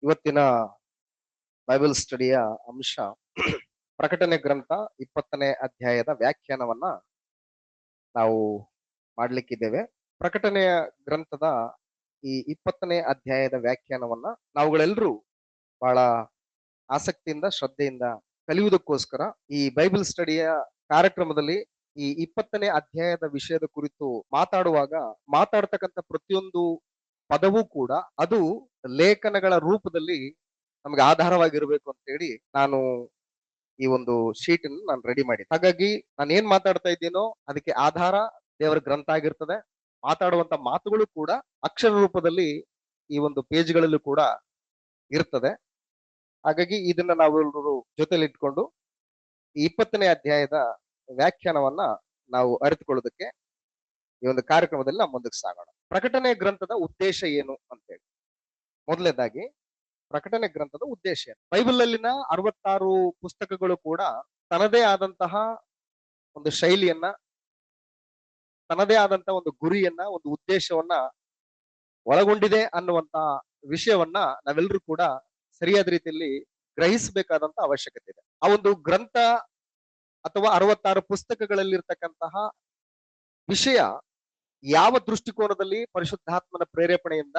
ಇವತ್ತಿನ ಬೈಬಲ್ ಸ್ಟಡಿಯ ಅಂಶ ಪ್ರಕಟಣೆ ಗ್ರಂಥ 20ನೇ ಅಧ್ಯಾಯದ ವ್ಯಾಖ್ಯಾನವನ್ನ ನಾವು ಮಾಡ್ಲಿಕ್ಕಿದ್ದೇವೆ. ಪ್ರಕಟಣೆಯ ಗ್ರಂಥದ ಈ 20ನೇ ಅಧ್ಯಾಯದ ವ್ಯಾಖ್ಯಾನವನ್ನ ನಾವುಗಳೆಲ್ಲರೂ ಬಹಳ ಆಸಕ್ತಿಯಿಂದ ಶ್ರದ್ಧೆಯಿಂದ ಕಲಿಯುವುದಕ್ಕೋಸ್ಕರ ಈ ಬೈಬಲ್ ಸ್ಟಡಿಯ ಕಾರ್ಯಕ್ರಮದಲ್ಲಿ ಈ 20ನೇ ಅಧ್ಯಾಯದ ವಿಷಯದ ಕುರಿತು ಮಾತಾಡ್ತಕ್ಕಂಥ ಪ್ರತಿಯೊಂದು ಪದವೂ ಕೂಡ ಅದು ಲೇಖನಗಳ ರೂಪದಲ್ಲಿ ನಮ್ಗೆ ಆಧಾರವಾಗಿರ್ಬೇಕು ಅಂತ ಹೇಳಿ ನಾನು ಈ ಒಂದು ಶೀಟ್ ಅನ್ನು ನಾನು ರೆಡಿ ಮಾಡಿ. ಹಾಗಾಗಿ ನಾನು ಏನ್ ಮಾತಾಡ್ತಾ ಇದ್ದೀನೋ ಅದಕ್ಕೆ ಆಧಾರ ದೇವರ ಗ್ರಂಥ ಆಗಿರ್ತದೆ. ಮಾತಾಡುವಂತ ಮಾತುಗಳು ಕೂಡ ಅಕ್ಷರ ರೂಪದಲ್ಲಿ ಈ ಒಂದು ಪೇಜ್ಗಳಲ್ಲೂ ಕೂಡ ಇರ್ತದೆ. ಹಾಗಾಗಿ ಇದನ್ನ ನಾವೆಲ್ಲರೂ ಜೊತೆಲಿ ಇಟ್ಕೊಂಡು ಈ 20ನೇ ಅಧ್ಯಾಯದ ವ್ಯಾಖ್ಯಾನವನ್ನ ನಾವು ಅರಿತುಕೊಳ್ಳೋದಕ್ಕೆ ಈ ಒಂದು ಕಾರ್ಯಕ್ರಮದಲ್ಲಿ ನಾವು ಮುಂದಕ್ಕೆ ಸಾಗೋಣ. ಪ್ರಕಟಣೆ ಗ್ರಂಥದ ಉದ್ದೇಶ ಏನು ಅಂತೇಳಿ ಮೊದಲನೇದಾಗಿ ಪ್ರಕಟಣೆ ಗ್ರಂಥದ ಉದ್ದೇಶ ಏನು? ಬೈಬಲ್ ಅಲ್ಲಿನ 66 ಪುಸ್ತಕಗಳು ಕೂಡ ತನ್ನದೇ ಆದಂತಹ ಒಂದು ಶೈಲಿಯನ್ನ, ತನ್ನದೇ ಆದಂತಹ ಒಂದು ಗುರಿಯನ್ನ, ಒಂದು ಉದ್ದೇಶವನ್ನ ಒಳಗೊಂಡಿದೆ ಅನ್ನುವಂತ ವಿಷಯವನ್ನ ನಾವೆಲ್ಲರೂ ಕೂಡ ಸರಿಯಾದ ರೀತಿಯಲ್ಲಿ ಗ್ರಹಿಸಬೇಕಾದಂತ ಅವಶ್ಯಕತೆ ಇದೆ. ಆ ಒಂದು ಗ್ರಂಥ ಅಥವಾ 66 ಪುಸ್ತಕಗಳಲ್ಲಿರ್ತಕ್ಕಂತಹ ವಿಷಯ ಯಾವ ದೃಷ್ಟಿಕೋನದಲ್ಲಿ ಪರಿಶುದ್ಧಾತ್ಮನ ಪ್ರೇರೇಪಣೆಯಿಂದ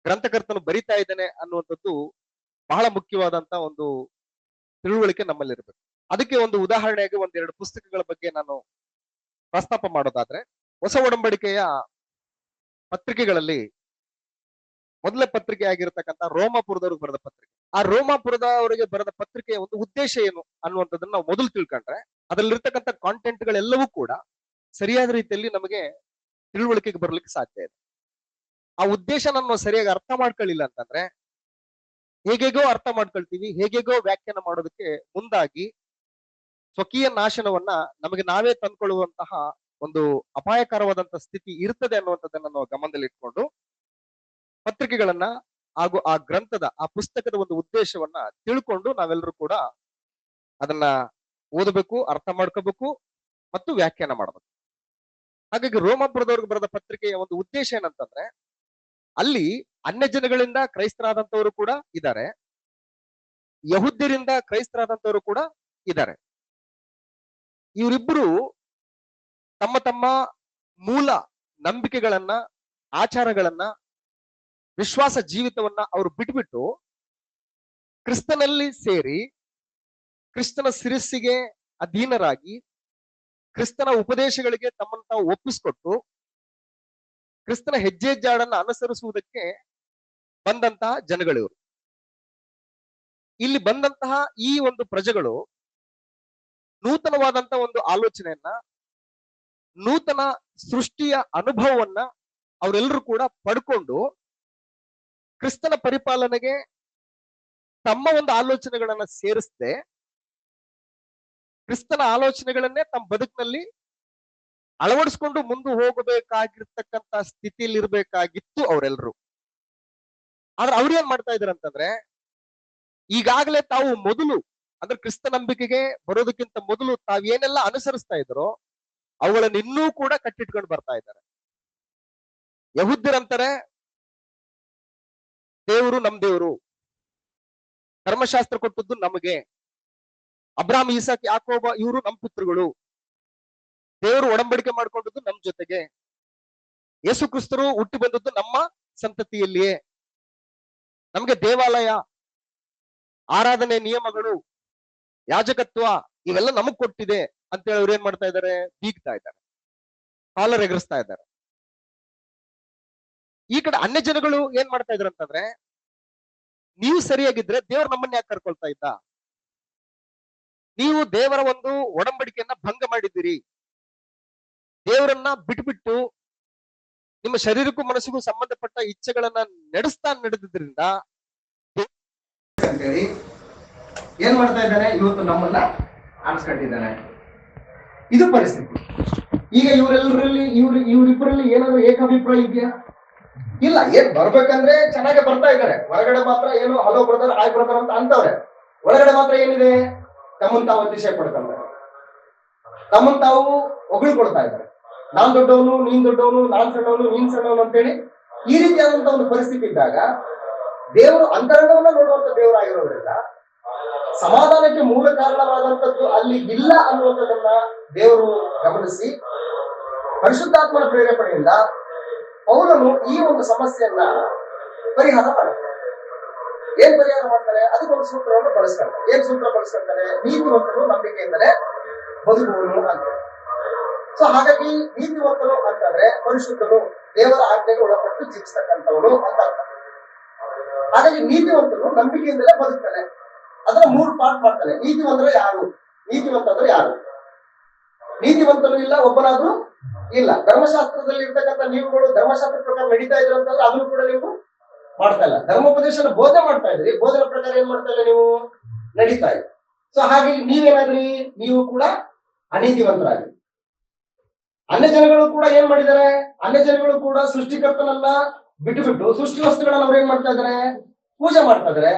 ಗ್ರಂಥಕರ್ತನು ಬರಿತಾ ಇದ್ದಾನೆ ಅನ್ನುವಂಥದ್ದು ಬಹಳ ಮುಖ್ಯವಾದಂತ ಒಂದು ತಿಳುವಳಿಕೆ ನಮ್ಮಲ್ಲಿರ್ಬೇಕು. ಅದಕ್ಕೆ ಒಂದು ಉದಾಹರಣೆಯಾಗಿ ಒಂದೆರಡು ಪುಸ್ತಕಗಳ ಬಗ್ಗೆ ನಾನು ಪ್ರಸ್ತಾಪ ಮಾಡೋದಾದ್ರೆ, ಹೊಸ ಒಡಂಬಡಿಕೆಯ ಪತ್ರಿಕೆಗಳಲ್ಲಿ ಮೊದಲ ಪತ್ರಿಕೆ ಆಗಿರತಕ್ಕಂಥ ರೋಮಾಪುರದವ್ರಿಗೆ ಬರೆದ ಪತ್ರಿಕೆ. ಆ ರೋಮಾಪುರದವರಿಗೆ ಬರೆದ ಪತ್ರಿಕೆಯ ಒಂದು ಉದ್ದೇಶ ಏನು ಅನ್ನುವಂಥದ್ದನ್ನ ನಾವು ಮೊದಲು ತಿಳ್ಕೊಂಡ್ರೆ ಅದರಲ್ಲಿರ್ತಕ್ಕಂಥ ಕಾಂಟೆಂಟ್ ಗಳೆಲ್ಲವೂ ಕೂಡ ಸರಿಯಾದ ರೀತಿಯಲ್ಲಿ ನಮಗೆ ತಿಳುವಳಿಕೆಗೆ ಬರ್ಲಿಕ್ಕೆ ಸಾಧ್ಯ ಇದೆ. ಆ ಉದ್ದೇಶ ನಾವು ಸರಿಯಾಗಿ ಅರ್ಥ ಮಾಡ್ಕೊಳ್ಳಿಲ್ಲ ಅಂತಂದ್ರೆ ಹೇಗೇಗೋ ಅರ್ಥ ಮಾಡ್ಕೊಳ್ತೀವಿ, ಹೇಗೇಗೋ ವ್ಯಾಖ್ಯಾನ ಮಾಡೋದಕ್ಕೆ ಮುಂದಾಗಿ ಸ್ವಕೀಯ ನಾಶನವನ್ನ ನಮಗೆ ನಾವೇ ತಂದ್ಕೊಳ್ಳುವಂತಹ ಒಂದು ಅಪಾಯಕರವಾದಂತಹ ಸ್ಥಿತಿ ಇರ್ತದೆ ಅನ್ನುವಂಥದ್ದನ್ನ ನಾವು ಗಮನದಲ್ಲಿ ಇಟ್ಕೊಂಡು ಪತ್ರಿಕೆಗಳನ್ನ ಹಾಗೂ ಆ ಗ್ರಂಥದ ಆ ಪುಸ್ತಕದ ಒಂದು ಉದ್ದೇಶವನ್ನ ತಿಳ್ಕೊಂಡು ನಾವೆಲ್ಲರೂ ಕೂಡ ಅದನ್ನ ಓದಬೇಕು, ಅರ್ಥ ಮಾಡ್ಕೋಬೇಕು ಮತ್ತು ವ್ಯಾಖ್ಯಾನ ಮಾಡಬೇಕು. ಹಾಗಾಗಿ ರೋಮಾಪುರದವ್ರಿಗೆ ಬರೆದ ಪತ್ರಿಕೆಯ ಒಂದು ಉದ್ದೇಶ ಏನಂತಂದ್ರೆ, ಅಲ್ಲಿ ಅನ್ಯ ಜನಗಳಿಂದ ಕ್ರೈಸ್ತರಾದಂತವರು ಕೂಡ ಇದ್ದಾರೆ, ಯಹುದ್ಯರಿಂದ ಕ್ರೈಸ್ತರಾದಂತವರು ಕೂಡ ಇದ್ದಾರೆ. ಇವರಿಬ್ಬರು ತಮ್ಮ ತಮ್ಮ ಮೂಲ ನಂಬಿಕೆಗಳನ್ನ, ಆಚಾರಗಳನ್ನ, ವಿಶ್ವಾಸ ಜೀವಿತವನ್ನ ಅವರು ಬಿಟ್ಬಿಟ್ಟು ಕ್ರಿಸ್ತನಲ್ಲಿ ಸೇರಿ ಕ್ರಿಸ್ತನ ಶಿರಸ್ಸಿಗೆ ಅಧೀನರಾಗಿ ಕ್ರಿಸ್ತನ ಉಪದೇಶಗಳಿಗೆ ತಮ್ಮನ್ನು ತಾವು ಒಪ್ಪಿಸ್ಕೊಟ್ಟು ಕ್ರಿಸ್ತನ ಹೆಜ್ಜೆ ಜಾಡನ್ನ ಅನುಸರಿಸುವುದಕ್ಕೆ ಬಂದಂತಹ ಜನಗಳಿವರು. ಇಲ್ಲಿ ಬಂದಂತಹ ಈ ಒಂದು ಪ್ರಜೆಗಳು ನೂತನವಾದಂತಹ ಒಂದು ಆಲೋಚನೆಯನ್ನ, ನೂತನ ಸೃಷ್ಟಿಯ ಅನುಭವವನ್ನ ಅವರೆಲ್ಲರೂ ಕೂಡ ಪಡ್ಕೊಂಡು ಕ್ರಿಸ್ತನ ಪರಿಪಾಲನೆಗೆ ತಮ್ಮ ಒಂದು ಆಲೋಚನೆಗಳನ್ನ ಸೇರಿಸದೆ ಕ್ರಿಸ್ತನ ಆಲೋಚನೆಗಳನ್ನೇ ತಮ್ಮ ಬದುಕಿನಲ್ಲಿ ಅಳವಡಿಸ್ಕೊಂಡು ಮುಂದೆ ಹೋಗಬೇಕಾಗಿರ್ತಕ್ಕಂತ ಸ್ಥಿತಿಯಲ್ಲಿ ಇರ್ಬೇಕಾಗಿತ್ತು ಅವರೆಲ್ಲರೂ. ಆದ್ರೆ ಅವ್ರು ಏನ್ ಮಾಡ್ತಾ ಇದಾರೆ ಅಂತಂದ್ರೆ, ಈಗಾಗಲೇ ತಾವು ಮೊದಲು ಅಂದ್ರೆ ಕ್ರಿಸ್ತ ನಂಬಿಕೆಗೆ ಬರೋದಕ್ಕಿಂತ ಮೊದಲು ತಾವೇನೆಲ್ಲ ಅನುಸರಿಸ್ತಾ ಇದ್ರೋ ಅವುಗಳನ್ನ ಇನ್ನೂ ಕೂಡ ಕಟ್ಟಿಟ್ಕೊಂಡು ಬರ್ತಾ ಇದ್ದಾರೆ. ಯಹುದ್ಯರಂತಾರೆ ದೇವರು ನಮ್ ದೇವರು, ಧರ್ಮಶಾಸ್ತ್ರ ಕೊಟ್ಟದ್ದು ನಮಗೆ, ಅಬ್ರಾಮ್, ಈಸಾಕ್, ಯಾಕೋಬ ಇವರು ನಮ್ ಪುತ್ರಗಳು, ದೇವರು ಒಡಂಬಡಿಕೆ ಮಾಡ್ಕೊಂಡದ್ದು ನಮ್ ಜೊತೆಗೆ, ಯೇಸು ಕ್ರಿಸ್ತರು ಹುಟ್ಟಿ ಬಂದದ್ದು ನಮ್ಮ ಸಂತತಿಯಲ್ಲಿಯೇ, ನಮ್ಗೆ ದೇವಾಲಯ, ಆರಾಧನೆ ನಿಯಮಗಳು, ಯಾಜಕತ್ವ ಇವೆಲ್ಲ ನಮಗ್ ಕೊಟ್ಟಿದೆ ಅಂತೇಳಿ ಅವ್ರು ಏನ್ ಮಾಡ್ತಾ ಇದ್ದಾರೆ, ಬೀಗ್ತಾ ಇದ್ದಾರೆ, ಕಾಲರ್ ಎಗರಿಸ್ತಾ ಇದ್ದಾರೆ. ಈ ಕಡೆ ಅನ್ಯ ಜನಗಳು ಏನ್ ಮಾಡ್ತಾ ಇದಾರೆ ಅಂತಂದ್ರೆ, ನೀವು ಸರಿಯಾಗಿದ್ರೆ ದೇವ್ರು ನಮ್ಮನ್ನ ಯಾಕೆ ಕರ್ಕೊಳ್ತಾ ಇದ್ದ, ನೀವು ದೇವರ ಒಂದು ಒಡಂಬಡಿಕೆಯನ್ನ ಭಂಗ ಮಾಡಿದ್ದೀರಿ, ದೇವರನ್ನ ಬಿಟ್ಬಿಟ್ಟು ನಿಮ್ಮ ಶರೀರಕ್ಕೂ ಮನಸ್ಸಿಗೂ ಸಂಬಂಧಪಟ್ಟ ಇಚ್ಛೆಗಳನ್ನ ನಡೆದಿದ್ರಿಂದ ಅಂತೇಳಿ ಏನ್ ಮಾಡ್ತಾ ಇದ್ದಾನೆ, ಇವತ್ತು ನಮ್ಮನ್ನ ಆರಿಸ್ಕೊಂಡಿದ್ದಾನೆ. ಇದು ಪರಿಸ್ಥಿತಿ. ಈಗ ಇವರಿಬ್ಬರಲ್ಲಿ ಏನಾದ್ರು ಏಕಾಭಿಪ್ರಾಯ ಇದೆಯಾ? ಇಲ್ಲ. ಏನ್ ಬರ್ಬೇಕಂದ್ರೆ ಚೆನ್ನಾಗಿ ಬರ್ತಾ ಇದ್ದಾರೆ, ಹೊರಗಡೆ ಮಾತ್ರ ಏನು ಹಲೋ ಬ್ರದರ್, ಹಾಯ್ ಬ್ರದರ್ ಅಂತ ಅಂತವ್ರೆ, ಒಳಗಡೆ ಮಾತ್ರ ಏನಿದೆ, ತಮ್ಮನ್ ತಾವು ಅತಿಶಯ ಪಡ್ಕೊಂತಾರೆ, ತಮ್ಮನ್ ತಾವು ಹೊಗಳ್ಕೊಳ್ತಾ ಇದ್ದಾರೆ. ನಾನ್ ದೊಡ್ಡವನು, ನೀನ್ ದೊಡ್ಡವನು, ನಾನ್ ಸಣ್ಣವನು, ನೀನ್ ಸಣ್ಣವನು ಅಂತೇಳಿ ಈ ರೀತಿಯಾದಂತ ಒಂದು ಪರಿಸ್ಥಿತಿ ಇದ್ದಾಗ ದೇವರು ಅಂತರಂಗವನ್ನ ನೋಡುವಂತ ದೇವರಾಗಿರೋದ್ರಿಂದ ಸಮಾಧಾನಕ್ಕೆ ಮೂಲ ಕಾರಣವಾದಂಥದ್ದು ಅಲ್ಲಿ ಇಲ್ಲ ಅನ್ನುವಂಥದ್ದನ್ನ ದೇವರು ಗಮನಿಸಿ ಪರಿಶುದ್ಧಾತ್ಮನ ಪ್ರೇರೇಪಣೆಯಿಂದ ಪೌಲನು ಈ ಒಂದು ಸಮಸ್ಯೆಯನ್ನ ಪರಿಹಾರ ಮಾಡ್ತಾರೆ. ಏನ್ ಪರಿಹಾರ ಮಾಡ್ತಾರೆ? ಅದಕ್ಕೊಂದು ಸೂತ್ರವನ್ನು ಬಳಸ್ತಾರೆ. ಏನ್ ಸೂತ್ರ ಬಳಸ್ಕೊಳ್ತಾರೆ? ನೀತಿವಂತನು ನಂಬಿಕೆಯಿಂದಲೇ ಬದುಕುವನು ಅಂತ. ಸೊ ಹಾಗಾಗಿ ನೀತಿವಂತನು ಅಂತಂದ್ರೆ ಪರಿಶುದ್ಧನು, ದೇವರ ಆಜ್ಞೆಗೆ ಒಳಪಟ್ಟು ಜೀವಿಸ್ತಕ್ಕಂಥವನು ಅಂತ ಅರ್ಥ. ಹಾಗಾಗಿ ನೀತಿವಂತನು ನಂಬಿಕೆಯಿಂದಲೇ ಬದುಕ್ತಾನೆ. ಅದರ 3 ಪಾರ್ಟ್ ಮಾಡ್ತಾನೆ. ನೀತಿವಂತರು ಯಾರು? ನೀತಿವಂತಂದ್ರೆ ಯಾರು? ನೀತಿವಂತನು ಇಲ್ಲ, ಒಬ್ಬನಾದ್ರೂ ಇಲ್ಲ. ಧರ್ಮಶಾಸ್ತ್ರದಲ್ಲಿ ಇರ್ತಕ್ಕಂಥ ನೀವುಗಳು ಧರ್ಮಶಾಸ್ತ್ರ ಪ್ರಕಾರ ನಡೀತಾ ಇದ್ರು ಅಂತಂದ್ರೆ ಅದನ್ನು ಕೂಡ ನೀವು ಮಾಡ್ತಾ ಇಲ್ಲ. ಧರ್ಮೋಪದೇಶನ ಬೋಧನೆ ಮಾಡ್ತಾ ಇದ್ರಿ, ಬೋಧನೆ ಪ್ರಕಾರ ಏನ್ ಮಾಡ್ತಾ ಇಲ್ಲ, ನೀವು ನಡೀತಾ ಇದ್ರಿ. ಸೊ ಹಾಗಾಗಿ ನೀವೇನಾದ್ರಿ? ನೀವು ಕೂಡ ಅನೀತಿವಂತರಾಗಿ. ಅನ್ಯ ಜನಗಳು ಕೂಡ ಏನ್ ಮಾಡಿದ್ದಾರೆ? ಅನ್ಯ ಜನಗಳು ಕೂಡ ಸೃಷ್ಟಿಕರ್ತನನ್ನ ಬಿಟ್ಟು ಬಿಟ್ಟು ಸೃಷ್ಟಿ ವಸ್ತುಗಳನ್ನ ಅವ್ರು ಏನ್ ಮಾಡ್ತಾ ಇದಾರೆ? ಪೂಜೆ ಮಾಡ್ತಾ ಇದಾರೆ.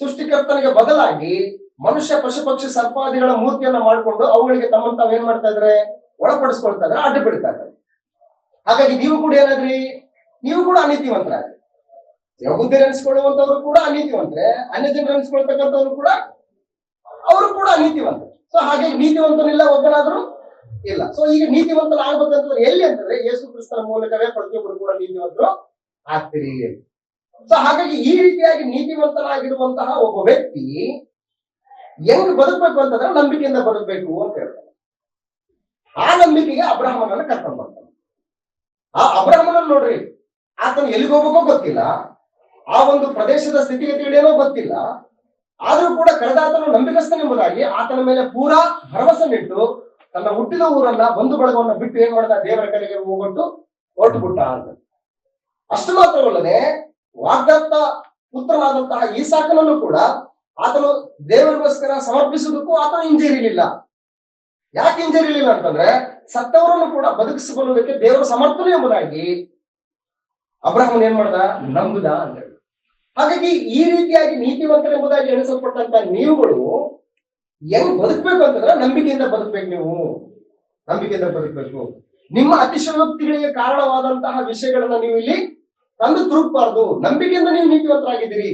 ಸೃಷ್ಟಿಕರ್ತನಿಗೆ ಬದಲಾಗಿ ಮನುಷ್ಯ, ಪಶು ಪಕ್ಷಿ, ಸರ್ಪಾದಿಗಳ ಮೂರ್ತಿಯನ್ನ ಮಾಡಿಕೊಂಡು ಅವುಗಳಿಗೆ ತಮ್ಮನ್ನು ತಾವು ಏನ್ ಮಾಡ್ತಾ ಇದಾರೆ? ಒಳಪಡಿಸ್ಕೊಳ್ತಾ ಇದಾರೆ, ಅಡ್ಡ ಬಿಡ್ತಾ ಇದ್ದಾರೆ. ಹಾಗಾಗಿ ನೀವು ಕೂಡ ಏನಾದ್ರಿ? ನೀವು ಕೂಡ ಅನೀತಿವಂತರಾಗಿ. ಯಹೂದ್ಯರು ಅನಿಸ್ಕೊಳ್ಳುವಂತವ್ರು ಕೂಡ ಅನೀತಿವಂತರೆ, ಅನ್ಯ ಜನರು ಅನಿಸ್ಕೊಳ್ತಕ್ಕಂಥವ್ರು ಕೂಡ ಅವರು ಕೂಡ ಅನೀತಿವಂತರು. ಸೊ ಹಾಗೆ ನೀತಿವಂತನಿಲ್ಲ, ಒಬ್ಬನಾದ್ರೂ ಇಲ್ಲ. ಸೊ ಈಗ ನೀತಿವಂತನ ಆಗ್ಬೇಕಂತಂದ್ರೆ ಎಲ್ಲಿ ಅಂತಂದ್ರೆ ಯೇಸು ಕ್ರಿಸ್ತನ ಮೂಲಕವೇ ಪ್ರತಿಯೊಬ್ಬರು ಕೂಡ ನೀತಿವಂತರು ಆಗ್ತೀರಿ. ಸೊ ಹಾಗಾಗಿ ಈ ರೀತಿಯಾಗಿ ನೀತಿವಂತನಾಗಿರುವಂತಹ ಒಬ್ಬ ವ್ಯಕ್ತಿ ಹೆಂಗ್ ಬದುಕಬೇಕು ಅಂತಂದ್ರೆ ನಂಬಿಕೆಯಿಂದ ಬದುಕಬೇಕು ಅಂತ ಹೇಳ್ತಾರೆ. ಆ ನಂಬಿಕೆಗೆ ಅಬ್ರಹಾಮನನ್ನ ಕರ್ಕೊಂಡು ಬರ್ತಾನೆ. ಆ ಅಬ್ರಹಾಮನನ್ನು ನೋಡ್ರಿ, ಆತನ ಎಲ್ಲಿಗೆ ಹೋಗ್ಬೇಕೋ ಗೊತ್ತಿಲ್ಲ, ಆ ಒಂದು ಪ್ರದೇಶದ ಸ್ಥಿತಿಗತಿಗಳೇನೋ ಗೊತ್ತಿಲ್ಲ, ಆದ್ರೂ ಕೂಡ ಕರೆದಾತನು ನಂಬಿಕಸ್ಥನೆಂಬುದಾಗಿ ಆತನ ಮೇಲೆ ಪೂರಾ ಭರವಸೆ ನಿಟ್ಟು ತನ್ನ ಹುಟ್ಟಿದ ಊರನ್ನ, ಬಂಧು ಬಳಗವನ್ನ ಬಿಟ್ಟು ಏನ್ ಮಾಡಿದ? ದೇವರ ಕಡೆಗೆ ಹೋಗ್ಬಿಟ್ಟು ಹೊರಟು ಬಿಟ್ಟ ಅಂತ. ಅಷ್ಟು ಮಾತ್ರವಲ್ಲದೆ ವಾಗ್ದತ್ತ ಪುತ್ರನಾದಂತಹ ಈಸಾಕನನ್ನು ಕೂಡ ಆತನು ದೇವರಿಗೋಸ್ಕರ ಸಮರ್ಪಿಸುವುದಕ್ಕೂ ಆತನು ಹಿಂಜರಿಲಿಲ್ಲ. ಯಾಕೆ ಹಿಂಜರಿಲಿಲ್ಲ ಅಂತಂದ್ರೆ ಸತ್ತವರನ್ನು ಕೂಡ ಬದುಕಿಸಿಕೊಳ್ಳುವುದಕ್ಕೆ ದೇವರು ಸಮರ್ಥನೆ ಎಂಬುದಾಗಿ ಅಬ್ರಹಾಮನ್ ಏನ್ ಮಾಡ್ದ? ನಂಬುದ ಅಂತ ಹೇಳಿ. ಹಾಗಾಗಿ ಈ ರೀತಿಯಾಗಿ ನೀತಿವಂತರೆಂಬುದಾಗಿ ಎಣಿಸಲ್ಪಟ್ಟಂತ ನೀವುಗಳು ಹೆಂಗ್ ಬದುಕಬೇಕು ಅಂತಂದ್ರೆ ನಂಬಿಕೆಯಿಂದ ಬದುಕಬೇಕು. ನೀವು ನಂಬಿಕೆಯಿಂದ ಬದುಕಬೇಕು. ನಿಮ್ಮ ಅತಿಶಯೋಕ್ತಿಗಳಿಗೆ ಕಾರಣವಾದಂತಹ ವಿಷಯಗಳನ್ನ ನೀವು ಇಲ್ಲಿ ತಂದು ತುರುಕಬಾರ್ದು. ನಂಬಿಕೆಯಿಂದ ನೀವು ನೀತಿವಂತರಾಗಿದ್ದೀರಿ.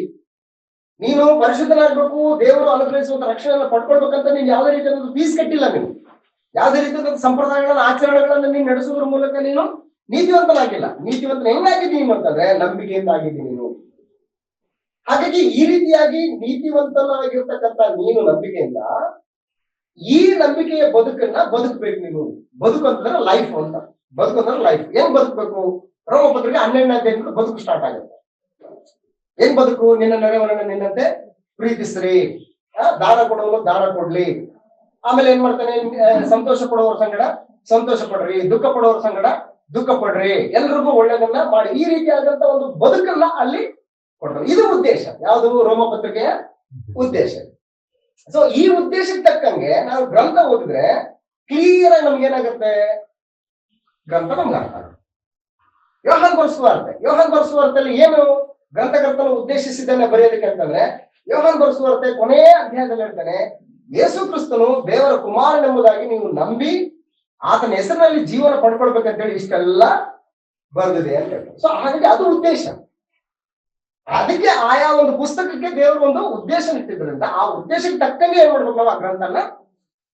ನೀನು ಪರಿಶುದ್ಧನಾಗಬೇಕು, ದೇವರು ಅನುಗ್ರಹಿಸುವಂತ ರಕ್ಷಣೆಯನ್ನು ಪಡ್ಕೊಳ್ಬೇಕಂತ ನೀನು ಯಾವುದೇ ರೀತಿಯಾದ ಫೀಸ್ ಕಟ್ಟಿಲ್ಲ. ನೀವು ಯಾವುದೇ ರೀತಿಯಾದ ಸಂಪ್ರದಾಯಗಳನ್ನ, ಆಚರಣೆಗಳನ್ನ ನೀನು ನಡೆಸುವುದ್ರ ಮೂಲಕ ನೀನು ನೀತಿವಂತನಾಗಿಲ್ಲ. ನೀತಿವಂತನ ಹೆಂಗಾಗಿದ್ದೀನಿ ಅಂತಂದ್ರೆ ನಂಬಿಕೆಯಿಂದ ಆಗಿದ್ದೀನಿ ನೀನು. ಹಾಗಾಗಿ ಈ ರೀತಿಯಾಗಿ ನೀತಿವಂತನಾಗಿರ್ತಕ್ಕಂಥ ನೀನು ನಂಬಿಕೆಯಿಂದ ಈ ನಂಬಿಕೆಯ ಬದುಕನ್ನ ಬದುಕಬೇಕು. ನೀನು ಬದುಕು ಅಂತಂದ್ರೆ ಲೈಫ್ ಅಂತ. ಬದುಕು ಅಂದ್ರೆ ಲೈಫ್. ಏನ್ ಬದುಕಬೇಕು? ರೋಮಪತ್ರಿಕೆ 12ನೇ ಅಧ್ಯಾಯದಿಂದ ಬದುಕು ಸ್ಟಾರ್ಟ್ ಆಗುತ್ತೆ. ಏನ್ ಬದುಕು? ನಿನ್ನ ನೆರೆಯವರನ್ನ ನಿನ್ನಂತೆ ಪ್ರೀತಿಸ್ರಿ, ದಾನ ಕೊಡುವವರು ದಾನ ಕೊಡ್ಲಿ. ಆಮೇಲೆ ಏನ್ ಮಾಡ್ತಾನೆ? ಸಂತೋಷ ಪಡುವವರ ಸಂಗಡ ಸಂತೋಷ ಪಡ್ರಿ, ದುಃಖ ಪಡುವವರ ಸಂಗಡ ದುಃಖ ಪಡ್ರಿ, ಎಲ್ರಿಗೂ ಒಳ್ಳೆಯದನ್ನ ಮಾಡಿ. ಈ ರೀತಿಯಾದಂತ ಒಂದು ಬದುಕನ್ನ ಅಲ್ಲಿ ಕೊಡ್ತಾರೆ. ಇದು ಉದ್ದೇಶ. ಯಾವುದು? ರೋಮಪತ್ರಿಕೆಯ ಉದ್ದೇಶ. ಸೊ ಈ ಉದ್ದೇಶಕ್ಕೆ ತಕ್ಕಂಗೆ ನಾವು ಗ್ರಂಥ ಓದಿದ್ರೆ ಕ್ಲಿಯರ್ ಆಗಿ ನಮ್ಗೆ ಏನಾಗುತ್ತೆ? ಗ್ರಂಥ ನಮ್ಗೆ ಅರ್ಥ ಆಗುತ್ತೆ. ಯೋಹಾನ್ ಬರೆಸುವಾರ್ತೆಯಲ್ಲಿ ಏನು ಗ್ರಂಥಕರ್ತನ ಉದ್ದೇಶಿಸಿದ್ದನ್ನ ಬರೆಯೋದಕ್ಕೆ ಅಂತಂದ್ರೆ, ಯೋಹಾನ್ ಬರೆಸುವಾರ್ತೆ ಕೊನೆಯ ಅಧ್ಯಾಯದಲ್ಲಿ ಹೇಳ್ತಾನೆ, ಯೇಸು ಕ್ರಿಸ್ತನು ದೇವರ ಕುಮಾರನೆಂಬುದಾಗಿ ನೀವು ನಂಬಿ ಆತನ ಹೆಸರಿನಲ್ಲಿ ಜೀವನ ಪಡ್ಕೊಳ್ಬೇಕಂತೇಳಿ ಇಷ್ಟೆಲ್ಲ ಬರೆದಿದೆ ಅಂತ ಹೇಳ್ತಾರೆ. ಸೊ ಹಾಗಾಗಿ ಅದು ಉದ್ದೇಶ. ಅದಕ್ಕೆ ಆಯಾ ಒಂದು ಪುಸ್ತಕಕ್ಕೆ ದೇವರು ಒಂದು ಉದ್ದೇಶ ಇಟ್ಟಿದ್ರಿಂದ ಆ ಉದ್ದೇಶಕ್ಕೆ ತಕ್ಕಂಗೆ ಏನ್ ಮಾಡ್ಬೇಕು? ನಾವು ಆ ಗ್ರಂಥನ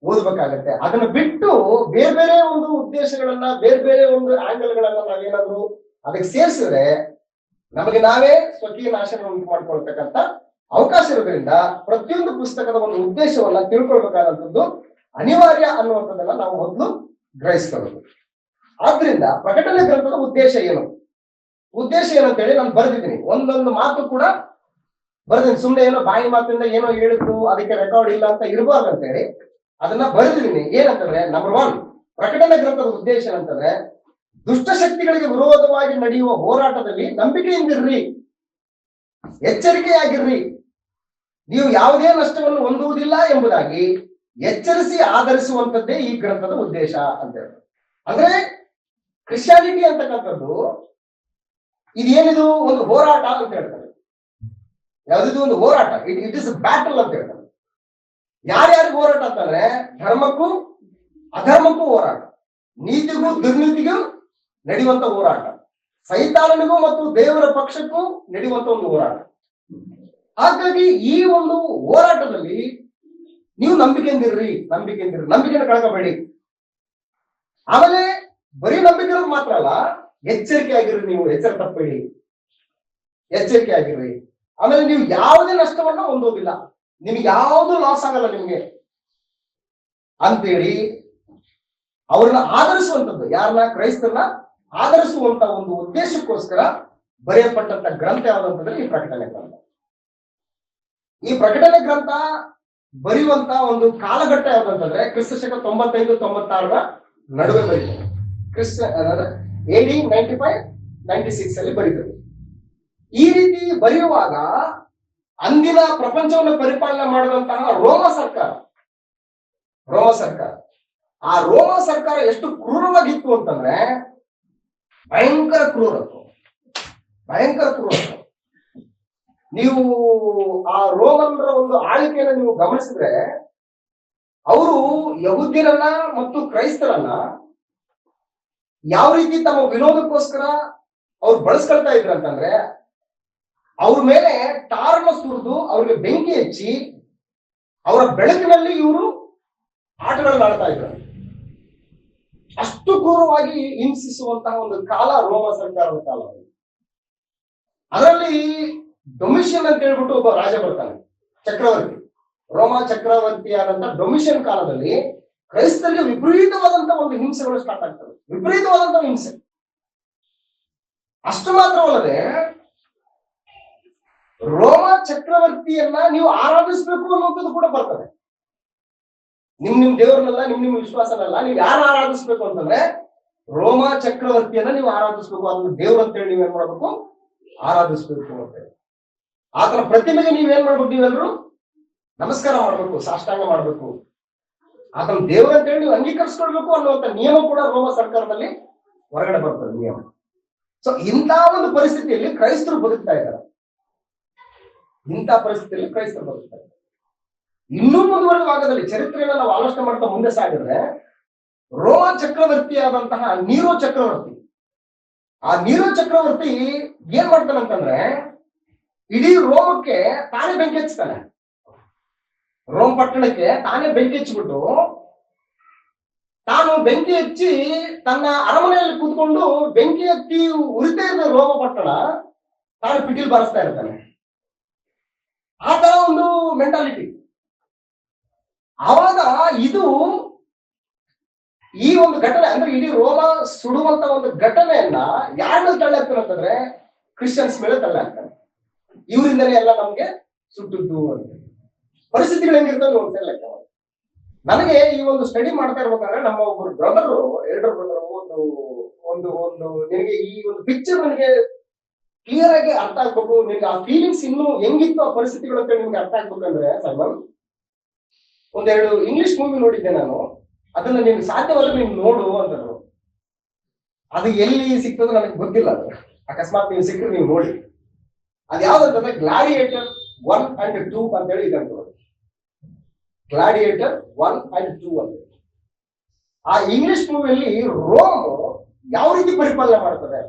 ಓದ್ಬೇಕಾಗತ್ತೆ. ಅದನ್ನ ಬಿಟ್ಟು ಬೇರೆ ಬೇರೆ ಒಂದು ಉದ್ದೇಶಗಳನ್ನ, ಬೇರೆ ಬೇರೆ ಒಂದು ಆಂಗಲ್ಗಳನ್ನ ನಾವೇನಾದ್ರು ಅದಕ್ಕೆ ಸೇರಿಸಿದ್ರೆ ನಮಗೆ ನಾವೇ ಸ್ವಕೀಯ ನಾಶನ ಉಂಟು ಮಾಡ್ಕೊಳ್ತಕ್ಕಂಥ ಅವಕಾಶ ಇರೋದ್ರಿಂದ ಪ್ರತಿಯೊಂದು ಪುಸ್ತಕದ ಒಂದು ಉದ್ದೇಶವನ್ನ ತಿಳ್ಕೊಳ್ಬೇಕಾದಂಥದ್ದು ಅನಿವಾರ್ಯ ಅನ್ನುವಂಥದ್ದನ್ನ ನಾವು ಮೊದಲು ಗ್ರಹಿಸ್ಕೊಳ್ಳೋದು. ಆದ್ರಿಂದ ಪ್ರಕಟಣೆ ಗ್ರಂಥದ ಉದ್ದೇಶ ಏನು? ಉದ್ದೇಶ ಏನಂತೇಳಿ ನಾನು ಬರೆದಿದ್ದೀನಿ. ಒಂದೊಂದು ಮಾತು ಕೂಡ ಬರೆದಿದ್ದೀನಿ. ಸುಮ್ಮನೆ ಏನೋ ಬಾಯಿ ಮಾತಿಂದ ಏನೋ ಹೇಳಿದ್ದು ಅದಕ್ಕೆ ರೆಕಾರ್ಡ್ ಇಲ್ಲ ಅಂತ ಇರಬಾರ್ದು ಅಂತೇಳಿ ಅದನ್ನ ಬರೆದಿದ್ದೀನಿ. ಏನಂತಂದ್ರೆ, ನಂಬರ್ 1, ಪ್ರಕಟಣೆ ಗ್ರಂಥದ ಉದ್ದೇಶ ಏನಂತಂದ್ರೆ, ದುಷ್ಟಶಕ್ತಿಗಳಿಗೆ ವಿರೋಧವಾಗಿ ನಡೆಯುವ ಹೋರಾಟದಲ್ಲಿ ನಂಬಿಕೆಯಿಂದಿರ್ರಿ, ಎಚ್ಚರಿಕೆಯಾಗಿರ್ರಿ, ನೀವು ಯಾವುದೇ ನಷ್ಟವನ್ನು ಹೊಂದುವುದಿಲ್ಲ ಎಂಬುದಾಗಿ ಎಚ್ಚರಿಸಿ ಆಧರಿಸುವಂತದ್ದೇ ಈ ಗ್ರಂಥದ ಉದ್ದೇಶ ಅಂತ ಹೇಳಿ. ಅಂದ್ರೆ ಕ್ರಿಶ್ಚಿಯಾನಿಟಿ ಅಂತಕ್ಕಂಥದ್ದು ಇದೇನಿದು? ಒಂದು ಹೋರಾಟ ಅಂತ ಹೇಳ್ತಾರೆ. ಯಾವ್ದಿದು? ಒಂದು ಹೋರಾಟ. ಇಟ್ ಇಸ್ ಬ್ಯಾಟಲ್ ಅಂತ ಹೇಳ್ತಾರೆ. ಯಾರ್ಯಾರಿಗೂ ಹೋರಾಟ ಅಂತಂದ್ರೆ, ಧರ್ಮಕ್ಕೂ ಅಧರ್ಮಕ್ಕೂ ಹೋರಾಟ, ನೀತಿಗೂ ದುರ್ನೀತಿಗೂ ನಡೆಯುವಂತ ಹೋರಾಟ, ಸೈತಾನನಿಗೂ ಮತ್ತು ದೇವರ ಪಕ್ಷಕ್ಕೂ ನಡೆಯುವಂತ ಒಂದು ಹೋರಾಟ. ಹಾಗಾಗಿ ಈ ಒಂದು ಹೋರಾಟದಲ್ಲಿ ನೀವು ನಂಬಿಕೆಯಿಂದಿರ್ರಿ, ನಂಬಿಕೆಯನ್ನು ಕಳ್ಕೋಬೇಡಿ. ಆಮೇಲೆ ಬರೀ ನಂಬಿಕೆ ಇರೋದು ಮಾತ್ರ ಅಲ್ಲ, ಎಚ್ಚರಿಕೆ ಆಗಿರ್ರಿ. ನೀವು ಎಚ್ಚರ ತಪ್ಪಬೇಡಿ, ಎಚ್ಚರಿಕೆ ಆಗಿರ್ರಿ. ಆಮೇಲೆ ನೀವು ಯಾವುದೇ ನಷ್ಟವನ್ನ ಹೊಂದೋದಿಲ್ಲ, ನಿಮ್ಗೆ ಯಾವುದು ಲಾಸ್ ಆಗಲ್ಲ ನಿಮ್ಗೆ ಅಂತೇಳಿ ಅವ್ರನ್ನ ಆಧರಿಸುವಂಥದ್ದು, ಯಾರನ್ನ? ಕ್ರೈಸ್ತರನ್ನ ಆಧರಿಸುವಂತ ಒಂದು ಉದ್ದೇಶಕ್ಕೋಸ್ಕರ ಬರೆಯಲ್ಪಟ್ಟಂತ ಗ್ರಂಥ ಯಾವ್ದಂತಂದ್ರೆ ಈ ಪ್ರಕಟಣೆ ಗ್ರಂಥ. ಈ ಪ್ರಕಟಣೆ ಗ್ರಂಥ ಬರೆಯುವಂತ ಒಂದು ಕಾಲಘಟ್ಟ ಯಾವ್ದಂತಂದ್ರೆ ಕ್ರಿಸ್ತ ಶಕ 95-96 ನಡುವೆ ಬರೀತಾರೆ. AD 95-96 ಅಲ್ಲಿ ಬರೀತಾರೆ. ಈ ರೀತಿ ಬರೆಯುವಾಗ ಅಂದಿನ ಪ್ರಪಂಚವನ್ನು ಪರಿಪಾಲನೆ ಮಾಡಿದಂತಹ ರೋಮ ಸರ್ಕಾರ, ಆ ರೋಮ ಸರ್ಕಾರ ಎಷ್ಟು ಕ್ರೂರವಾಗಿತ್ತು ಅಂತಂದ್ರೆ ಭಯಂಕರ ಕ್ರೂರ. ನೀವು ಆ ರೋಮನ್ರ ಒಂದು ಆಳ್ವಿಕೆಯನ್ನು ನೀವು ಗಮನಿಸಿದ್ರೆ, ಅವರು ಯಹೂದ್ಯರನ್ನ ಮತ್ತು ಕ್ರೈಸ್ತರನ್ನ ಯಾವ ರೀತಿ ತಮ್ಮ ವಿನೋದಕ್ಕೋಸ್ಕರ ಅವ್ರು ಬಳಸ್ಕೊಳ್ತಾ ಇದ್ರು ಅಂತಂದ್ರೆ, ಅವ್ರ ಮೇಲೆ ಟಾರ್ನ ಸುರಿದು ಅವ್ರಿಗೆ ಬೆಂಕಿ ಹಚ್ಚಿ ಅವರ ಬೆಳಕಿನಲ್ಲಿ ಇವರು ಆಟಗಳನ್ನ ಆಡ್ತಾ ಇದ್ರು. ಅಷ್ಟು ಕ್ರೂರವಾಗಿ ಹಿಂಸಿಸುವಂತಹ ಒಂದು ಕಾಲ ರೋಮ ಸರ್ಕಾರದ ಕಾಲ. ಅದರಲ್ಲಿ ಡೊಮಿಷಿಯನ್ ಅಂತ ಹೇಳ್ಬಿಟ್ಟು ಒಬ್ಬ ರಾಜ ಬರ್ತಾನೆ, ಚಕ್ರವರ್ತಿ, ರೋಮ ಚಕ್ರವರ್ತಿ ಆದಂತ ಡೊಮಿಷಿಯನ್ ಕಾಲದಲ್ಲಿ ಕ್ರೈಸ್ತರಿಗೆ ವಿಪರೀತವಾದಂತ ಒಂದು ಹಿಂಸೆಗಳು ಸ್ಟಾರ್ಟ್ ಆಗ್ತವೆ, ವಿಪರೀತವಾದಂತ ಹಿಂಸೆ. ಅಷ್ಟು ಮಾತ್ರವಲ್ಲದೆ ರೋಮ ಚಕ್ರವರ್ತಿಯನ್ನ ನೀವು ಆರಾಧಿಸ್ಬೇಕು ಅನ್ನುವಂಥದ್ದು ಕೂಡ ಬರ್ತದೆ. ನಿಮ್ ದೇವರನ್ನೆಲ್ಲ, ನಿಮ್ ವಿಶ್ವಾಸನಲ್ಲ, ನೀವು ಯಾರು ಆರಾಧಿಸ್ಬೇಕು ಅಂತಂದ್ರೆ ರೋಮ ಚಕ್ರವರ್ತಿಯನ್ನ ನೀವು ಆರಾಧಿಸ್ಬೇಕು. ಅದನ್ನ ದೇವ್ರ ಅಂತೇಳಿ ನೀವೇನ್ ಮಾಡ್ಬೇಕು? ಆರಾಧಿಸ್ಬೇಕು ಅಂತೇಳಿ. ಆತನ ಪ್ರತಿಮೆಗೆ ನೀವೇನ್ ಮಾಡ್ಬೇಕು? ನೀವೆಲ್ಲರೂ ನಮಸ್ಕಾರ ಮಾಡ್ಬೇಕು, ಸಾಷ್ಟಾಂಗ ಮಾಡ್ಬೇಕು, ಆತನ ದೇವ್ರ ಅಂತೇಳಿ ನೀವು ಅಂಗೀಕರಿಸ್ಕೊಳ್ಬೇಕು ಅನ್ನುವಂತ ನಿಯಮ ಕೂಡ ರೋಮ ಸರ್ಕಾರದಲ್ಲಿ ಹೊರಗಡೆ ಬರ್ತದೆ, ನಿಯಮ. ಸೊ ಇಂಥ ಒಂದು ಪರಿಸ್ಥಿತಿಯಲ್ಲಿ ಕ್ರೈಸ್ತರು ಬದುಕ್ತಾ ಇದ್ದಾರೆ. ಇನ್ನೂ ಮುಂದುವರೆದ ಭಾಗದಲ್ಲಿ ಚರಿತ್ರೆಯನ್ನು ನಾವು ಆಲೋಚನೆ ಮಾಡ್ತಾ ಮುಂದೆ ಸಾಗಿದ್ರೆ, ರೋಮ ಚಕ್ರವರ್ತಿ ಆದಂತಹ ನೀರೋ ಚಕ್ರವರ್ತಿ, ಆ ನೀರೋ ಚಕ್ರವರ್ತಿ ಏನ್ ಮಾಡ್ತಾನಂತಂದ್ರೆ ಇಡೀ ರೋಮಕ್ಕೆ ತಾನೇ ಬೆಂಕಿ ಹಚ್ತಾನೆ. ರೋಮ್ ಪಟ್ಟಣಕ್ಕೆ ತಾನೇ ಬೆಂಕಿ ಹಚ್ಚಿಬಿಟ್ಟು, ತಾನು ಬೆಂಕಿ ಹಚ್ಚಿ ತನ್ನ ಅರಮನೆಯಲ್ಲಿ ಕೂತ್ಕೊಂಡು ಬೆಂಕಿ ಹತ್ತಿ ಉರಿತಾ ಇದ್ದ ರೋಮ ಪಟ್ಟಣ ತಾನು ಪಿಟೀಲ್ ಬಾರಿಸ್ತಾ ಇರ್ತಾನೆ. ಆ ತರ ಒಂದು ಮೆಂಟಾಲಿಟಿ. ಆವಾಗ ಇದು ಈ ಒಂದು ಘಟನೆ ಅಂದ್ರೆ ಇಡೀ ರೋಮ ಸುಡುವಂತ ಒಂದು ಘಟನೆಯನ್ನ ಯಾರ ಮೇಲೆ ತಳ್ಳಿ ಹಾಕ್ತಾನೆ ಅಂತಂದ್ರೆ ಕ್ರಿಶ್ಚಿಯನ್ಸ್ ಮೇಲೆ ತಳ್ಳಿ ಹಾಕ್ತಾನೆ. ಇವರಿಂದಲೇ ಎಲ್ಲ ನಮ್ಗೆ ಸುಟ್ಟದ್ದು ಅಂತ ಪರಿಸ್ಥಿತಿಗಳು ಹೆಂಗಿರ್ತವೆ ಒಂದ್ಸಲ ಲೆಕ್ಕ ಮಾಡಿ. ನನಗೆ ಈ ಒಂದು ಸ್ಟಡಿ ಮಾಡ್ತಾ ಇರ್ಬೇಕಾದ್ರೆ ನಮ್ಮ ಒಬ್ಬರು ಬ್ರದರು, ಎಲ್ಡರ್ ಬ್ರದರು, ಒಂದು ನಿನಗೆ ಈ ಒಂದು ಪಿಕ್ಚರ್ ನನಗೆ ಕ್ಲಿಯರ್ ಆಗಿ ಅರ್ಥ ಆಗ್ಬೇಕು, ನಿಮ್ಗೆ ಆ ಫೀಲಿಂಗ್ಸ್ ಇನ್ನು ಹೆಂಗಿತ್ತು ಆ ಪರಿಸ್ಥಿತಿಗಳು ಅಂತ ನಿಮ್ಗೆ ಅರ್ಥ ಆಗ್ಬೇಕಂದ್ರೆ, ಸಲ್ಮಾನ್, ಒಂದೆರಡು ಇಂಗ್ಲಿಷ್ ಮೂವಿ ನೋಡಿದ್ದೆ ನಾನು. ಅದನ್ನ ನೀನು ಸಾಧ್ಯವಾದ್ರೆ ನೀನು ನೋಡು ಅಂತಂದ್ರು. ಅದು ಎಲ್ಲಿ ಸಿಗ್ತದೋ ನನಗೆ ಗೊತ್ತಿಲ್ಲ. ಅದು ಅಕಸ್ಮಾತ್ ನೀವು ಸಿಕ್ಕರೆ ನೀವು ನೋಡಿ. ಅದು ಯಾವ್ದಂತಂದ್ರೆ ಗ್ಲಾಡಿಯೇಟರ್ 1 and 2 ಅಂತ ಹೇಳಿ ಇದೆ ಅಂತ. ಗ್ಲಾಡಿಯೇಟರ್ 1 and 2 ಅಂತ. ಆ ಇಂಗ್ಲಿಷ್ ಮೂವಿಯಲ್ಲಿ ರೋಮ್ ಯಾವ ರೀತಿ ಪರಿಪಾಲನೆ ಮಾಡ್ತದೆ,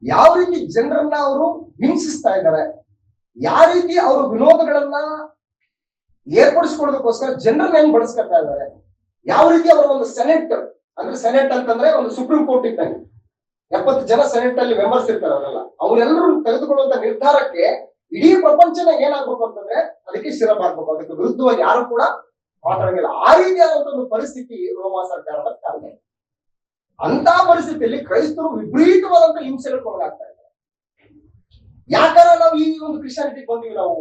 ಯಾವ ರೀತಿ ಜನರನ್ನ ಅವರು ಹಿಂಸಿಸ್ತಾ ಇದ್ದಾರೆ, ಯಾವ ರೀತಿ ಅವರು ವಿನೋದಗಳನ್ನ ಏರ್ಪಡಿಸ್ಕೊಳ್ಳೋದಕ್ಕೋಸ್ಕರ ಜನರನ್ನ ಹೆಂಗ್ ಬಳಸ್ಕೊಳ್ತಾ ಇದ್ದಾರೆ, ಯಾವ ರೀತಿ ಅವರ ಒಂದು ಸೆನೆಟ್, ಅಂದ್ರೆ ಸೆನೆಟ್ ಅಂತಂದ್ರೆ ಒಂದು ಸುಪ್ರೀಂ ಕೋರ್ಟ್ ಇದ್ದಂಗೆ 70 ಜನ ಸೆನೆಟ್ ಅಲ್ಲಿ ಮೆಂಬರ್ಸ್ ಇರ್ತಾರೆ. ಅವರೆಲ್ಲರೂ ತೆಗೆದುಕೊಳ್ಳುವಂತ ನಿರ್ಧಾರಕ್ಕೆ ಇಡೀ ಪ್ರಪಂಚನ ಏನಾಗ್ಬೇಕು ಅಂತಂದ್ರೆ ಅದಕ್ಕೆ ಶಿರಬಾಗ್ಬೇಕು, ಅದಕ್ಕೆ ವಿರುದ್ಧವಾಗಿ ಯಾರು ಕೂಡ ಮಾತಾಡಂಗಿಲ್ಲ. ಆ ರೀತಿಯಾದಂತ ಒಂದು ಪರಿಸ್ಥಿತಿ ರೋಮ ಸರ್ಕಾರದ ಕಾರಣ. ಅಂತ ಪರಿಸ್ಥಿತಿಯಲ್ಲಿ ಕ್ರೈಸ್ತರು ವಿಪರೀತವಾದಂತ ಹಿಂಸೆಗಳು ಒಳಗಾಗ್ತಾ ಇದ್ದಾರೆ. ಯಾಕಂದ್ರೆ ನಾವು ಈ ಒಂದು ಕ್ರಿಶ್ಚಿಯಾನಿಟಿ ಬಂದಿವಿ, ನಾವು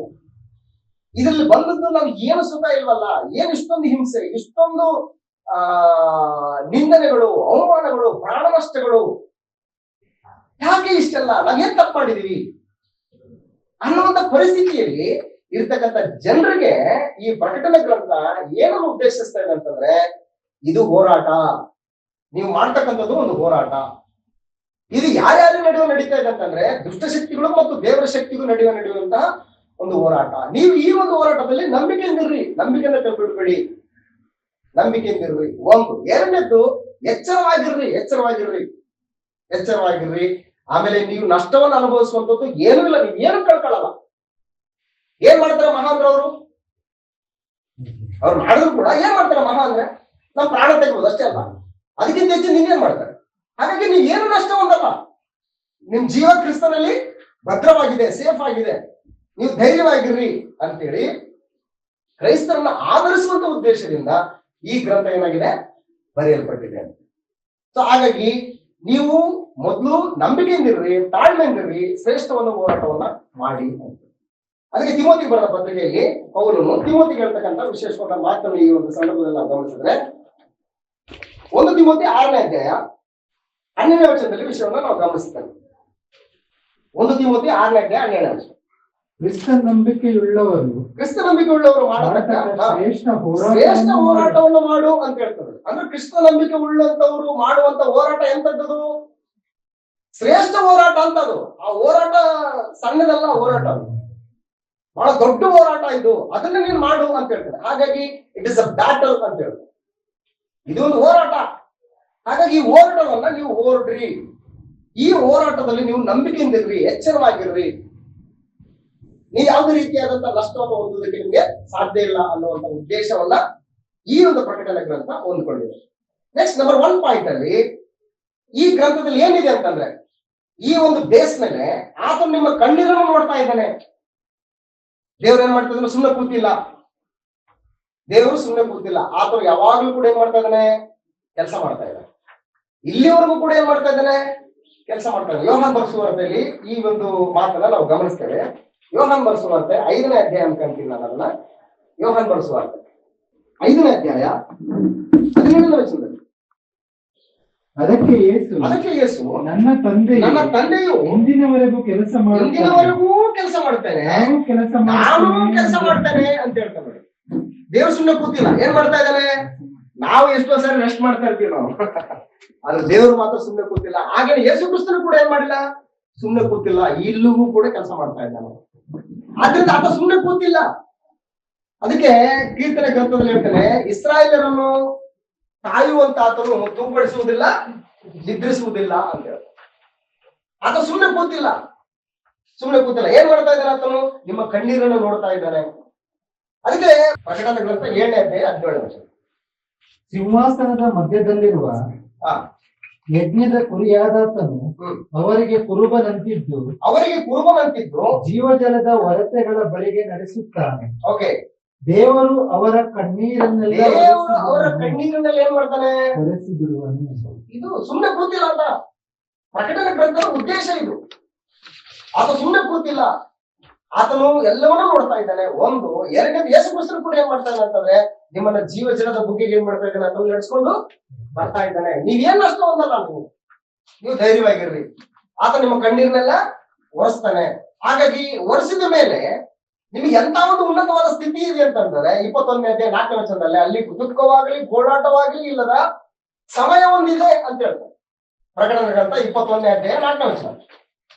ಇದರಲ್ಲಿ ಬಂದದ್ದು ನಾವು ಏನು ಸುಖ ಇಲ್ವಲ್ಲ, ಏನ್ ಇಷ್ಟೊಂದು ಹಿಂಸೆ, ಇಷ್ಟೊಂದು ನಿಂದನೆಗಳು, ಅವಮಾನಗಳು, ಪ್ರಾಣ ನಷ್ಟಗಳು, ಯಾಕೆ ಇಷ್ಟೆಲ್ಲ, ನಾವೇನ್ ತಪ್ಪು ಮಾಡಿದೀವಿ ಅನ್ನುವಂತ ಪರಿಸ್ಥಿತಿಯಲ್ಲಿ ಇರ್ತಕ್ಕಂಥ ಜನರಿಗೆ ಈ ಪ್ರಕಟಣೆ ಗ್ರಂಥ ಏನನ್ನು ಉದ್ದೇಶಿಸ್ತಾ ಇದೆ ಅಂತಂದ್ರೆ, ಇದು ಹೋರಾಟ, ನೀವು ಮಾಡ್ತಕ್ಕಂಥದ್ದು ಒಂದು ಹೋರಾಟ. ಇದು ಯಾರ್ಯಾರ ನಡುವೆ ನಡೀತಾ ಇದೆ ಅಂತಂದ್ರೆ ದುಷ್ಟಶಕ್ತಿಗಳು ಮತ್ತು ದೇವರ ಶಕ್ತಿಗೂ ನಡೆಯುವಂತಹ ಒಂದು ಹೋರಾಟ. ನೀವು ಈ ಒಂದು ಹೋರಾಟದಲ್ಲಿ ನಂಬಿಕೆಯಿಂದಿರ್ರಿ, ನಂಬಿಕೆಯನ್ನು ಕೈಬಿಡಬೇಡಿ, ನಂಬಿಕೆಯಿಂದಿರ್ರಿ. ಒಂದು. ಎರಡನೇದ್ದು ಎಚ್ಚರವಾಗಿರ್ರಿ. ಆಮೇಲೆ ನೀವು ನಷ್ಟವನ್ನು ಅನುಭವಿಸುವಂತದ್ದು ಏನೂ ಇಲ್ಲ, ನೀವು ಏನು ಕಳ್ಕೊಳ್ಳಲ್ಲ. ಏನ್ ಮಾಡ್ತಾರೆ ಮಹಾ ಅಂದ್ರೆ ಅವ್ರು ಮಾಡಿದ್ರು ಕೂಡ ಏನ್ ಮಾಡ್ತಾರೆ ಮಹಾ ಅಂದ್ರೆ ನಾವು ಪ್ರಾಣ ತೆಗೆಬೋದು ಅಷ್ಟೇ ಅಲ್ಲ, ಅದಕ್ಕಿಂತ ಹೆಚ್ಚು ನೀವೇನ್ ಮಾಡ್ತಾರೆ. ಹಾಗಾಗಿ ನೀವು ಏನು ನಷ್ಟ ಹೊಂದಲ್ಲ, ನಿಮ್ ಜೀವ ಕ್ರಿಸ್ತನಲ್ಲಿ ಭದ್ರವಾಗಿದೆ, ಸೇಫ್ ಆಗಿದೆ, ನೀವು ಧೈರ್ಯವಾಗಿರ್ರಿ ಅಂತೇಳಿ ಕ್ರೈಸ್ತರನ್ನ ಆಧರಿಸುವಂತ ಉದ್ದೇಶದಿಂದ ಈ ಗ್ರಂಥ ಏನಾಗಿದೆ ಬರೆಯಲ್ಪಟ್ಟಿದೆ. ಸೊ ಹಾಗಾಗಿ ನೀವು ಮೊದಲು ನಂಬಿಕೆಯಿಂದಿರ್ರಿ, ತಾಳ್ಮೆಯಿಂದಿರ್ರಿ, ಶ್ರೇಷ್ಠವಾದ ಹೋರಾಟವನ್ನ ಮಾಡಿ ಅಂತ. ಅದಕ್ಕೆ ತಿಮೋತಿಗೆ ಬರೆದ ಪತ್ರಿಕೆಯಲ್ಲಿ ಪೌಲನು ತಿಮೋತಿಗೆ ಹೇಳ್ತಕ್ಕಂಥ ವಿಶೇಷವಾದ ಮಾತನ್ನು ಈ ಒಂದು ಸಂದರ್ಭದಲ್ಲಿ ನಾವು ಗಮನಿಸಿದ್ರೆ 1 ತಿಮೋತಿ 6ನೇ ಅಧ್ಯಾಯ 12ನೇ ವಚನದಲ್ಲಿ ವಿಷಯವನ್ನು ನಾವು ಗಮನಿಸ್ತೇವೆ. 1 ತಿಮೋತಿ 6ನೇ ಅಧ್ಯಾಯ 12ನೇ ವಚನ. ಕ್ರಿಸ್ತ ನಂಬಿಕೆಯುಳ್ಳವರು ಮಾಡತಕ್ಕ ಶ್ರೇಷ್ಠ ಹೋರಾಟವನ್ನು ಮಾಡು ಅಂತ ಹೇಳ್ತಾರೆ. ಅಂದ್ರೆ ಕ್ರಿಸ್ತ ನಂಬಿಕೆ ಉಳ್ಳಂತವರು ಮಾಡುವಂತ ಹೋರಾಟ ಎಂತದ್ದು? ಶ್ರೇಷ್ಠ ಹೋರಾಟ ಅಂತದು. ಆ ಹೋರಾಟ ಸಣ್ಣದಲ್ಲ, ಹೋರಾಟ ಬಹಳ ದೊಡ್ಡ ಹೋರಾಟ ಇದು, ಅದನ್ನ ನೀನು ಮಾಡು ಅಂತ ಹೇಳ್ತಾರೆ. ಹಾಗಾಗಿ ಇಟ್ ಇಸ್ ಅ ಬ್ಯಾಟಲ್ ಅಂತ ಹೇಳ್ತಾರೆ. ಇದು ಒಂದು ಹೋರಾಟ. ಹಾಗಾಗಿ ಈ ಹೋರಾಟವನ್ನ ನೀವು ಹೋರಾಡ್ರಿ. ಈ ಹೋರಾಟದಲ್ಲಿ ನೀವು ನಂಬಿಕೆಯಿಂದಿರ್ರಿ, ಎಚ್ಚರವಾಗಿರ್ರಿ. ನೀವು ಯಾವುದೇ ರೀತಿಯಾದಂತಹ ನಷ್ಟವನ್ನು ಹೊಂದುವುದಕ್ಕೆ ನಿಮ್ಗೆ ಸಾಧ್ಯ ಇಲ್ಲ ಅನ್ನುವಂತ ಉದ್ದೇಶವನ್ನ ಈ ಒಂದು ಪ್ರಕಟಣೆ ಗ್ರಂಥ ಹೊಂದ್ಕೊಂಡಿದೆ. ನೆಕ್ಸ್ಟ್ ನಂಬರ್ 1 ಪಾಯಿಂಟ್ ಅಲ್ಲಿ ಈ ಗ್ರಂಥದಲ್ಲಿ ಏನಿದೆ ಅಂತಂದ್ರೆ, ಈ ಒಂದು ಬೇಸ್ ಮೇಲೆ ಆತನು ನಿಮ್ಮ ಕಣ್ಣೀರನ್ನು ನೋಡ್ತಾ ಇದ್ದಾನೆ. ದೇವ್ರು ಏನ್ ಮಾಡ್ತಾ ಇದ್ದಾನೆ? ಸುಮ್ಮನೆ ಕೂತಿಲ್ಲ. ದೇವರು ಸುಮ್ಮನೆ ಕೂತಿಲ್ಲ. ಆತನು ಯಾವಾಗ್ಲೂ ಕೂಡ ಏನ್ ಮಾಡ್ತಾ ಇದ್ದಾನೆ? ಕೆಲಸ ಮಾಡ್ತಾ ಇದ್ದಾನೆ. ಇಲ್ಲಿವರೆಗೂ ಕೂಡ ಏನ್ ಮಾಡ್ತಾ ಇದ್ದಾನೆ? ಕೆಲಸ ಮಾಡ್ತಾ ಇದ್ದಾನೆ. ಯೋಹಾನ್ ಬರೆಸುವಾರ್ತೆಯಲ್ಲಿ ಈ ಒಂದು ಮಾತನ್ನ ನಾವು ಗಮನಿಸ್ತೇವೆ. ಯೋಹಾನ್ ಬರೆಸುವಾರ್ತೆ 5ನೇ ಅಧ್ಯಾಯ ಅನ್ಕೊಂತೀನಿ ನಾನು ಅದನ್ನ. ಯೋಹಾನ್ ಬರೆಸುವಾರ್ತೆ 5ನೇ ಅಧ್ಯಾಯ 17ನೇ ವಚನದಲ್ಲಿ ಅದಕ್ಕೆ ಯೇಸು ನನ್ನ ತಂದೆಯು ಇಂದಿನವರೆಗೂ ಕೆಲಸ ಮಾಡ್ತೇನೆ, ನಾನು ಕೆಲಸ ಮಾಡ್ತೇನೆ ಅಂತ ಹೇಳ್ತಾ ನೋಡಿ. ದೇವ್ರು ಸುಮ್ಮನೆ ಕೂತಿಲ್ಲ. ಏನ್ ಮಾಡ್ತಾ ಇದ್ದಾನೆ? ನಾವು ಎಷ್ಟೋ ಸಾರಿ ರೆಸ್ಟ್ ಮಾಡ್ತಾ ಇರ್ತೀವಿ ನಾವು, ಆದ್ರೆ ದೇವ್ರು ಮಾತ್ರ ಸುಮ್ಮನೆ ಕೂತಿಲ್ಲ. ಹಾಗೆ ಯೇಸು ಕ್ರಿಸ್ತನು ಕೂಡ ಏನ್ ಮಾಡಿಲ್ಲ? ಸುಮ್ಮನೆ ಕೂತಿಲ್ಲ. ಇಲ್ಲಿಗೂ ಕೂಡ ಕೆಲಸ ಮಾಡ್ತಾ ಇದ್ದಾನೆ. ಆದ್ರಿಂದ ಆತ ಸುಮ್ಮನೆ ಕೂತಿಲ್ಲ. ಅದಕ್ಕೆ ಕೀರ್ತನೆ ಗ್ರಂಥದಲ್ಲಿ ಹೇಳ್ತಾನೆ, ಇಸ್ರಾಯೇಲರನ್ನು ಕಾಯುವಂತ ಆತನು ತೂಪಡಿಸುವುದಿಲ್ಲ, ನಿದ್ರಿಸುವುದಿಲ್ಲ ಅಂತ ಹೇಳ್ತಾನೆ. ಆತ ಸುಮ್ಮನೆ ಕೂತಿಲ್ಲ. ಏನ್ ಮಾಡ್ತಾ ಇದ್ದಾನೆ ಆತನು? ನಿಮ್ಮ ಕಣ್ಣೀರನ್ನು ನೋಡ್ತಾ ಇದ್ದಾನೆ. ಅದಕ್ಕೆ ಪ್ರಕಟಣೆ ಗ್ರಂಥ 7ನೇ ಅಧ್ಯಾಯ 17ನೇ ವಚನ. ಸಿಂಹಾಸನದ ಮಧ್ಯದಲ್ಲಿರುವ ಯಜ್ಞದ ಕುರಿಯಾದಾತನು ಅವರಿಗೆ ಕುರುಬನಂತಿದ್ದು ಜೀವಜಲದ ಒರತೆಗಳ ಬಳಿಗೆ ನಡೆಸುತ್ತಾನೆ. ಓಕೆ, ದೇವರು ಅವರ ಕಣ್ಣೀರನ್ನೆಲ್ಲ ಏನ್ ಮಾಡ್ತಾನೆ? ಒರೆಸಿ ಬಿಡುವನು. ಇದು ಸುಮ್ಮನೆ ಕೂತಿಲ್ಲ ಅಂತ ಪ್ರಕಟಣೆ ಗ್ರಂಥದ ಉದ್ದೇಶ ಇದು. ಆತ ಸುಮ್ಮನೆ ಕೂತಿಲ್ಲ. ಆತನು ಎಲ್ಲವನ್ನೂ ನೋಡ್ತಾ ಇದ್ದಾನೆ. ಒಂದು, ಎರಡನೇದು ಯೇಸು ಕ್ರಿಸ್ತನು ಕೂಡ ಏನ್ ಮಾಡ್ತಾನೆ ಅಂತಂದ್ರೆ, ನಿಮ್ಮನ್ನ ಜೀವಜಲದ ಬುಗ್ಗೆಗೆ ಏನ್ ಮಾಡ್ತಾ ಇದ್ದಾನೆ? ಅದನ್ನು ನಡೆಸ್ಕೊಂಡು ಬರ್ತಾ ಇದ್ದಾನೆ. ನೀವೇನ್ ನಷ್ಟ ಹೊಂದಲ್ಲ, ನೀವು ಧೈರ್ಯವಾಗಿರ್ರಿ. ಆತ ನಿಮ್ಮ ಕಣ್ಣೀರ್ನೆಲ್ಲ ಒರೆಸ್ತಾನೆ. ಹಾಗಾಗಿ ಒರೆಸಿದ ಮೇಲೆ ನಿಮ್ಗೆ ಎಂತ ಒಂದು ಉನ್ನತವಾದ ಸ್ಥಿತಿ ಇದೆ ಅಂತಂದ್ರೆ 21ನೇ ಅಧ್ಯಾಯ 4ನೇ ವಚನದಲ್ಲಿ ಅಲ್ಲಿ ದುಃಖವಾಗ್ಲಿ ಗೋಳಾಟವಾಗ್ಲಿ ಇಲ್ಲದ ಸಮಯ ಒಂದಿದೆ ಅಂತ ಹೇಳ್ತಾರೆ. ಪ್ರಕಟಣೆ ಗ್ರಂಥ 21ನೇ ಅಧ್ಯಾಯ 4ನೇ ವಚನ.